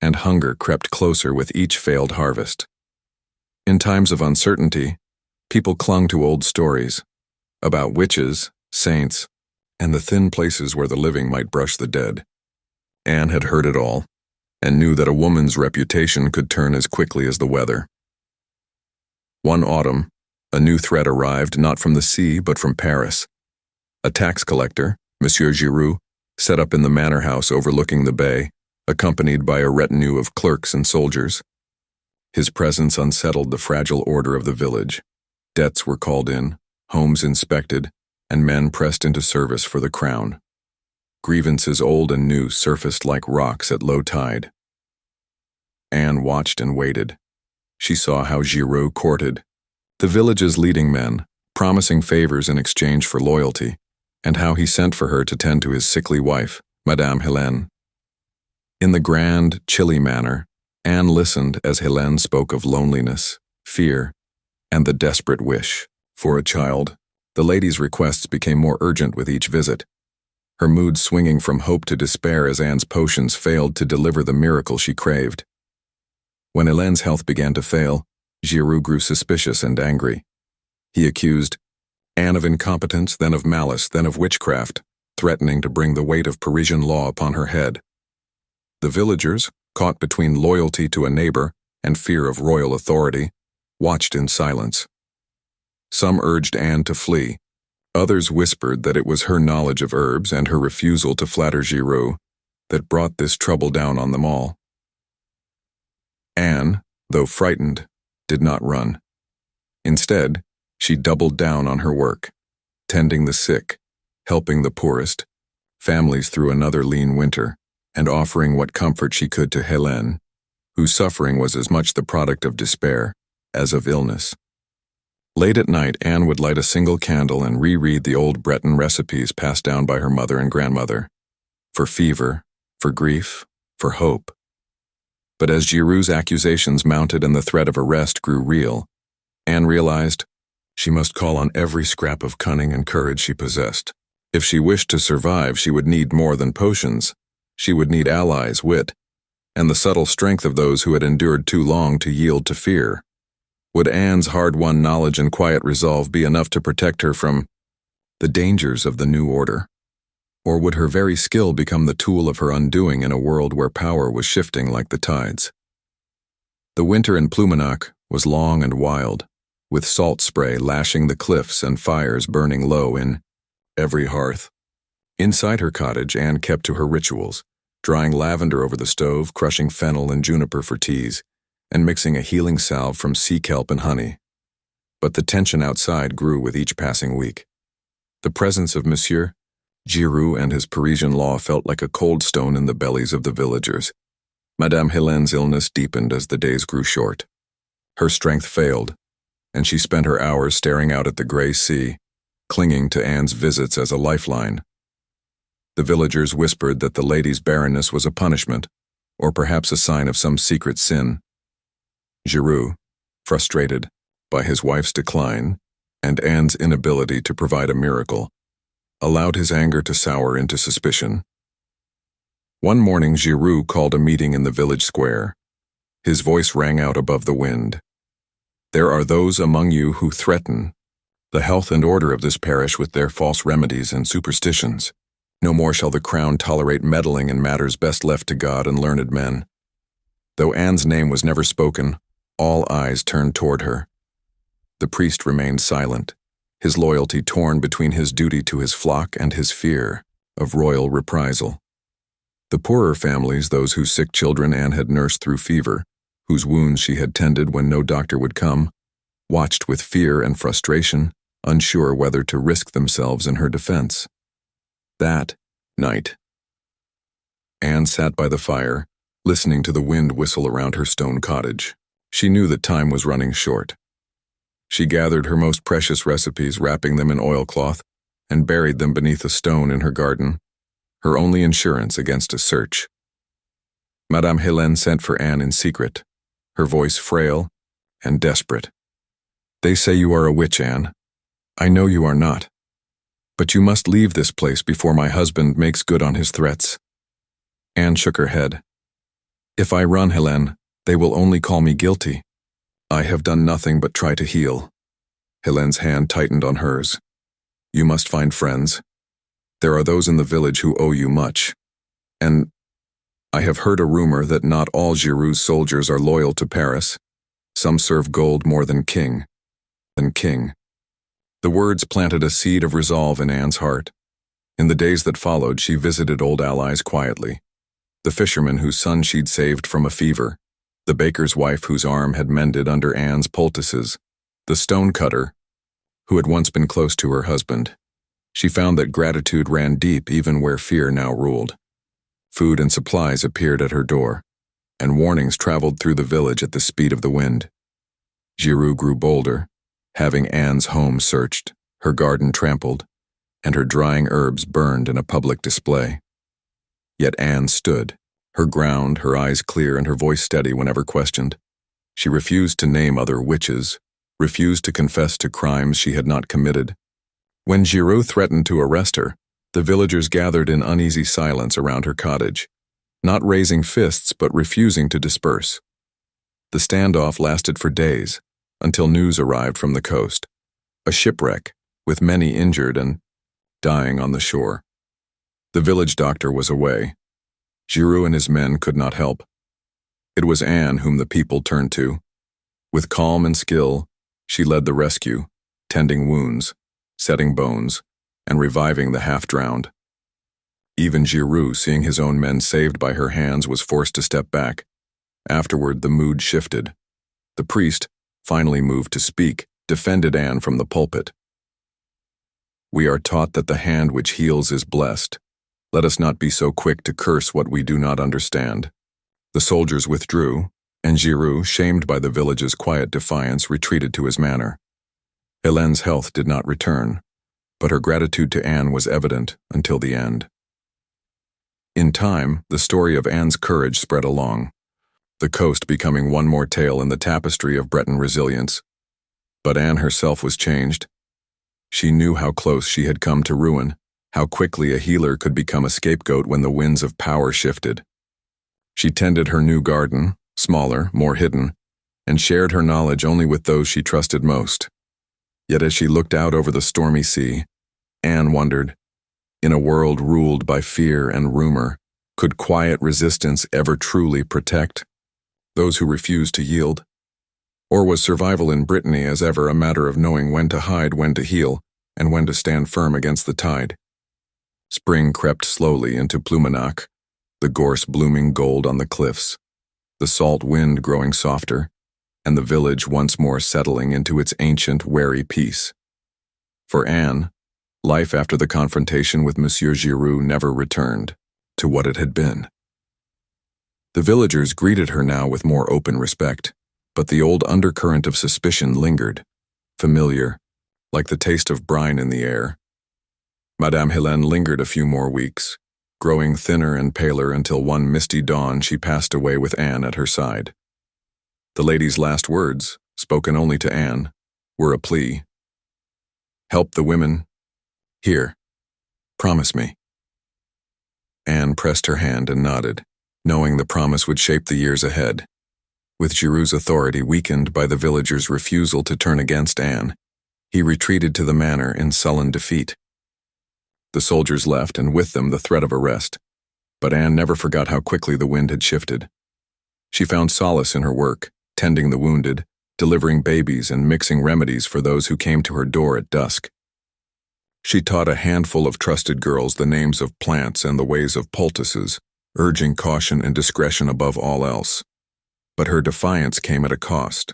and hunger crept closer with each failed harvest. In times of uncertainty, people clung to old stories about witches, saints, and the thin places where the living might brush the dead. Anne had heard it all, and knew that a woman's reputation could turn as quickly as the weather. One autumn, a new threat arrived not from the sea but from Paris. A tax collector, Monsieur Giroux, set up in the manor house overlooking the bay, accompanied by a retinue of clerks and soldiers. His presence unsettled the fragile order of the village. Debts were called in, homes inspected, and men pressed into service for the crown. Grievances old and new surfaced like rocks at low tide. Anne watched and waited. She saw how Giroux courted the village's leading men, promising favors in exchange for loyalty, and how he sent for her to tend to his sickly wife, Madame Hélène. In the grand, chilly manner, Anne listened as Hélène spoke of loneliness, fear, and the desperate wish for a child. The lady's requests became more urgent with each visit, her mood swinging from hope to despair as Anne's potions failed to deliver the miracle she craved. When Hélène's health began to fail, Giroux grew suspicious and angry. He accused Anne of incompetence, then of malice, then of witchcraft, threatening to bring the weight of Parisian law upon her head. The villagers, caught between loyalty to a neighbor and fear of royal authority, watched in silence. Some urged Anne to flee. Others whispered that it was her knowledge of herbs and her refusal to flatter Giroux that brought this trouble down on them all. Anne, though frightened, did not run. Instead, she doubled down on her work, tending the sick, helping the poorest, families through another lean winter, and offering what comfort she could to Hélène, whose suffering was as much the product of despair as of illness. Late at night, Anne would light a single candle and reread the old Breton recipes passed down by her mother and grandmother. for fever, for grief, for hope. But as Giroux's accusations mounted and the threat of arrest grew real, Anne realized she must call on every scrap of cunning and courage she possessed. If she wished to survive, she would need more than potions. She would need allies, wit, and the subtle strength of those who had endured too long to yield to fear. Would Anne's hard-won knowledge and quiet resolve be enough to protect her from the dangers of the new order? Or would her very skill become the tool of her undoing in a world where power was shifting like the tides? The winter in Pluminac was long and wild, with salt spray lashing the cliffs and fires burning low in every hearth. Inside her cottage, Anne kept to her rituals, drying lavender over the stove, crushing fennel and juniper for teas, and mixing a healing salve from sea kelp and honey. But the tension outside grew with each passing week. The presence of Monsieur Giroux and his Parisian law felt like a cold stone in the bellies of the villagers. Madame Hélène's illness deepened as the days grew short. Her strength failed, and she spent her hours staring out at the gray sea, clinging to Anne's visits as a lifeline. The villagers whispered that the lady's barrenness was a punishment, or perhaps a sign of some secret sin. Giroux, frustrated by his wife's decline and Anne's inability to provide a miracle, allowed his anger to sour into suspicion. One morning, Giroux called a meeting in the village square. His voice rang out above the wind. "There are those among you who threaten the health and order of this parish with their false remedies and superstitions. No more shall the crown tolerate meddling in matters best left to God and learned men." Though Anne's name was never spoken, all eyes turned toward her. The priest remained silent, his loyalty torn between his duty to his flock and his fear of royal reprisal. The poorer families, those whose sick children Anne had nursed through fever, whose wounds she had tended when no doctor would come, watched with fear and frustration, unsure whether to risk themselves in her defense. That night, Anne sat by the fire, listening to the wind whistle around her stone cottage. She knew that time was running short. She gathered her most precious recipes, wrapping them in oilcloth, and buried them beneath a stone in her garden, her only insurance against a search. Madame Hélène sent for Anne in secret, her voice frail and desperate. "They say you are a witch, Anne. I know you are not. But you must leave this place before my husband makes good on his threats." Anne shook her head. "If I run, Hélène, they will only call me guilty. I have done nothing but try to heal." Hélène's hand tightened on hers. "You must find friends. There are those in the village who owe you much. And I have heard a rumor that not all Giroux's soldiers are loyal to Paris. Some serve gold more than king. The words planted a seed of resolve in Anne's heart. In the days that followed, she visited old allies quietly. The fisherman whose son she'd saved from a fever, the baker's wife whose arm had mended under Anne's poultices, the stonecutter who had once been close to her husband. She found that gratitude ran deep even where fear now ruled. Food and supplies appeared at her door, and warnings traveled through the village at the speed of the wind. Giroux grew bolder, having Anne's home searched, her garden trampled, and her drying herbs burned in a public display. Yet Anne stood, her ground, her eyes clear and her voice steady whenever questioned. She refused to name other witches, refused to confess to crimes she had not committed. When Giroux threatened to arrest her, the villagers gathered in uneasy silence around her cottage, not raising fists but refusing to disperse. The standoff lasted for days, until news arrived from the coast, a shipwreck with many injured and dying on the shore. The village doctor was away. Giroux and his men could not help. It was Anne whom the people turned to. With calm and skill, she led the rescue, tending wounds, setting bones, and reviving the half-drowned. Even Giroux, seeing his own men saved by her hands, was forced to step back. Afterward, the mood shifted. The priest, finally moved to speak, defended Anne from the pulpit. "We are taught that the hand which heals is blessed. Let us not be so quick to curse what we do not understand." The soldiers withdrew, and Giroux, shamed by the village's quiet defiance, retreated to his manor. Hélène's health did not return, but her gratitude to Anne was evident until the end. In time, the story of Anne's courage spread along, the coast becoming one more tale in the tapestry of Breton resilience. But Anne herself was changed. She knew how close she had come to ruin, how quickly a healer could become a scapegoat when the winds of power shifted. She tended her new garden, smaller, more hidden, and shared her knowledge only with those she trusted most. Yet as she looked out over the stormy sea, Anne wondered, in a world ruled by fear and rumor, could quiet resistance ever truly protect those who refused to yield? Or was survival in Brittany as ever a matter of knowing when to hide, when to heal, and when to stand firm against the tide? Spring crept slowly into Pluminac, the gorse blooming gold on the cliffs, the salt wind growing softer, and the village once more settling into its ancient, wary peace. For Anne, life after the confrontation with Monsieur Giroux never returned to what it had been. The villagers greeted her now with more open respect, but the old undercurrent of suspicion lingered, familiar, like the taste of brine in the air. Madame Hélène lingered a few more weeks, growing thinner and paler until one misty dawn she passed away with Anne at her side. The lady's last words, spoken only to Anne, were a plea. "Help the women. Here. Promise me." Anne pressed her hand and nodded, knowing the promise would shape the years ahead. With Giroux's authority weakened by the villagers' refusal to turn against Anne, he retreated to the manor in sullen defeat. The soldiers left, and with them the threat of arrest, but Anne never forgot how quickly the wind had shifted. She found solace in her work, tending the wounded, delivering babies, and mixing remedies for those who came to her door at dusk. She taught a handful of trusted girls the names of plants and the ways of poultices, urging caution and discretion above all else. But her defiance came at a cost.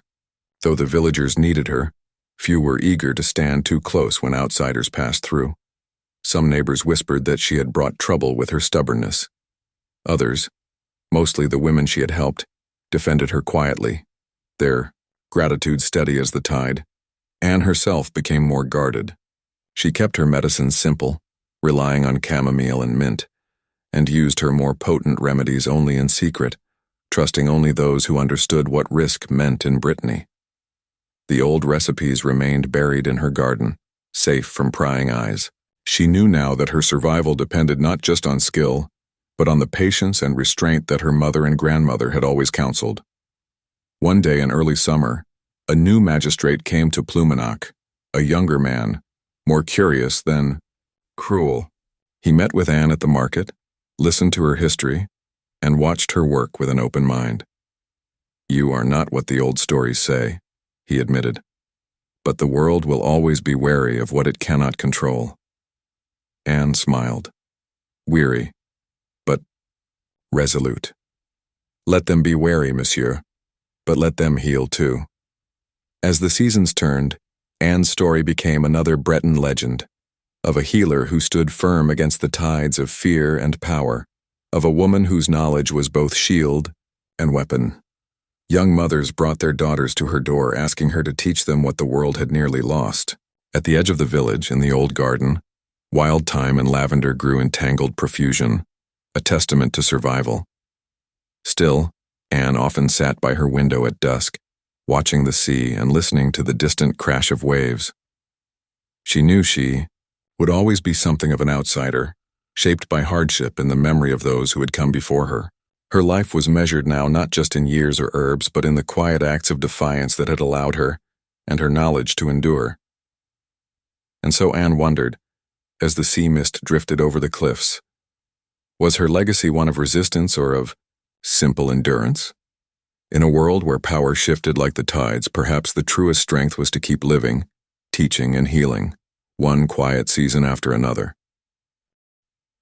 Though the villagers needed her, few were eager to stand too close when outsiders passed through. Some neighbors whispered that she had brought trouble with her stubbornness. Others, mostly the women she had helped, defended her quietly, their gratitude steady as the tide. Anne herself became more guarded. She kept her medicines simple, relying on chamomile and mint, and used her more potent remedies only in secret, trusting only those who understood what risk meant in Brittany. The old recipes remained buried in her garden, safe from prying eyes. She knew now that her survival depended not just on skill, but on the patience and restraint that her mother and grandmother had always counseled. One day in early summer, a new magistrate came to Pluminac, a younger man, more curious than cruel. He met with Anne at the market, listened to her history, and watched her work with an open mind. "You are not what the old stories say," he admitted, "but the world will always be wary of what it cannot control." Anne smiled, weary, but resolute. "Let them be wary, monsieur, but let them heal too." As the seasons turned, Anne's story became another Breton legend, of a healer who stood firm against the tides of fear and power, of a woman whose knowledge was both shield and weapon. Young mothers brought their daughters to her door asking her to teach them what the world had nearly lost. At the edge of the village, in the old garden, wild thyme and lavender grew in tangled profusion, a testament to survival. Still, Anne often sat by her window at dusk, watching the sea and listening to the distant crash of waves. She knew she would always be something of an outsider, shaped by hardship and the memory of those who had come before her. Her life was measured now not just in years or herbs, but in the quiet acts of defiance that had allowed her, and her knowledge to endure. And so Anne wondered, as the sea mist drifted over the cliffs, was her legacy one of resistance or of simple endurance? In a world where power shifted like the tides, perhaps the truest strength was to keep living, teaching and healing, one quiet season after another.